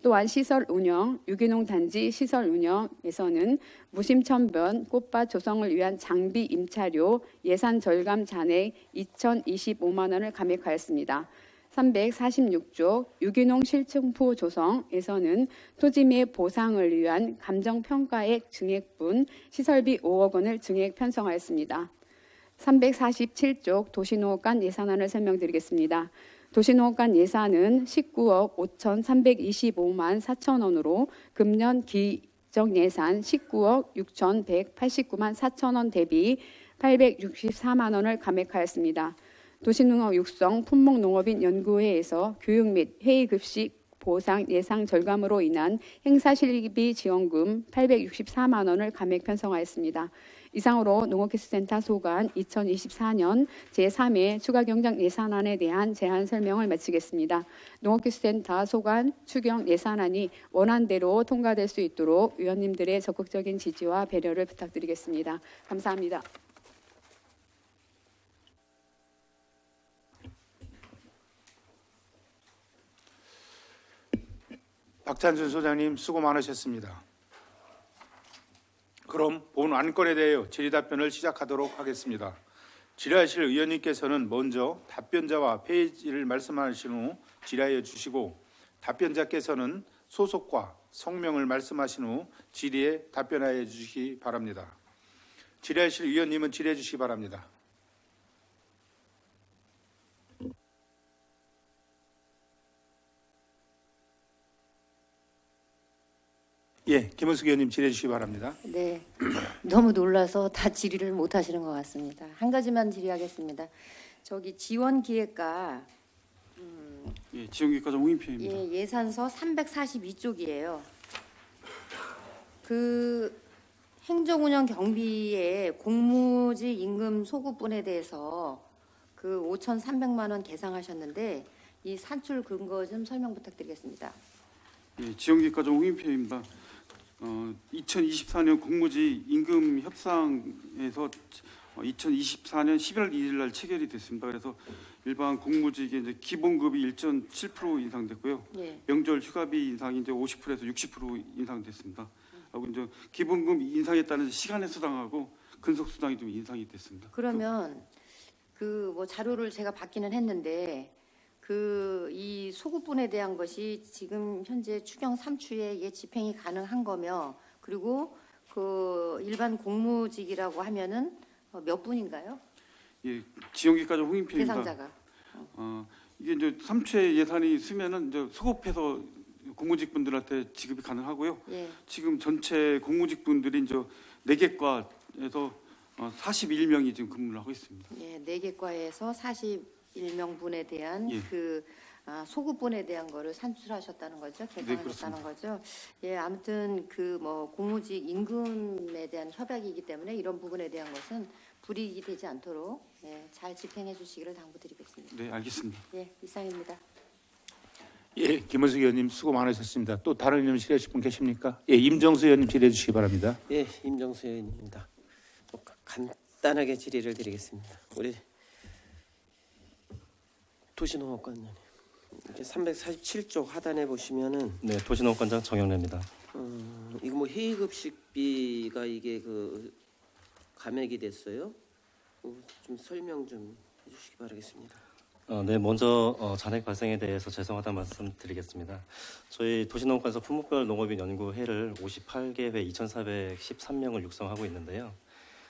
또한 시설 운영, 유기농 단지 시설 운영에서는 무심천변 꽃밭 조성을 위한 장비 임차료 예산 절감 잔액 2,025만 원을 감액하였습니다. 346조 유기농 실증포 조성에서는 토지매 보상을 위한 감정평가액 증액분 시설비 5억 원을 증액 편성하였습니다. 347조 도시농업관 예산안을 설명드리겠습니다. 도시농업관 예산은 19억 5,325만 4천 원으로 금년 기정 예산 19억 6,189만 4천 원 대비 864만 원을 감액하였습니다. 도시농업 육성 품목농업인 연구회에서 교육 및 회의급식 보상 예상 절감으로 인한 행사실비 지원금 864만 원을 감액 편성하였습니다. 이상으로 농업기술센터 소관 2024년 제3회 추가경정 예산안에 대한 제안 설명을 마치겠습니다. 농업기술센터 소관 추경 예산안이 원안대로 통과될 수 있도록 위원님들의 적극적인 지지와 배려를 부탁드리겠습니다. 감사합니다. 박찬준 소장님 수고 많으셨습니다. 그럼 본 안건에 대해 질의답변을 시작하도록 하겠습니다. 질의하실 의원님께서는 먼저 답변자와 페이지를 말씀하신 후 질의하여 주시고, 답변자께서는 소속과 성명을 말씀하신 후 질의에 답변하여 주시기 바랍니다. 질의하실 의원님은 질의해 주시기 바랍니다. 예, 김은숙 의원님 질의해 주시기 바랍니다. 네, 너무 놀라서 다 질의를 못 하시는 것 같습니다. 한 가지만 질의하겠습니다. 저기 지원기획과 예, 지원기획과장 홍인표입니다. 예, 예산서 342쪽이에요. 그 행정운영 경비의 공무지 임금 소급분에 대해서 그 5,300만 원 계상하셨는데 이 산출 근거 좀 설명 부탁드리겠습니다. 예, 지원기획과장 홍인표입니다. 2024년 공무지 임금 협상에서 2024년 11월 1일 날 체결이 됐습니다. 그래서 일반 공무직의 이제 기본급이 1.7% 인상됐고요. 예. 명절 휴가비 인상이 이제 50%에서 60% 인상됐습니다. 하고 이제 기본급 인상에 따른 시간의 수당하고 근속 수당이 좀 인상이 됐습니다. 그러면 그 뭐 자료를 제가 받기는 했는데 그 이 소급분에 대한 것이 지금 현재 추경 3추에 예 집행이 가능한 거며, 그리고 그 일반 공무직이라고 하면은 몇 분인가요? 예, 지원기획과장 홍인표입니다. 대상자가. 이게 이제 3최 예산이 있으면은 이제 소급해서 공무직분들한테 지급이 가능하고요. 예. 지금 전체 공무직분들이 이제 4개과에서 41명이 지금 근무를 하고 있습니다. 예, 4개 과에서 41명분에 대한 예. 그 소급분에 대한 거를 산출하셨다는 거죠, 계산하셨다는 거죠. 예, 아무튼 그 뭐 공무직 임금에 대한 협약이기 때문에 이런 부분에 대한 것은 불이익이 되지 않도록 예, 잘 집행해 주시기를 당부드리겠습니다. 네, 알겠습니다. 예, 이상입니다. 예, 김은숙 의원님 수고 많으셨습니다. 또 다른 의원님 질의하실 분 계십니까? 예, 임정수 의원님 질의해 주시기 바랍니다. 예, 임정수 의원입니다. 간단하게 질의를 드리겠습니다. 우리 도시농업관님, 347쪽 하단에 보시면은 네, 도시농업관장 정영래입니다. 이거 뭐 회의급식비가 이게 그 감액이 됐어요? 좀 설명 좀 해주시기 바라겠습니다. 네, 먼저 잔액 발생에 대해서 죄송하다는 말씀드리겠습니다. 저희 도시농업관에서 품목별 농업인 연구회를 58개 회 2,413명을 육성하고 있는데요.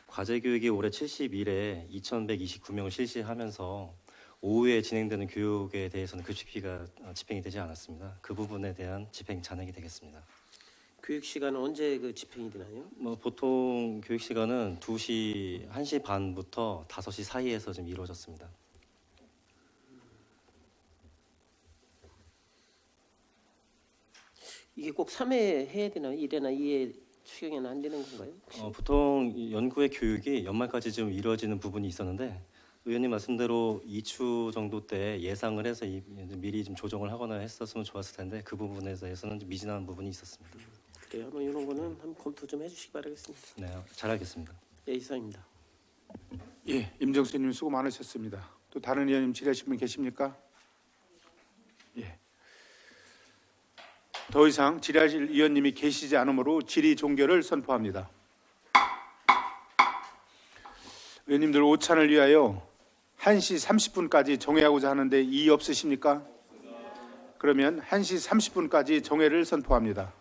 과제교육이 올해 71회 2,129명을 실시하면서 오후에 진행되는 교육에 대해서는 급식비가 집행이 되지 않았습니다. 그 부분에 대한 집행 잔액이 되겠습니다. 교육 시간은 언제 그 집행이 되나요? 보통 교육 시간은 1시 반부터 5시 사이에서 좀 이루어졌습니다. 이게 꼭 3회 해야 되나요? 1회나 2회 추경에는 안 되는 건가요? 혹시? 보통 이 연구의 교육이 연말까지 좀 이루어지는 부분이 있었는데 의원님 말씀대로 2추 정도 때 예상을 해서 미리 좀 조정을 하거나 했었으면 좋았을 텐데 그 부분에 대해서는 좀 미진한 부분이 있었습니다. 그래요. 뭐 이런 거는 한번 검토 좀 해주시기 바라겠습니다. 네, 잘하겠습니다. 예, 이상입니다. 예, 임정수님 수고 많으셨습니다. 또 다른 의원님 질의하신 분 계십니까? 예. 더 이상 질의하실 의원님이 계시지 않으므로 질의 종결을 선포합니다. 의원님들 오찬을 위하여 1시 30분까지 정회하고자 하는데 이의 없으십니까? 그러면 1시 30분까지 정회를 선포합니다.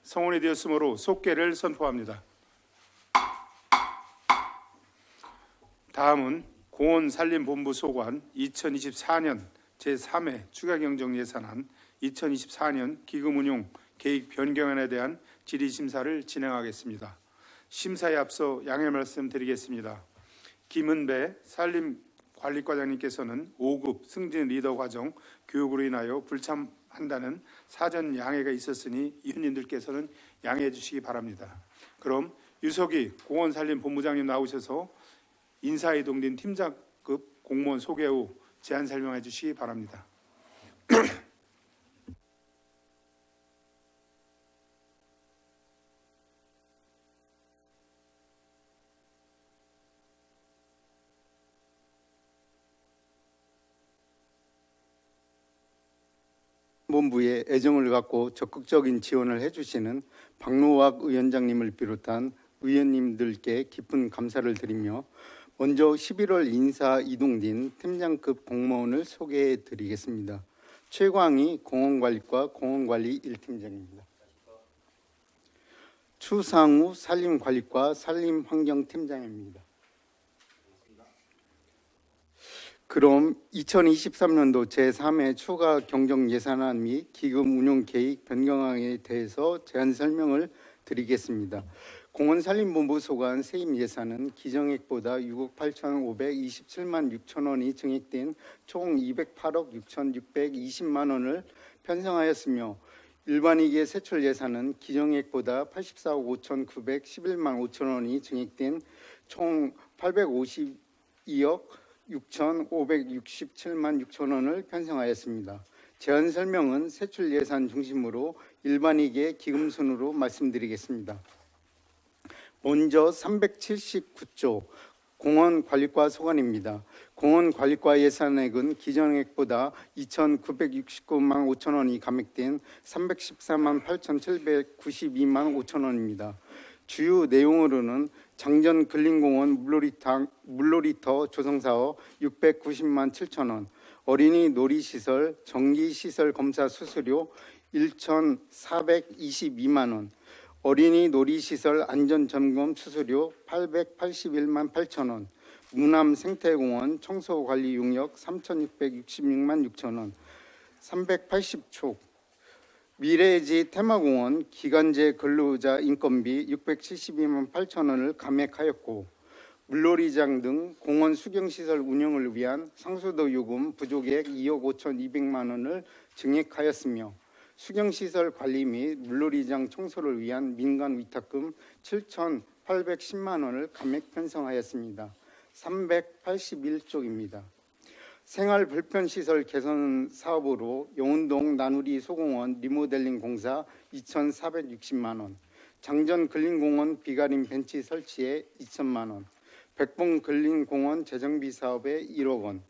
성원이 되었으므로 속개를 선포합니다. 다음은 공원산림본부 소관 2024년 제3회 추가경정예산안 2024년 기금운용 계획 변경안에 대한 질의심사를 진행하겠습니다. 심사에 앞서 양해 말씀드리겠습니다. 김은배 산림관리과장님께서는 5급 승진 리더 과정 교육으로 인하여 불참한다는 사전 양해가 있었으니 의원님들께서는 양해해 주시기 바랍니다. 그럼 유석희 공원산림본부장님 나오셔서 인사이동된 팀장급 공무원 소개 후 제안 설명해 주시기 바랍니다. 본부에 애정을 갖고 적극적인 지원을 해주시는 박노학 위원장님을 비롯한 의원님들께 깊은 감사를 드리며 먼저 11월 인사 이동된 팀장급 공무원을 소개해 드리겠습니다. 최광희 공원관리과 공원관리 1팀장입니다. 추상우 산림관리과 산림환경팀장입니다. 그럼 2023년도 제3회 추가 경정 예산안 및 기금 운용 계획 변경안에 대해서 제안 설명을 드리겠습니다. 공원산림본부 소관 세입 예산은 기정액보다 6억 8,527만 6천 원이 증액된 총 208억 6,620만 원을 편성하였으며 일반이익의 세출 예산은 기정액보다 84억 5,911만 5천 원이 증액된 총 852억 6,567만 6천 원을 편성하였습니다. 제안 설명은 세출 예산 중심으로 일반이익의 기금 순으로 말씀드리겠습니다. 먼저 379조 공원관리과 소관입니다. 공원관리과 예산액은 기정액보다 2,969만 5천 원이 감액된 314만 8,792만 5천 원입니다. 주요 내용으로는 장전 근린공원 물놀이터 조성사업 690만 7천 원, 어린이 놀이시설 정기시설 검사 수수료 1,422만 원, 어린이 놀이시설 안전점검 수수료 881만 8천 원, 무남 생태공원 청소관리 용역 3,666만 6천 원, 380초 미래지 테마공원 기간제 근로자 인건비 672만 8천 원을 감액하였고 물놀이장 등 공원 수경시설 운영을 위한 상수도 요금 부족액 2억 5,200만 원을 증액하였으며 수경시설 관리 및 물놀이장 청소를 위한 민간 위탁금 7,810만 원을 감액 편성하였습니다. 381쪽입니다. 생활 불편시설 개선 사업으로 영운동 나누리 소공원 리모델링 공사 2,460만 원, 장전 근린공원 비가림 벤치 설치에 2천만 원, 백봉 근린공원 재정비 사업에 1억 원,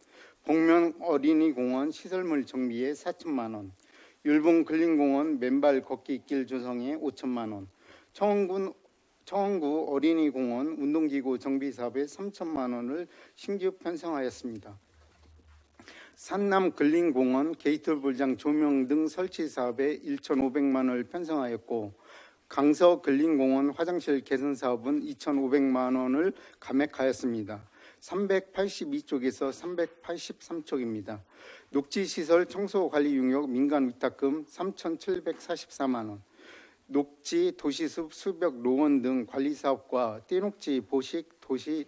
복면 어린이공원 시설물 정비에 4천만 원, 율봉 근린공원 맨발 걷기 길 조성에 5천만 원, 청원구 어린이공원 운동기구 정비 사업에 3천만 원을 신규 편성하였습니다. 산남 근린공원 게이트볼장 조명 등 설치 사업에 1,500만 원을 편성하였고 강서 근린공원 화장실 개선 사업은 2,500만 원을 감액하였습니다. 382쪽에서 383쪽입니다. 녹지시설 청소관리 용역 민간 위탁금 3,744만 원, 녹지 도시숲 수벽 로원 등 관리사업과 떼녹지 보식 도시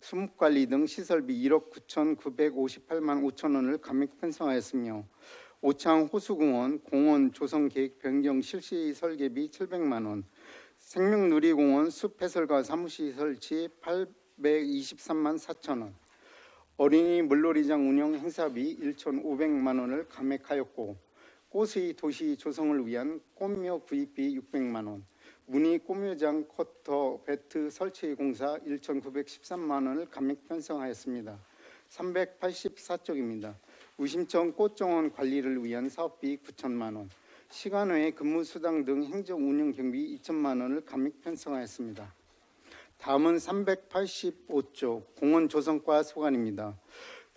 수목관리 등 시설비 1억 9,958만 5천 원을 감액 편성하였으며 오창 호수공원 공원 조성 계획 변경 실시 설계비 700만 원, 생명누리공원 숲 해설과 사무실 설치 823만 4천 원, 어린이 물놀이장 운영 행사비 1,500만 원을 감액하였고 꽃의 도시 조성을 위한 꽃묘 구입비 600만 원, 문희 꽃묘장 커터 배트 설치 공사 1,913만 원을 감액 편성하였습니다. 384쪽입니다. 우심천 꽃정원 관리를 위한 사업비 9천만 원, 시간 외 근무 수당 등 행정 운영 경비 2천만 원을 감액 편성하였습니다. 다음은 385조 공원 조성과 소관입니다.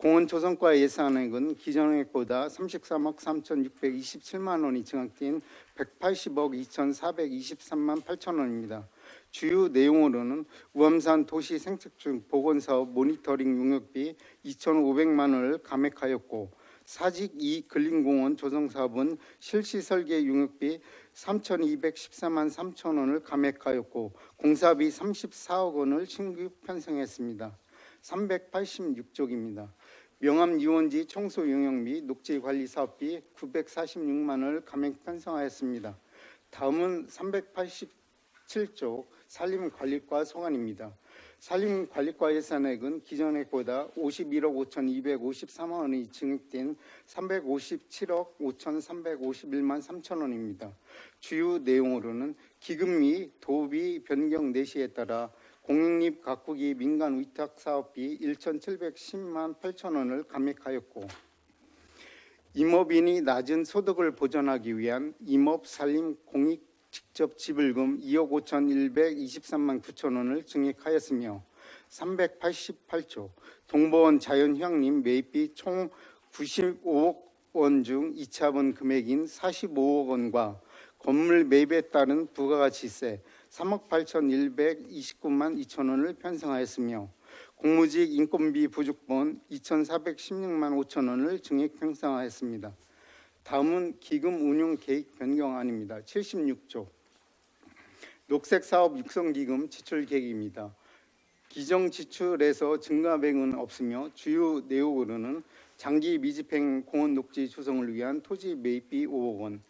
공원 조성과 예산액은 기존액보다 33억 3,627만 원이 증액된 180억 2,423만 8천 원입니다. 주요 내용으로는 우암산 도시 생태축 복원사업 모니터링 용역비 2,500만 원을 감액하였고 사직 2 근린공원 조성사업은 실시 설계 용역비 3,214만 3천 원을 감액하였고 공사비 34억 원을 신규 편성했습니다. 386쪽입니다. 명암 유원지 청소 용역비 녹지 관리 사업비 946만 원을 감액 편성하였습니다. 다음은 387쪽 산림관리과 소관입니다. 산림관리과 예산액은 기존액보다 51억 5,253만 원이 증액된 357억 5,351만 3천 원입니다. 주요 내용으로는 기금 및 도비 변경 내시에 따라 공익립 가꾸기 민간 위탁 사업비 1,710만 8천 원을 감액하였고 임업인이 낮은 소득을 보전하기 위한 임업 산림 공익 직접 지불금 2억 5,123만 9천 원을 증액하였으며 388조 동보원 자연휴양림 매입비 총 95억 원 중 이차분 금액인 45억 원과 건물 매입에 따른 부가가치세 3억 8,129만 2천 원을 편성하였으며 공무직 인건비 부족분 2,416만 5천 원을 증액 편성하였습니다. 다음은 기금 운용 계획 변경안입니다. 76조 녹색사업 육성기금 지출 계획입니다. 기정 지출에서 증가액은 없으며 주요 내용으로는 장기 미집행 공원 녹지 조성을 위한 토지 매입비 5억 원,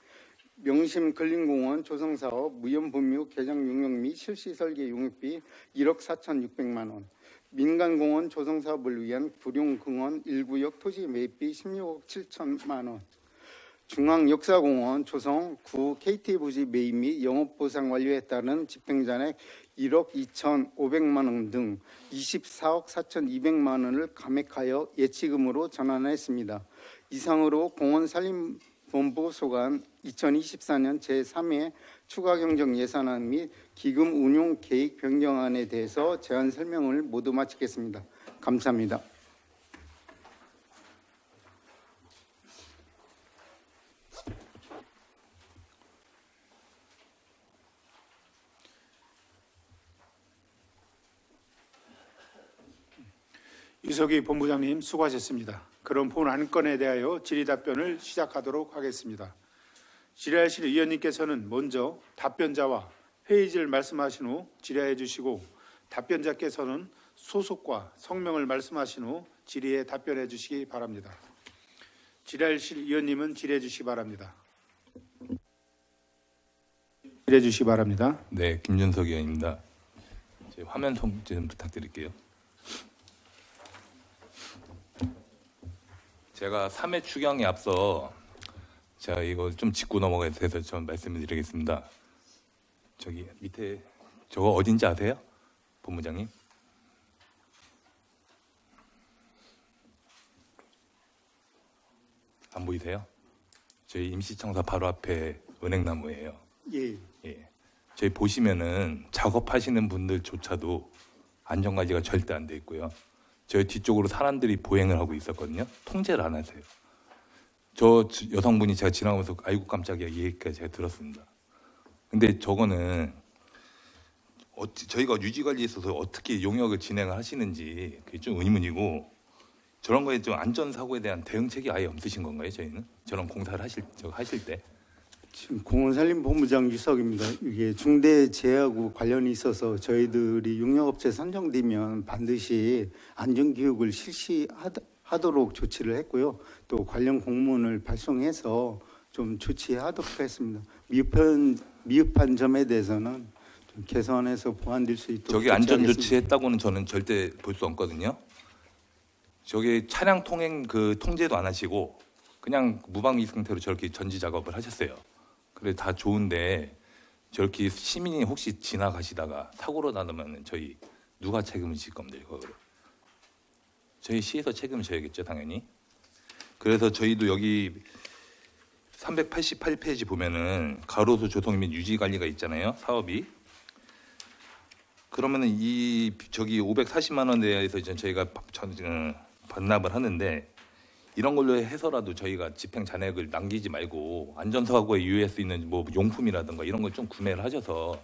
명심 근린공원 조성사업 무연분묘 개장 용역 및 실시 설계 용역비 1억 4,600만 원, 민간공원 조성사업을 위한 구룡공원 1구역 토지 매입비 16억 7천만 원, 중앙역사공원 조성 9 KT 부지 매입 및 영업보상 완료에 따른 집행잔액 1억 2,500만 원 등 24억 4,200만 원을 감액하여 예치금으로 전환했습니다. 이상으로 공원산림본부 소관 2024년 제3회 추가경정 예산안 및 기금 운용 계획 변경안에 대해서 제안 설명을 모두 마치겠습니다. 감사합니다. 이석희 본부장님 수고하셨습니다. 그럼 본 한 건에 대하여 질의답변을 시작하도록 하겠습니다. 질의하실 의원님께서는 먼저 답변자와 회의지를 말씀하신 후 질의해 주시고 답변자께서는 소속과 성명을 말씀하신 후 질의에 답변해 주시기 바랍니다. 질의하실 의원님은 질의해 주시기 바랍니다. 질의해 주시기 바랍니다. 네, 김준석 의원입니다. 제 화면 통제 좀 부탁드릴게요. 제가 3회 추경에 앞서 제가 이거 좀 짚고 넘어가야 돼서 좀 말씀을 드리겠습니다. 저기 밑에 저거 어딘지 아세요? 본부장님? 안 보이세요? 저희 임시청사 바로 앞에 은행나무예요. 예. 예. 저희 보시면은 작업하시는 분들조차도 안전관리가 절대 안 돼 있고요. 저희 뒤쪽으로 사람들이 보행을 하고 있었거든요. 통제를 안 하세요. 저 여성분이 제가 지나가면서 아이고 깜짝이야 이 얘기까지 제가 들었습니다. 근데 저거는 저희가 유지관리에 있어서 어떻게 용역을 진행을 하시는지 그게 좀 의문이고 저런 거에 좀 안전사고에 대한 대응책이 아예 없으신 건가요? 저희는? 저런 공사를 하실 때? 지금 공원산림본부장 유석입니다. 이게 중대재해하고 관련이 있어서 저희들이 용역업체 선정되면 반드시 안전교육을 실시하도록 조치를 했고요. 또 관련 공문을 발송해서 좀 조치하도록 했습니다. 미흡한 점에 대해서는 좀 개선해서 보완될 수 있도록 저기 안전 조치하겠습니다. 조치했다고는 저는 절대 볼 수 없거든요. 저기 차량 통행 그 통제도 안 하시고 그냥 무방비 상태로 저렇게 전지 작업을 하셨어요. 그래 다 좋은데 저렇게 시민이 혹시 지나가시다가 사고로 나면 저희 누가 책임을 질 겁니다. 이거를 저희 시에서 책임을 져야겠죠, 당연히. 그래서 저희도 여기 388페이지 보면은 가로수 조성 및 유지 관리가 있잖아요, 사업이. 그러면은 이 저기 540만 원 대해서 이제 저희가 반납을 하는데 이런 걸로 해서라도 저희가 집행 잔액을 남기지 말고 안전사고에 유의할 수 있는 뭐 용품이라든가 이런 걸 좀 구매를 하셔서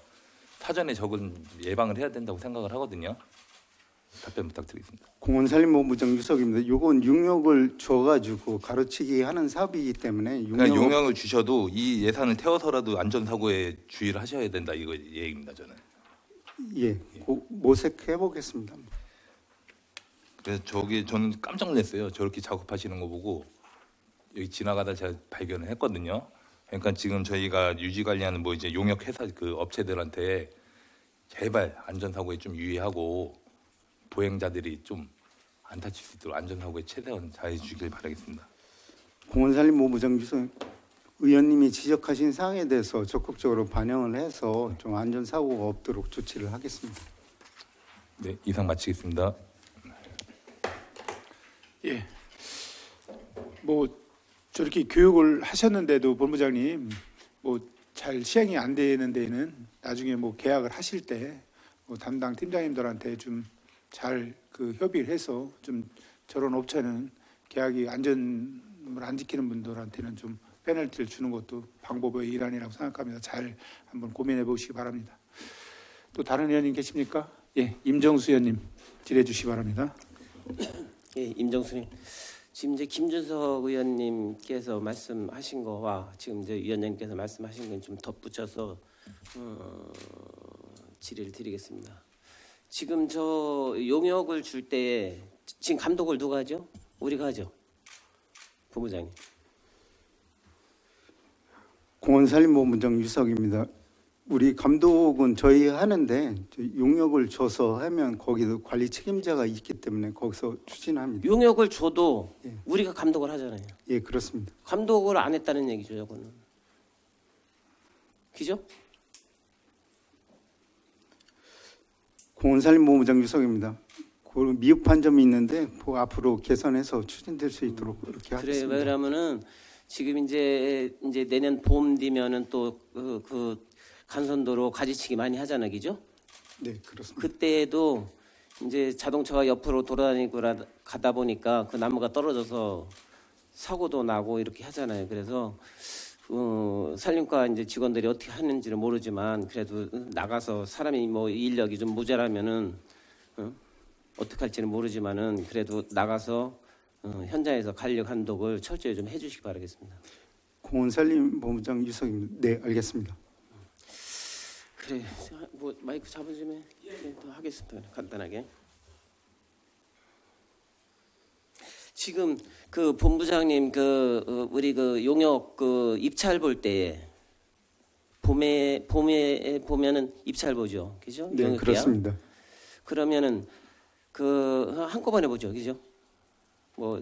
사전에 적은 예방을 해야 된다고 생각을 하거든요. 답변 부탁드리겠습니다. 공원산림본부장 유석입니다. 이건 용역을 줘가지고 가로치기 하는 사업이기 때문에 그냥 용역을 주셔도 이 예산을 태워서라도 안전사고에 주의를 하셔야 된다 이거 얘기입니다. 저는. 예, 모색해 보겠습니다. 그래서 저는 깜짝 놀랐어요. 저렇게 작업하시는 거 보고 여기 지나가다 제가 발견을 했거든요. 그러니까 지금 저희가 유지 관리하는 뭐 이제 용역 회사 그 업체들한테 제발 안전사고에 좀 유의하고 보행자들이 좀 안 다칠 수 있도록 안전사고에 최대한 잘해 주길 바라겠습니다. 공원산림본부장 유석 의원님이 지적하신 사항에 대해서 적극적으로 반영을 해서 좀 안전사고가 없도록 조치를 하겠습니다. 네, 이상 마치겠습니다. 예. 뭐 저렇게 교육을 하셨는데도 본부장님 뭐 잘 시행이 안 되는 데에는 나중에 뭐 계약을 하실 때 뭐 담당 팀장님들한테 좀 잘 그 협의를 해서 좀 저런 업체는 계약이 안전을 안 지키는 분들한테는 좀 페널티를 주는 것도 방법의 일환이라고 생각합니다. 잘 한번 고민해 보시기 바랍니다. 또 다른 의원님 계십니까? 예, 임정수 의원님 질의해 주시기 바랍니다. 예, 임정수님. 지금 이제 김준석 의원님께서 말씀하신 거와 지금 이제 위원장님께서 말씀하신 건 좀 덧붙여서 질의를 드리겠습니다. 지금 저 용역을 줄 때에 지금 감독을 누가 하죠? 우리가 하죠. 본부장님. 공원산림본부장 유석입니다. 우리 감독은 저희 하는데 용역을 줘서 하면 거기도 관리 책임자가 있기 때문에 거기서 추진합니다. 용역을 줘도 예. 우리가 감독을 하잖아요. 예, 그렇습니다. 감독을 안 했다는 얘기죠, 이거는. 그죠? 공원산림본부장 유석입니다. 그 미흡한 점이 있는데 그 앞으로 개선해서 추진될 수 있도록 그렇게 그래, 하겠습니다. 왜냐면은 지금 이제 내년 봄 되면은 또 그 간선도로 가지치기 많이 하잖아요, 그죠? 네, 그렇습니다. 그때에도 이제 자동차가 옆으로 돌아다니고 가다 보니까 그 나무가 떨어져서 사고도 나고 이렇게 하잖아요. 그래서 산림과 이제 직원들이 어떻게 하는지는 모르지만 그래도 나가서 사람이 뭐 인력이 좀 모자라면은 어떻게 할지는 모르지만은 그래도 나가서 현장에서 간력 감독을 철저히 좀 해주시기 바라겠습니다. 공원산림본부장 유석입니다. 네, 알겠습니다. 그래, 뭐 마이크 잡아주면 또 하겠습니다. 간단하게. 지금 그 본부장님 우리 그 용역 그 입찰 볼 때에 봄에 보면은 입찰 보죠, 그죠? 네, 용역 계약? 그렇습니다. 그러면은 한꺼번에 보죠, 그죠? 뭐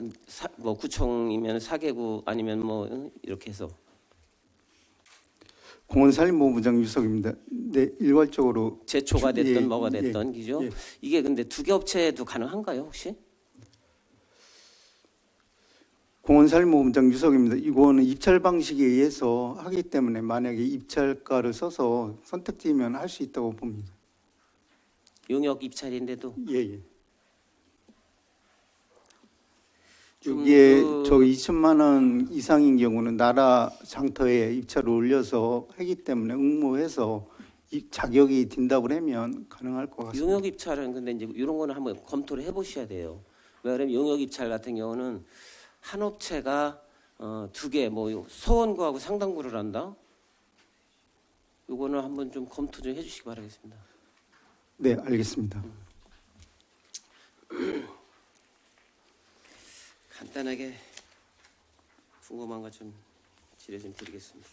구청이면 4개구 아니면 뭐 이렇게 해서. 공원산림본부장 유석입니다. 네, 일괄적으로 제초가 됐든 예, 뭐가 됐든, 그죠? 예. 이게 근데 두 개 업체도 가능한가요, 혹시? 공원산림본부장 유석입니다. 이거는 입찰 방식에 의해서 하기 때문에 만약에 입찰가를 써서 선택되면 할 수 있다고 봅니다. 용역 입찰인데도 예. 이게 저 2천만 원 이상인 경우는 나라 장터에 입찰을 올려서 하기 때문에 응모해서 자격이 된다고 하면 가능할 것 같습니다. 용역 입찰은 근데 이제 이런 거는 한번 검토를 해보셔야 돼요. 왜냐하면 용역 입찰 같은 경우는 한 업체가 두 개, 뭐 소원구하고 상당구를 한다. 요거는 한번 좀 검토 좀 해주시기 바라겠습니다. 네, 알겠습니다. 간단하게 궁금한 거 좀 질의 좀 드리겠습니다.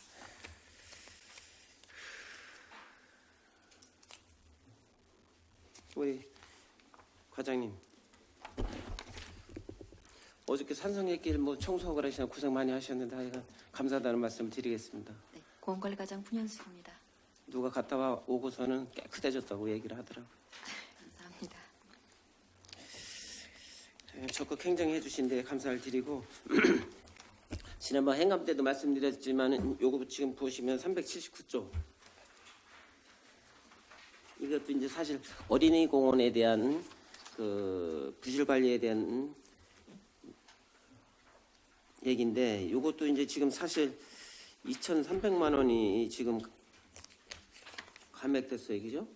우리 과장님, 어저께 산성의길 뭐 청소하고 그러시나 고생 많이 하셨는데 하여간 감사하다는 말씀을 드리겠습니다. 네, 공원관리과장 분현숙입니다. 누가 갔다 오고서는 깨끗해졌다고 얘기를 하더라고요. 감사합니다. 적극 행정해 주신 데 감사를 드리고 지난번 행감 때도 말씀드렸지만 요거 지금 보시면 379조 이것도 이제 사실 어린이 공원에 대한 그 부실 관리에 대한 얘기인데 요것도 이제 지금 사실 2,300만 원이 지금 감액됐어요, 그죠?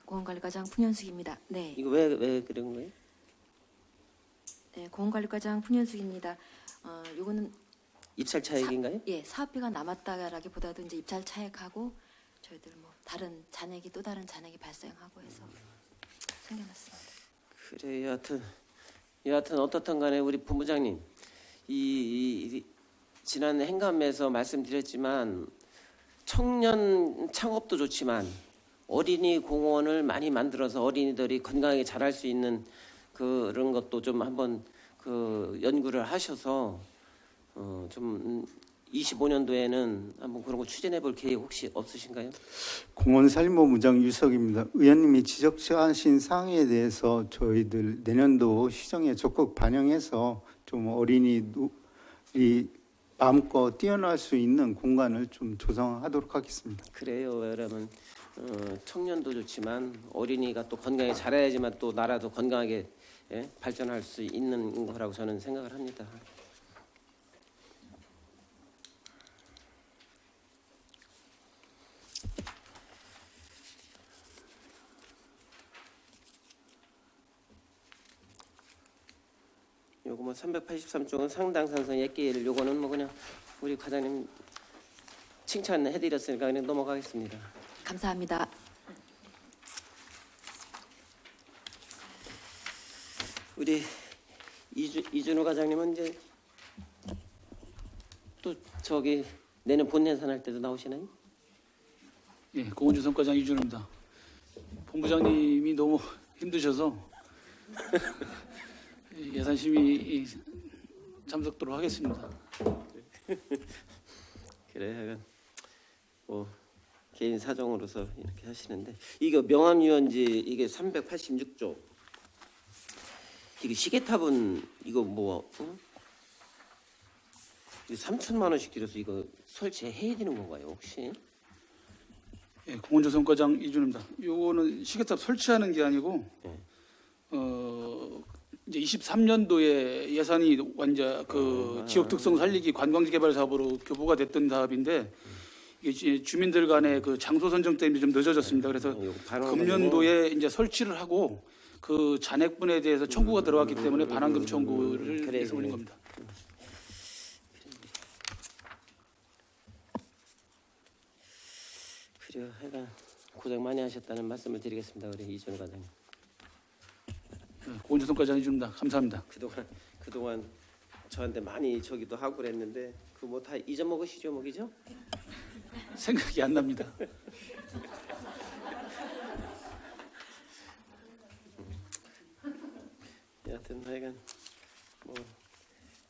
공원관리과장 분현숙입니다. 네, 이거 왜 그런 거예요? 네, 공원관리과장 분현숙입니다. 요거는 입찰 차익인가요? 예, 사업비가 남았다라기보다도 이제 입찰 차액하고 저희들 뭐 다른 잔액이 또 다른 잔액이 발생하고 해서 생겨났습니다. 그래 여하튼 어떻든 간에 우리 본부장님 이 지난 행감에서 말씀드렸지만 청년 창업도 좋지만 어린이 공원을 많이 만들어서 어린이들이 건강하게 자랄 수 있는 그런 것도 좀 한번 그 연구를 하셔서 좀 25년도에는 한번 그런 거 추진해 볼 계획 혹시 없으신가요? 공원살림부무장 유석입니다. 의원님이 지적하신 사항에 대해서 저희들 내년도 시정에 적극 반영해서 좀 어린이들이 마음껏 뛰어날 수 있는 공간을 좀 조성하도록 하겠습니다. 그래요. 여러분 청년도 좋지만 어린이가 또 건강하게 자라야지만 또 나라도 건강하게 발전할 수 있는 거라고 저는 생각을 합니다. 요거 뭐 383쪽은 상당 산성 예끼를 요거는 뭐 그냥 우리 과장님 칭찬해드렸으니까 그냥 넘어가겠습니다. 감사합니다. 우리 이준호 과장님은 이제 또 저기 내년 본예산 할 때도 나오시나요? 예, 공원주선과장 이준호입니다. 본부장님이 너무 힘드셔서 예산심의 참석도록 하겠습니다. 그래, 하여간 뭐 개인 사정으로서 이렇게 하시는데 이거 명함유연지 이게 386조 이거 시계탑은 이거 뭐 이거 3천만 원씩 들여서 이거 설치해야 되는 건가요 혹시? 예, 공원조선과장 이준호입니다. 요거는 시계탑 설치하는 게 아니고 네. 이제 23년도에 예산이 완전 그 지역 특성 살리기 관광지 개발 사업으로 교부가 됐던 사업인데 이게 주민들 간의 그 장소 선정 때문에 좀 늦어졌습니다. 그래서 금년도에 이제 설치를 하고 그 잔액분에 대해서 청구가 들어왔기 때문에 반환금 청구를 해서 올린 겁니다. 그래요. 하여간 고생 많이 하셨다는 말씀을 드리겠습니다. 우리 이준호 과장님. 공원조선과장 이준호입니다. 감사합니다. 그동안 저한테 많이 저기도 하고 그랬는데 그 뭐 다 잊어먹으시죠, 뭐기죠? 생각이 안 납니다. 여하튼 하여간 뭐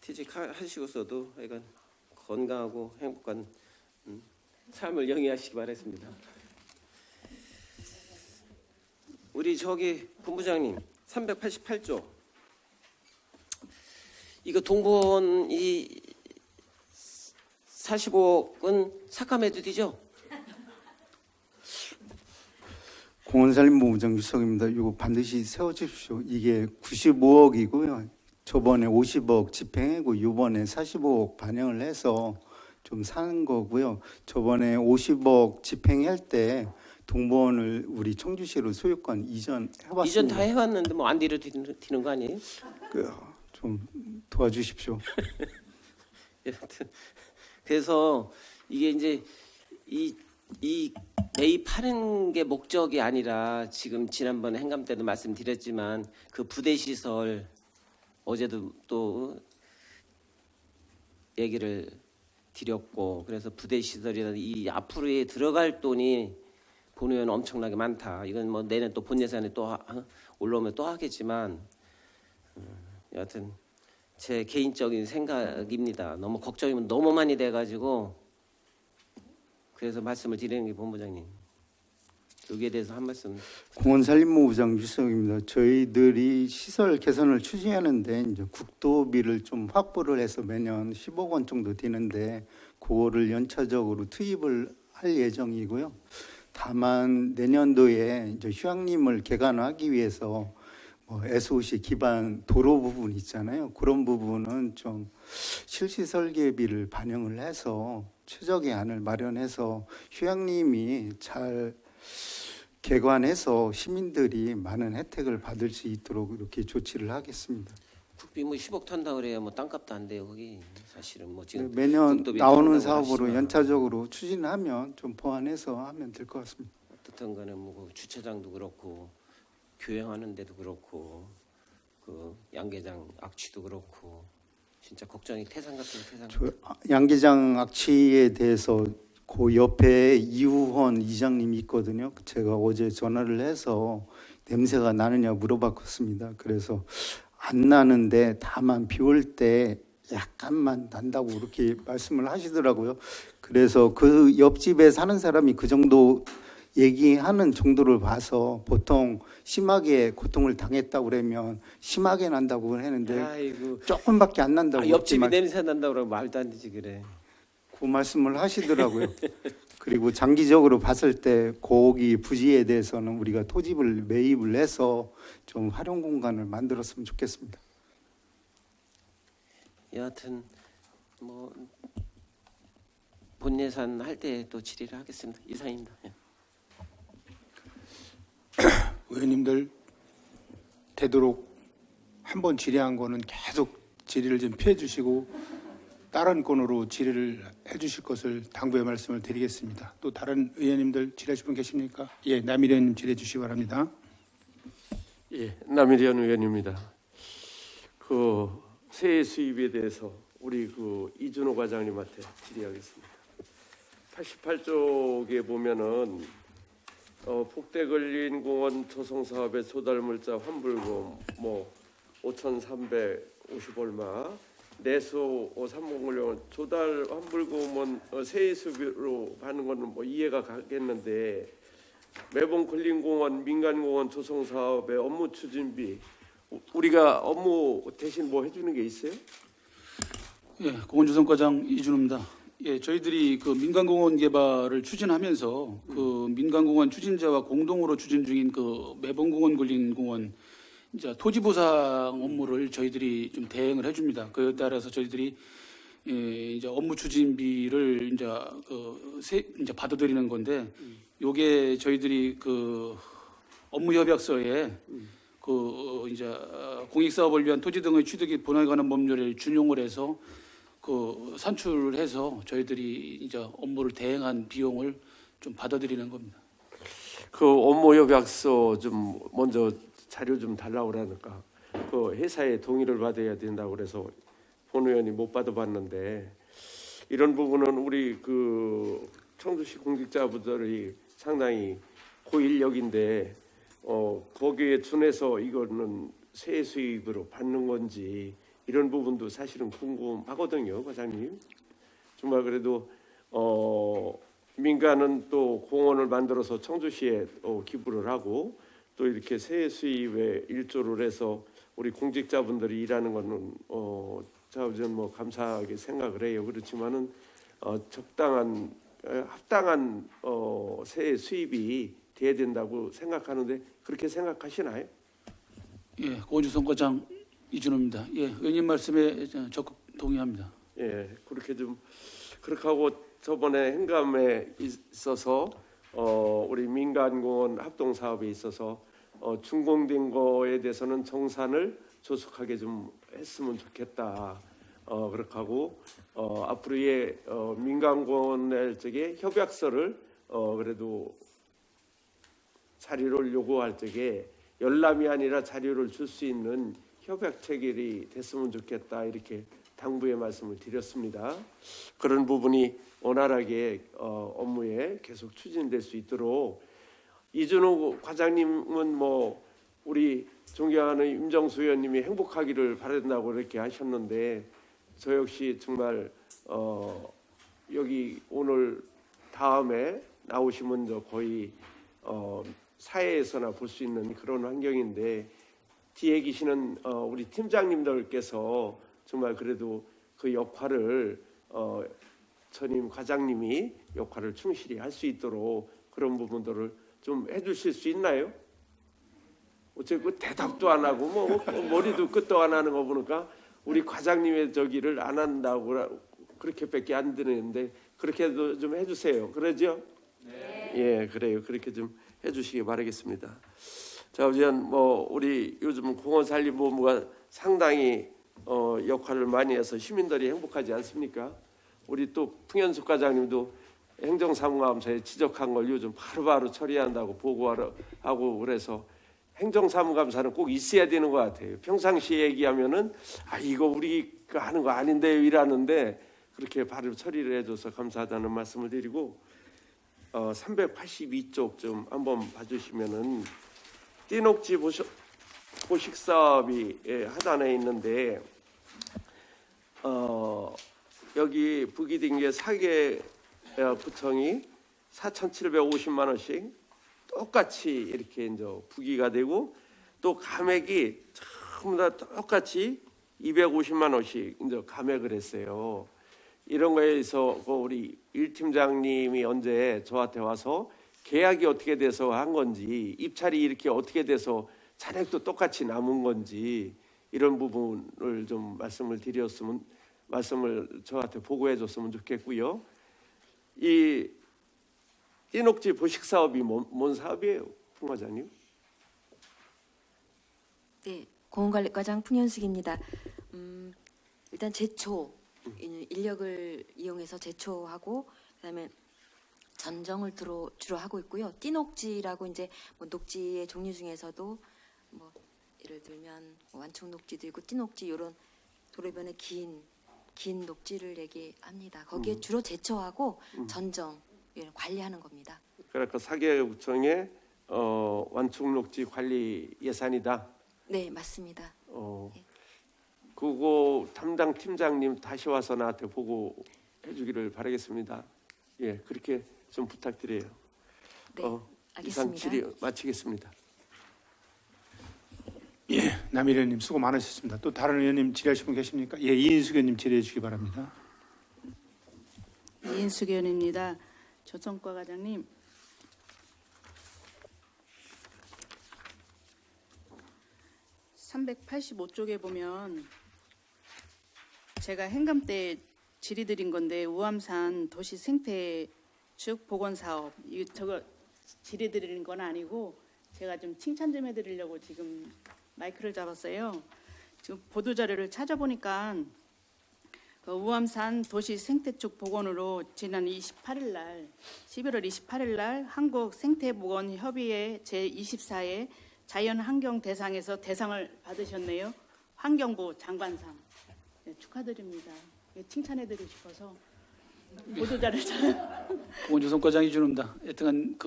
퇴직하시고서도 하여간 건강하고 행복한 삶을 영위하시기 바라겠습니다. 우리 저기 본부장님 388조 이거 동본 이 45억은 삭감해도 공원살림부무장 유석입니다. 이거 반드시 세워주십시오. 이게 95억이고요. 저번에 50억 집행하고 이번에 45억 반영을 해서 좀 사는 거고요. 저번에 50억 집행할 때 동본을 우리 청주시로 소유권 이전해봤습니다. 이전 다 해왔는데 뭐 안 뒤로 거 아니에요? 좀 도와주십시오. 여튼 그래서 이게 이제 이 이 매입하는 게 목적이 아니라 지금 지난번 행감 때도 말씀드렸지만 그 부대 시설 어제도 또 얘기를 드렸고 그래서 부대 시설이나 이 앞으로에 들어갈 돈이 본 의원 엄청나게 많다. 이건 뭐 내년 또 본 예산에 또 올라오면 또 하겠지만 여하튼 제 개인적인 생각입니다. 너무 걱정이 너무 많이 돼가지고 그래서 말씀을 드리는 게 본부장님. 여기에 대해서 한 말씀. 공원산림부부장 유성입니다. 저희들이 시설 개선을 추진하는데 이제 국도비를 좀 확보를 해서 매년 10억 원 정도 되는데 그거를 연차적으로 투입을 할 예정이고요. 다만 내년도에 이제 휴양림을 개관하기 위해서 뭐 SOC 기반 도로 부분 있잖아요. 그런 부분은 좀 실시 설계비를 반영을 해서 최적의 안을 마련해서 휴양림이 잘 개관해서 시민들이 많은 혜택을 받을 수 있도록 이렇게 조치를 하겠습니다. 국비 뭐 10억 턴다 그래야 뭐 땅값도 안 돼요 거기 사실은 뭐 지금 매년 국도비 나오는 턴다고 사업으로 하시지만 연차적으로 추진하면 좀 보완해서 하면 될 것 같습니다. 어떻든 간에 뭐그 주차장도 그렇고 교행하는 데도 그렇고 그 양계장 악취도 그렇고 진짜 걱정이 태산 같은 태산. 저 양계장 악취에 대해서 그 옆에 이우헌 이장님이 있거든요. 제가 어제 전화를 해서 냄새가 나느냐 물어봤습니다. 그래서 안 나는데 다만 비 올 때 약간만 난다고 그렇게 말씀을 하시더라고요. 그래서 그 옆집에 사는 사람이 그 정도 얘기하는 정도를 봐서 보통 심하게 고통을 당했다고 그러면 심하게 난다고 했는데 아이고 조금밖에 안 난다고 옆집이 냄새 난다고 그러면 말도 안 되지 그래. 그 말씀을 하시더라고요. 그리고 장기적으로 봤을 때 거기 부지에 대해서는 우리가 토지를 매입을 해서 좀 활용 공간을 만들었으면 좋겠습니다. 여하튼 뭐 본 예산 할 때 또 질의를 하겠습니다. 이상입니다. 예. 의원님들 되도록 한 번 질의한 거는 계속 질의를 좀 피해 주시고 다른 건으로 질의를 해 주실 것을 당부의 말씀을 드리겠습니다. 또 다른 의원님들 질의하실 분 계십니까? 예, 남일 의원님 질의해 주시기 바랍니다. 예, 남일현 의원입니다. 그 세액 수입에 대해서 우리 그 이준호 과장님한테 질의하겠습니다. 88쪽에 보면은 폭대 걸린 조성 사업의 조달 물자 환불금 뭐 5,350 얼마 내수 3공을용 조달 환불금은 세액 수비로 받는 거는 뭐 이해가 가겠는데 매번 걸린공원 민간공원 조성 사업의 업무 추진비 우리가 업무 대신 뭐 해주는 게 있어요? 예, 공원조성과장 이준호입니다. 예, 저희들이 그 민간공원 개발을 추진하면서 그 민간공원 추진자와 공동으로 추진 중인 그 매번공원 걸린 공원 이제 토지 보상 업무를 저희들이 좀 대행을 해줍니다. 그에 따라서 저희들이 이제 업무 추진비를 이제 받아들이는 건데, 요게 저희들이 그 업무 협약서에 그 이제 공익 사업을 위한 토지 등의 취득이 본화에 관한 법률을 준용을 해서 그 산출해서 저희들이 이제 업무를 대행한 비용을 좀 받아들이는 겁니다. 그 업무 협약서 좀 먼저 자료 좀 달라고 그러니까 그 회사의 동의를 받아야 된다고 그래서 본 의원이 못 받아봤는데 이런 부분은 우리 그 청주시 공직자분들이 상당히 고인력인데 거기에 준해서 이거는 세액 수입으로 받는 건지 이런 부분도 사실은 궁금하거든요, 과장님. 정말 그래도 민간은 또 공원을 만들어서 청주시에 기부를 하고 또 이렇게 세액 수입에 일조를 해서 우리 공직자분들이 일하는 거는 저는 뭐 감사하게 생각을 해요. 그렇지만은 적당한 합당한 세액 수입이 돼야 된다고 생각하는데 그렇게 생각하시나요? 예, 공원조성과장 이준호입니다. 예, 의원님 말씀에 적극 동의합니다. 예, 그렇게 좀 그렇게 하고 저번에 행감에 있어서 우리 민간공원 합동 사업에 있어서 준공된 거에 대해서는 정산을 조속하게 좀 했으면 좋겠다. 그렇게 하고 앞으로의 민간공원의 쪽에 협약서를 그래도 자료를 요구할 적에 열람이 아니라 자료를 줄 수 있는 협약 체결이 됐으면 좋겠다 이렇게 당부의 말씀을 드렸습니다. 그런 부분이 원활하게 업무에 계속 추진될 수 있도록 이준호 과장님은 뭐 우리 존경하는 임정수 의원님이 행복하기를 바란다고 이렇게 하셨는데 저 역시 정말 여기 오늘 다음에 나오시면 저 거의 사회에서나 볼 수 있는 그런 환경인데 뒤에 계시는 우리 팀장님들께서 정말 그래도 그 역할을 전임 과장님이 역할을 충실히 할 수 있도록 그런 부분들을 좀 해주실 수 있나요? 어째 그 대답도 안 하고 뭐 머리도 끝도 안 하는 거 보니까 우리 과장님의 저기를 안 한다고 그렇게밖에 안 드는데 그렇게도 좀 해주세요. 그러죠? 네. 예, 그래요. 그렇게 좀 해주시기 바라겠습니다. 자, 우선 뭐 우리 요즘 공원산림본부가 상당히 역할을 많이 해서 시민들이 행복하지 않습니까? 우리 또 풍현숙 과장님도 행정사무감사에 지적한 걸 요즘 바로바로 처리한다고 보고하고 그래서 행정사무감사는 꼭 있어야 되는 것 같아요. 평상시에 얘기하면은 이거 우리가 하는 거 아닌데요 이라는데 그렇게 바로 처리를 해줘서 감사하다는 말씀을 드리고 382쪽 좀 한번 봐주시면은 띠녹지 보식 사업이 하단에 있는데 여기 부기된 게 4개 부청이 4,750만 원씩 똑같이 이렇게 이제 부기가 되고 또 감액이 전부 다 똑같이 250만 원씩 이제 감액을 했어요. 이런 거에 대해서 우리 일 팀장님이 언제 저한테 와서 계약이 어떻게 돼서 한 건지 입찰이 이렇게 어떻게 돼서 잔액도 똑같이 남은 건지 이런 부분을 좀 말씀을 저한테 보고해 줬으면 좋겠고요. 이 띠녹지 보식 사업이 뭔 사업이에요, 풍 과장님? 네, 공원관리과장 풍현숙입니다. 일단 제초 인력을 이용해서 제초하고 그다음에 전정을 주로 하고 있고요. 띠녹지라고 이제 뭐 녹지의 종류 중에서도 뭐 예를 들면 완충 녹지도 있고 띠녹지 이런 도로변의 긴 녹지를 얘기합니다. 거기에 주로 제초하고 전정 관리하는 겁니다. 그러니까 4개 구청의 완충 녹지 관리 예산이다. 네, 맞습니다. 네. 그거 담당 팀장님 다시 와서 나한테 보고해 주기를 바라겠습니다. 예, 그렇게 좀 부탁드려요. 네, 이상 알겠습니다. 질의 마치겠습니다. 예, 남일 의원님 수고 많으셨습니다. 또 다른 의원님 질의하실 분 계십니까? 예, 이인숙 의원님 질의해 주시기 바랍니다. 이인숙 의원입니다. 조성과 과장님. (385쪽에) 보면 제가 행감 때 질의드린 건데 우암산 도시 생태 축 복원 사업 저거 질의드리는 건 아니고 제가 좀 칭찬 좀 해드리려고 지금 마이크를 잡았어요. 지금 보도 자료를 찾아보니까 그 우암산 도시 생태축 복원으로 지난 28일 날 11월 28일 날 한국생태보건협의회 제24회 자연환경 대상에서 대상을 받으셨네요. 환경부 장관상. 네, 축하드립니다. 칭찬해드리고 싶어서 보도자를 공원조성 과장이 주는다. 하여튼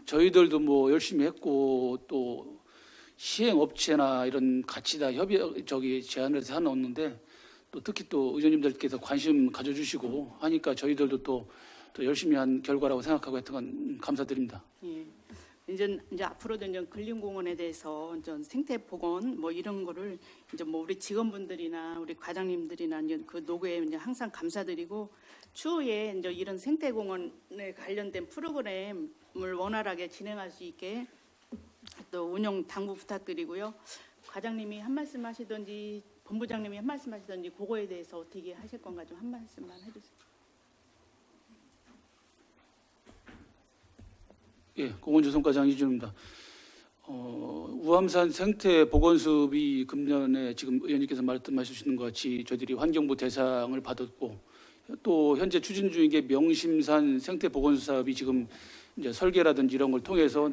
저희들도 뭐 열심히 했고 또 시행업체나 이런 같이 다 제안을 해서 해놓는데 또 특히 또 의원님들께서 관심 가져주시고 하니까 저희들도 또 열심히 한 결과라고 생각하고 하여튼 감사드립니다. 예. 이제 앞으로도 이제 근린공원에 대해서 이제 생태복원 뭐 이런 거를 이제 뭐 우리 직원분들이나 우리 과장님들이나 이제 그 노고에 이제 항상 감사드리고 추후에 이제 이런 생태공원에 관련된 프로그램을 원활하게 진행할 수 있게 또 운영 당부 부탁드리고요. 과장님이 한 말씀 하시든지 본부장님이 한 말씀 하시든지 그거에 대해서 어떻게 하실 건가 좀 한 말씀만 해주세요. 예, 공원조성과장 이준입니다. 우암산 생태 보건숲이 금년에 지금 의원님께서 말씀하시는 것 같이 저희들이 환경부 대상을 받았고 또 현재 추진 중인 게 명심산 생태보건소 사업이 지금 이제 설계라든지 이런 걸 통해서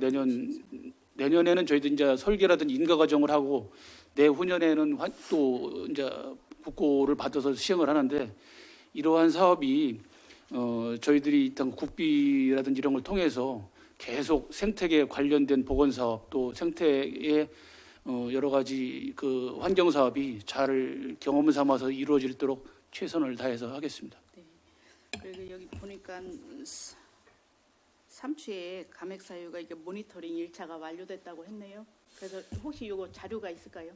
내년에는 저희도 이제 설계라든지 인가 과정을 하고 내후년에는 또 이제 국고를 받아서 시행을 하는데 이러한 사업이 저희들이 일단 국비라든지 이런 걸 통해서 계속 생태계 관련된 보건 사업 또 생태의 여러 가지 그 환경 사업이 잘 경험을 삼아서 이루어지도록 최선을 다해서 하겠습니다. 그리고 여기 보니까 3추에 감액 사유가 이게 모니터링 1차가 완료됐다고 했네요. 그래서 혹시 이거 자료가 있을까요?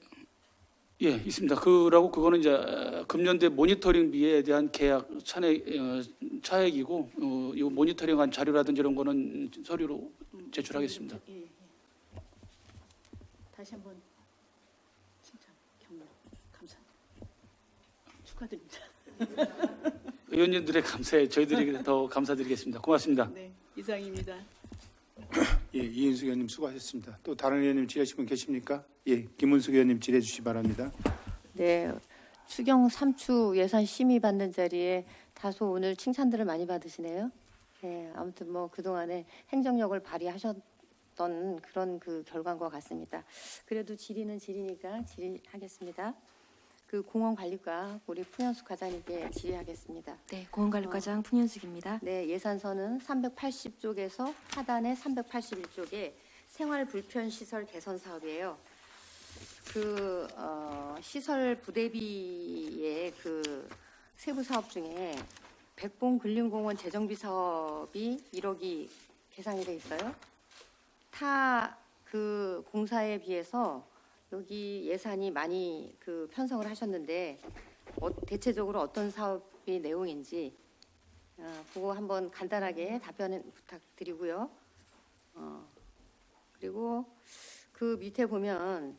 예, 있습니다. 그거는 이제 금년대 모니터링비에 대한 계약 차액이고 이 모니터링한 자료라든지 이런 거는 서류로 제출하겠습니다. 예. 다시 한번 칭찬, 격려, 감사합니다. 축하드립니다. 의원님들의 감사에 저희들이 더 감사드리겠습니다. 고맙습니다. 네, 이상입니다. 예, 이인숙 의원님 수고하셨습니다. 또 다른 의원님 질의하실 분 계십니까? 예, 김은숙 의원님 질의해 주시기 바랍니다. 네, 추경 3추 예산 심의 받는 자리에 다소 오늘 칭찬들을 많이 받으시네요. 네, 아무튼 뭐 그동안에 행정력을 발휘하셨던 그런 그 결과인 것 같습니다. 그래도 질의는 질의니까 질의하겠습니다. 그 공원관리과 우리 풍현숙 과장님께 질의하겠습니다. 네, 공원관리과장 풍현숙입니다. 네, 예산서는 380쪽에서 하단의 381쪽에 생활 불편 시설 개선 사업이에요. 그 시설 부대비의 그 세부 사업 중에 백봉 근린공원 재정비 사업이 1억이 계산이 돼 있어요. 타 그 공사에 비해서 여기 예산이 많이 그 편성을 하셨는데 대체적으로 어떤 사업이 내용인지 그거 한번 간단하게 답변 부탁드리고요. 그리고 그 밑에 보면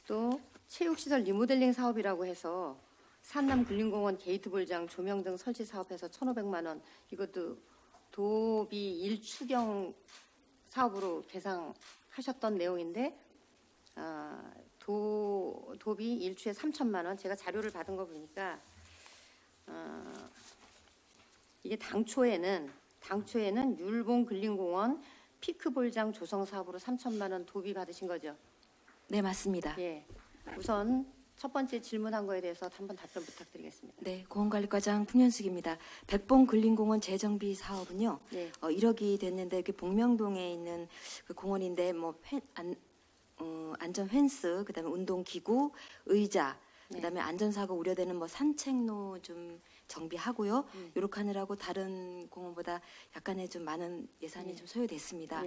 또 체육시설 리모델링 사업이라고 해서 산남 근린공원 게이트볼장 조명 등 설치 사업에서 1,500만 원 이것도 도비 1추경 사업으로 계상하셨던 내용인데 도비 1추에 3천만 원 제가 자료를 받은 거 보니까 이게 당초에는 율봉 근린공원 피크볼장 조성 사업으로 3천만 원 도비 받으신 거죠? 네, 맞습니다. 예. 우선 첫 번째 질문한 거에 대해서 한번 답변 부탁드리겠습니다. 네, 공원관리과장 풍현숙입니다. 백봉 근린공원 재정비 사업은요, 네. 1억이 됐는데 이게 복명동에 있는 그 공원인데 뭐 안전 펜스, 그다음에 운동기구, 의자, 그다음에 안전사고 우려되는 뭐 산책로 좀 정비하고요. 요렇게 하느라고 다른 공원보다 약간의 좀 많은 예산이 좀 소요됐습니다.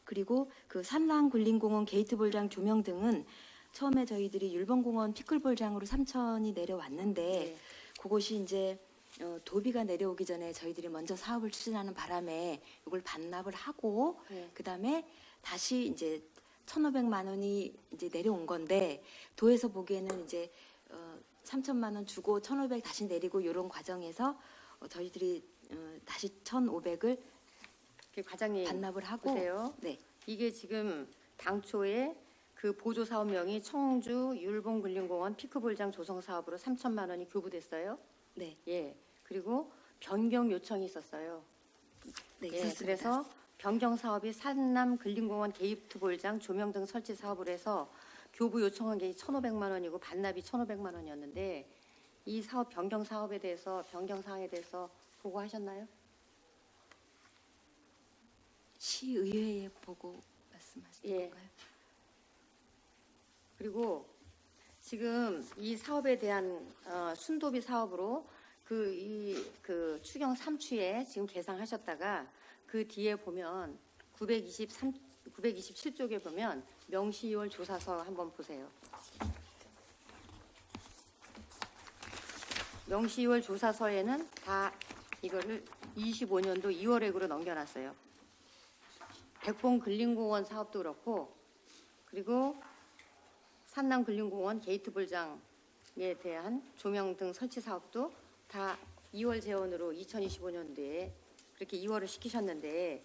그리고 그 산랑 근린공원 게이트볼장 조명 등은 처음에 저희들이 율봉공원 피클볼장으로 3천이 내려왔는데 그것이 이제 도비가 내려오기 전에 저희들이 먼저 사업을 추진하는 바람에 이걸 반납을 하고 그다음에 다시 이제 1,500만 원이 이제 내려온 건데 도에서 보기에는 이제 3천만 원 주고 1,500 다시 내리고 이런 과정에서 저희들이 다시 1,500을 과장님 반납을 하고 보세요. 네. 이게 지금 당초에 그 보조 사업명이 청주 율봉 근린공원 피크볼장 조성 사업으로 3천만 원이 교부됐어요. 네. 예. 그리고 변경 요청이 있었어요. 네, 예. 있었습니다. 그래서 변경 사업이 산남 근린공원 게이트볼장 조명 등 설치 사업을 해서 교부 요청한 게 1,500만 원이고 반납이 1,500만 원이었는데 이 사업 변경 사업에 대해서 변경 사항에 대해서 보고하셨나요? 시의회에 보고 말씀하시는 건가요? 그리고 지금 이 사업에 대한 순도비 사업으로 그 추경 3추에 지금 계상하셨다가 그 뒤에 보면 927쪽에 보면 명시이월 조사서 한번 보세요. 명시이월 조사서에는 다 이거를 25년도 2월액으로 넘겨놨어요. 백봉 근린공원 사업도 그렇고 그리고 산남 근린공원 게이트볼장에 대한 조명 등 설치 사업도 다 2월 재원으로 2025년도에 그렇게 2월을 시키셨는데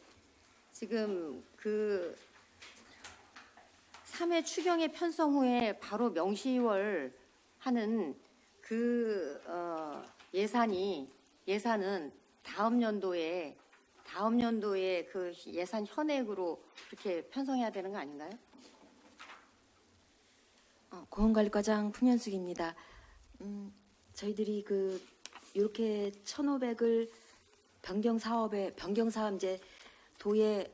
지금 그 3회 추경의 편성 후에 바로 명시이월 하는 그 예산이 예산은 다음 연도에 그 예산 현액으로 그렇게 편성해야 되는 거 아닌가요? 공원관리과장 풍현숙입니다. 저희들이 이렇게 1,500을 변경 사업 이제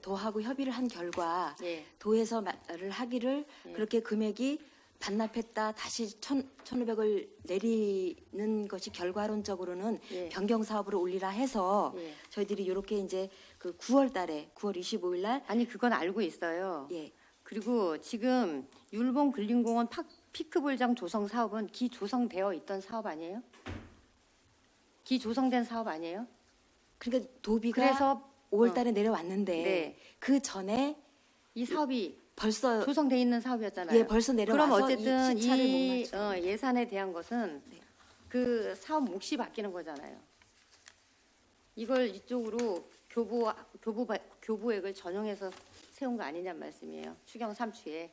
도하고 협의를 한 결과 예. 도에서 말을 하기를 예. 그렇게 금액이 반납했다 다시 1,500을 내리는 것이 결과론적으로는 예. 변경 사업으로 올리라 해서 예. 저희들이 이렇게 이제 9월 25일 날 아니 그건 알고 있어요. 예. 그리고 지금 율봉 근린공원 피크볼장 조성 사업은 기조성되어 있던 사업 아니에요? 기조성된 사업 아니에요? 그러니까 도비가 그래서 5월 달에 내려왔는데 네. 그 전에 이 사업이 벌써 조성돼 있는 사업이었잖아요. 예, 벌써 내려와서 그럼 어쨌든 이 시차를 못 이 맞춰. 예산에 대한 것은 네. 그 사업 몫이 바뀌는 거잖아요. 이걸 이쪽으로 교부액을 전용해서 세운 거 아니냔 말씀이에요. 추경 3추에.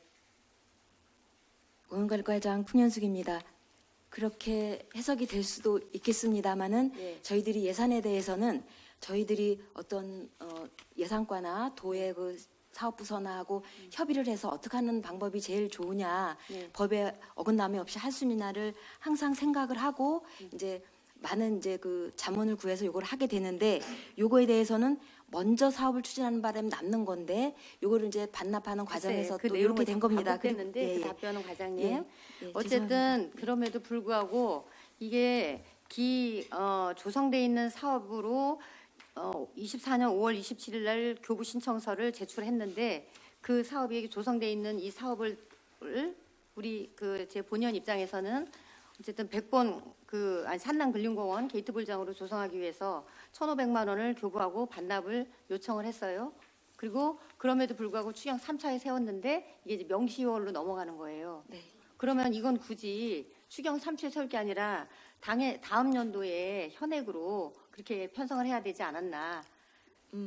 공원관리과장 풍현숙입니다. 그렇게 해석이 될 수도 있겠습니다만은 예. 저희들이 예산에 대해서는 저희들이 어떤 예산과나 도의 사업부서나 하고 협의를 해서 어떻게 하는 방법이 제일 좋으냐, 네. 법에 어긋남이 없이 할 수 있느냐를 항상 생각을 하고 이제 많은 이제 자문을 구해서 요걸 하게 되는데 요거에 대해서는 먼저 사업을 추진하는 바람에 남는 건데 요거를 이제 반납하는 과정에서 그 또 내용을 이렇게 된 겁니다. 반복됐는데 그리고- 그 답변은 과장님. 예, 예, 어쨌든 죄송합니다. 그럼에도 불구하고 이게 조성돼 있는 사업으로 24년 5월 27일 날 교부 신청서를 제출했는데 그 사업이 조성돼 있는 이 사업을 우리 제 본연 입장에서는 어쨌든 100번 산남 근린공원 게이트볼장으로 조성하기 위해서 1,500만 원을 교부하고 반납을 요청을 했어요. 그리고 그럼에도 불구하고 추경 3차에 세웠는데 이게 이제 명시월로 넘어가는 거예요. 네. 그러면 이건 굳이 추경 3추에 세울 게 아니라 다음 연도에 현액으로 그렇게 편성을 해야 되지 않았나.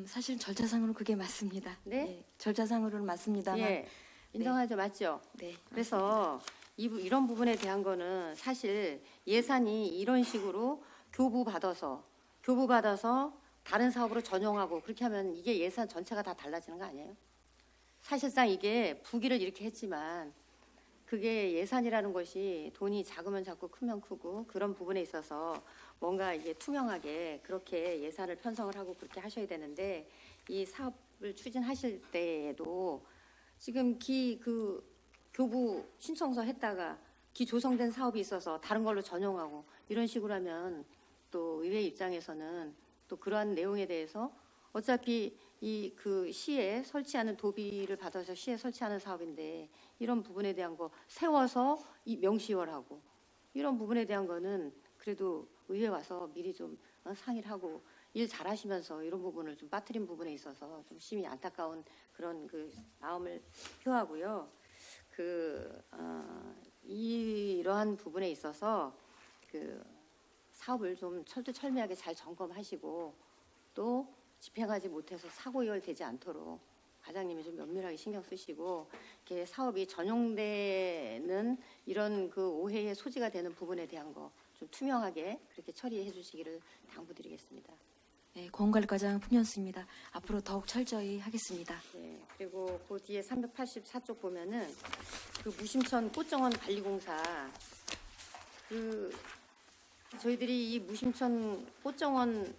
사실 절차상으로 그게 맞습니다. 네? 예, 절차상으로는 맞습니다만 예, 인정하죠, 맞죠? 네, 그래서 이런 부분에 대한 거는 사실 예산이 이런 식으로 교부받아서 다른 사업으로 전용하고 그렇게 하면 이게 예산 전체가 다 달라지는 거 아니에요? 사실상 이게 부기를 이렇게 했지만 그게 예산이라는 것이 돈이 작으면 작고 크면 크고 그런 부분에 있어서 뭔가 이게 투명하게 그렇게 예산을 편성을 하고 그렇게 하셔야 되는데 이 사업을 추진하실 때에도 지금 교부 신청서 했다가 기조성된 사업이 있어서 다른 걸로 전용하고 이런 식으로 하면 또 의회 입장에서는 또 그러한 내용에 대해서 어차피 시에 설치하는 도비를 받아서 시에 설치하는 사업인데 이런 부분에 대한 거 세워서 이 명시월하고 이런 부분에 대한 거는 그래도 의회 와서 미리 좀 상의를 하고 일 잘하시면서 이런 부분을 좀 빠뜨린 부분에 있어서 좀 심히 안타까운 그런 마음을 표하고요. 이러한 부분에 있어서 사업을 좀 철두철미하게 잘 점검하시고 또 집행하지 못해서 사고이월 되지 않도록 과장님이 좀 면밀하게 신경 쓰시고 이렇게 사업이 전용되는 이런 오해의 소지가 되는 부분에 대한 거 좀 투명하게 그렇게 처리해 주시기를 당부드리겠습니다. 네, 공원관리과장 풍현수입니다. 앞으로 더욱 철저히 하겠습니다. 네, 그리고 그 뒤에 384쪽 보면은 무심천 꽃정원 관리공사 저희들이 이 무심천 꽃정원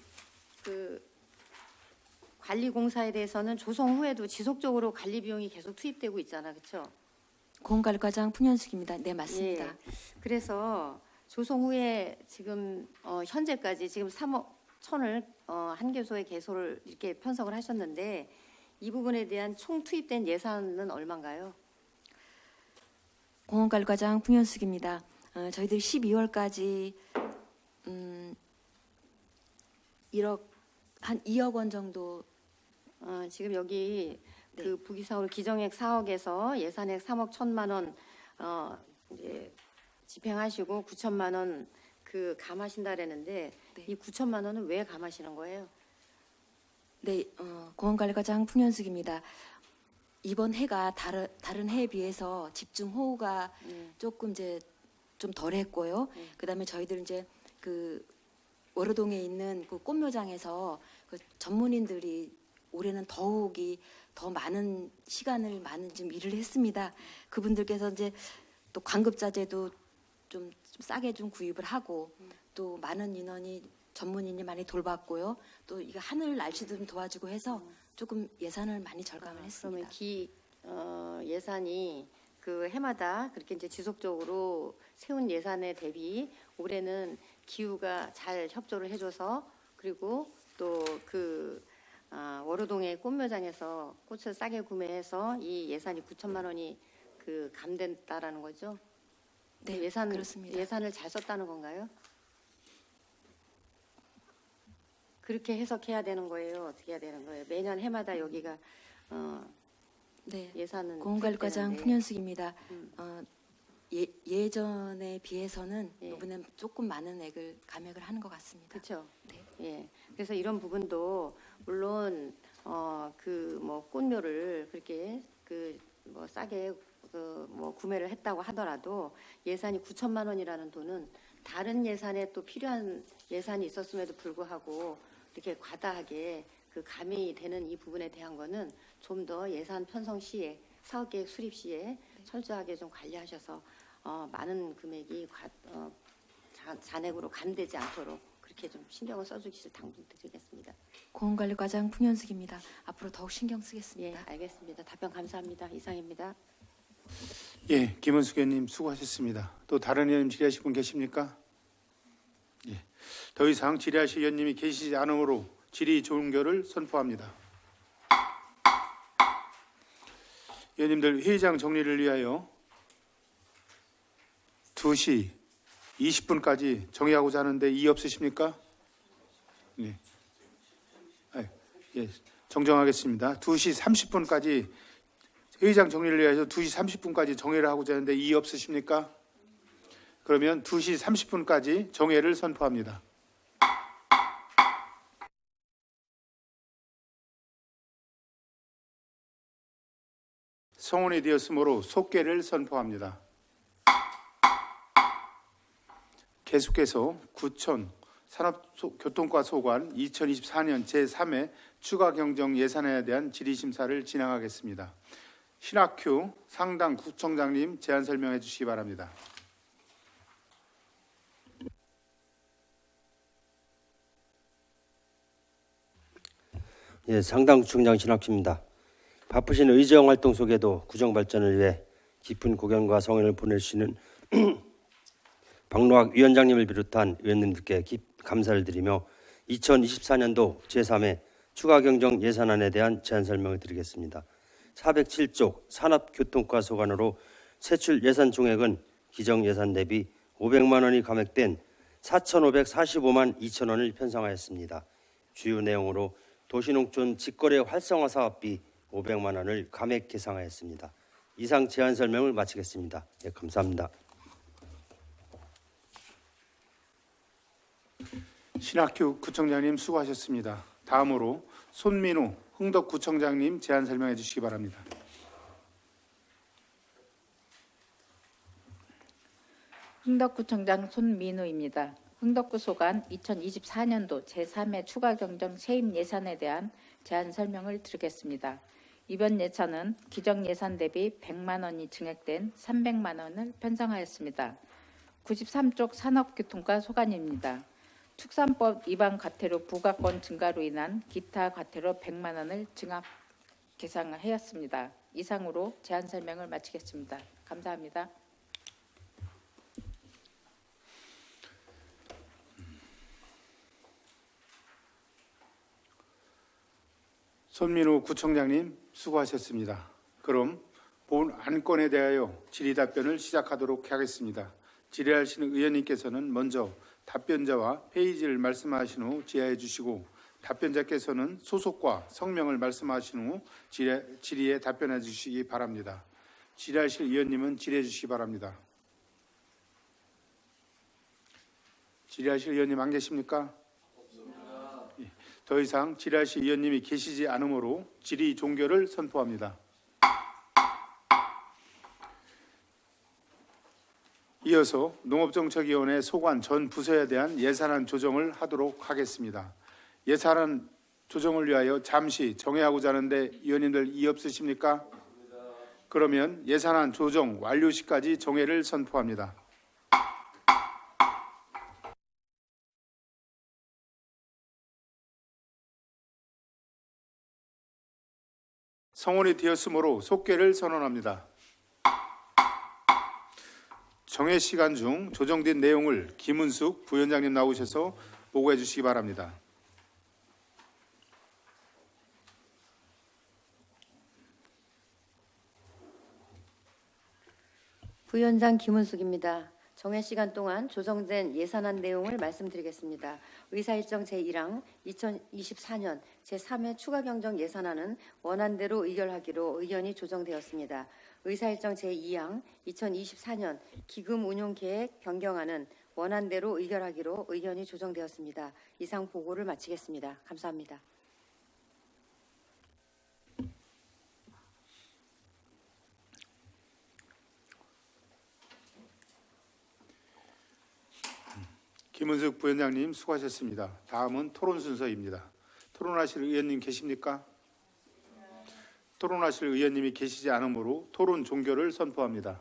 관리공사에 대해서는 조성 후에도 지속적으로 관리 비용이 계속 투입되고 있잖아, 그렇죠? 공원관리과장 풍현숙입니다. 네, 맞습니다. 예, 그래서 조성 후에 지금 현재까지 지금 3억 천을 한 개소에 개소를 이렇게 편성을 하셨는데 이 부분에 대한 총 투입된 예산은 얼마인가요? 공원관리과장 풍현숙입니다. 저희들이 12월까지 2억 원 정도. 지금 여기 네. 부기사항으로 기정액 4억에서 예산액 3억 1천만 원 이제 집행하시고 9천만 원 감하신다 그랬는데 네. 이 9천만 원은 왜 감하시는 거예요? 네, 공원관리과장 풍현숙입니다. 이번 해가 다른 해에 비해서 집중 호우가 조금 이제 좀 덜했고요. 그다음에 저희들 이제 월호동에 있는 그 꽃묘장에서 그 전문인들이 올해는 더욱이 더 많은 시간을 많은 좀 일을 했습니다. 그분들께서 이제 또 관급자재도 좀 싸게 좀 구입을 하고 또 많은 인원이 전문인이 많이 돌봤고요. 또 이거 하늘 날씨도 좀 도와주고 해서 조금 예산을 많이 절감을 했습니다. 그러면 예산이 그 해마다 그렇게 이제 지속적으로 세운 예산에 대비 올해는 기후가 잘 협조를 해줘서 그리고 또 그 월호동의 꽃묘장에서 꽃을 싸게 구매해서 이 예산이 9천만 원이 그 감된다라는 거죠? 네, 그렇습니다. 예산을 잘 썼다는 건가요? 그렇게 해석해야 되는 거예요? 어떻게 해야 되는 거예요? 매년 해마다 여기가 네, 예산은 공원관리과장 투입되는데. 풍현숙입니다. 예전에 비해서는 이번엔 조금 많은 액을 감액을 하는 것 같습니다. 그렇죠. 네. 예. 그래서 이런 부분도 물론 그 뭐 꽃묘를 그렇게 그 뭐 싸게 그 뭐 구매를 했다고 하더라도 예산이 9천만 원이라는 돈은 다른 예산에 또 필요한 예산이 있었음에도 불구하고 이렇게 과다하게 그 감이 되는 이 부분에 대한 거는 좀 더 예산 편성 시에 사업계획 수립 시에 철저하게 좀 관리하셔서 많은 금액이 잔액으로 감되지 않도록 그렇게 좀 신경을 써주시길 당부드리겠습니다. 공원관리과장 풍현숙입니다. 앞으로 더욱 신경 쓰겠습니다. 예, 알겠습니다. 답변 감사합니다. 이상입니다. 예, 김은숙 의원님 수고하셨습니다. 또 다른 의원님 질의하실 분 계십니까? 예, 더 이상 질의하실 의원님이 계시지 않으므로 질의 종결을 선포합니다. 의원님들 회의장 정리를 위하여 2시 20분까지 정의하고자 하는데 이의 없으십니까? 예. 예, 정정하겠습니다. 2시 30분까지 회의장 정리를 위해서 2시 30분까지 정회를 하고자 하는데 이의 없으십니까? 그러면 2시 30분까지 정회를 선포합니다. 성원이 되었으므로 속개를 선포합니다. 계속해서 구청 산업교통과 소관 2024년 제3회 추가 경정 예산에 대한 질의심사를 진행하겠습니다. 신학규 상당 구청장님 제안 설명해 주시기 바랍니다. 예, 상당 구청장 신학규입니다. 바쁘신 의정 활동 속에도 구정 발전을 위해 깊은 고견과 성원을 보내주시는 박노학 위원장님을 비롯한 의원님들께 감사를 드리며 2024년도 제3회 추가 경정 예산안에 대한 제안 설명을 드리겠습니다. 407조 산업교통과 소관으로 세출 예산 총액은 기정 예산 대비 500만 원이 감액된 4,545만 2천 원을 편성하였습니다. 주요 내용으로 도시농촌 직거래 활성화 사업비 500만 원을 감액 계상하였습니다. 이상 제안 설명을 마치겠습니다. 네, 감사합니다. 신학규 구청장님 수고하셨습니다. 다음으로 손민우 흥덕구청장님 제안 설명해 주시기 바랍니다. 흥덕구청장 손민우입니다. 흥덕구 소관 2024년도 제3회 추가 경정 세입 예산에 대한 제안 설명을 드리겠습니다. 이번 예산은 기정 예산 대비 100만 원이 증액된 300만 원을 편성하였습니다. 93쪽 산업교통과 소관입니다. 축산법 위반 과태료 부과권 증가로 인한 기타 과태료 100만 원을 증액 계상하였습니다. 이상으로 제안 설명을 마치겠습니다. 감사합니다. 손민우 구청장님 수고하셨습니다. 그럼 본 안건에 대하여 질의 답변을 시작하도록 하겠습니다. 질의하시는 의원님께서는 먼저 답변자와 페이지를 말씀하신 후 질의해 주시고 답변자께서는 소속과 성명을 말씀하신 후 질의에 답변해 주시기 바랍니다. 질의하실 의원님은 질의해 주시기 바랍니다. 질의하실 의원님 안 계십니까? 더 이상 질의하실 의원님이 계시지 않으므로 질의 종결을 선포합니다. 이어서 농업정책위원회 소관 전 부서에 대한 예산안 조정을 하도록 하겠습니다. 예산안 조정을 위하여 잠시 정회하고자 하는데 위원님들 이의 없으십니까? 그러면 예산안 조정 완료 시까지 정회를 선포합니다. 성원이 되었으므로 속개를 선언합니다. 정회 시간 중 조정된 내용을 김은숙 부위원장님 나오셔서 보고해 주시기 바랍니다. 부위원장 김은숙입니다. 정회 시간 동안 조정된 예산안 내용을 말씀드리겠습니다. 의사일정 제1항 2024년 제3회 추가경정 예산안은 원안대로 의결하기로 의견이 조정되었습니다. 의사일정 제2항 2024년 기금운용계획 변경안은 원안대로 의결하기로 의견이 조정되었습니다. 이상 보고를 마치겠습니다. 감사합니다. 김은숙 부위원장님 수고하셨습니다. 다음은 토론 순서입니다. 토론하실 의원님 계십니까? 토론하실 의원님이 계시지 않으므로 토론 종결을 선포합니다.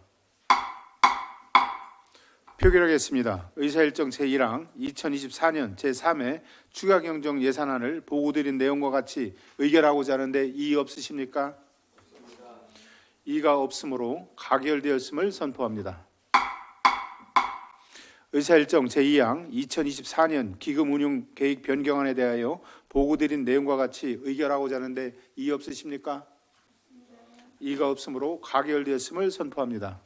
표결하겠습니다. 의사일정 제1항 2024년 제3회 추가경정 예산안을 보고드린 내용과 같이 의결하고자 하는데 이의 없으십니까? 이의가 없으므로 가결되었음을 선포합니다. 의사일정 제2항 2024년 기금운용계획 변경안에 대하여 보고드린 내용과 같이 의결하고자 하는데 이의 없으십니까? 이의가 없으므로 가결되었음을 선포합니다.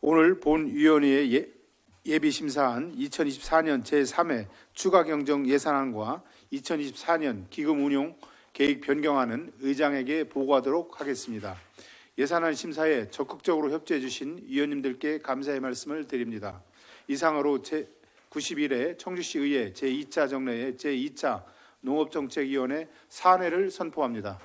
오늘 본위원회의 예비심사한 2024년 제3회 추가경정 예산안과 2024년 기금운용계획 변경안은 의장에게 보고하도록 하겠습니다. 예산안 심사에 적극적으로 협조해 주신 위원님들께 감사의 말씀을 드립니다. 이상으로 제91회 청주시 의회 제2차 정례의 제2차 농업정책위원회 사안회를 선포합니다.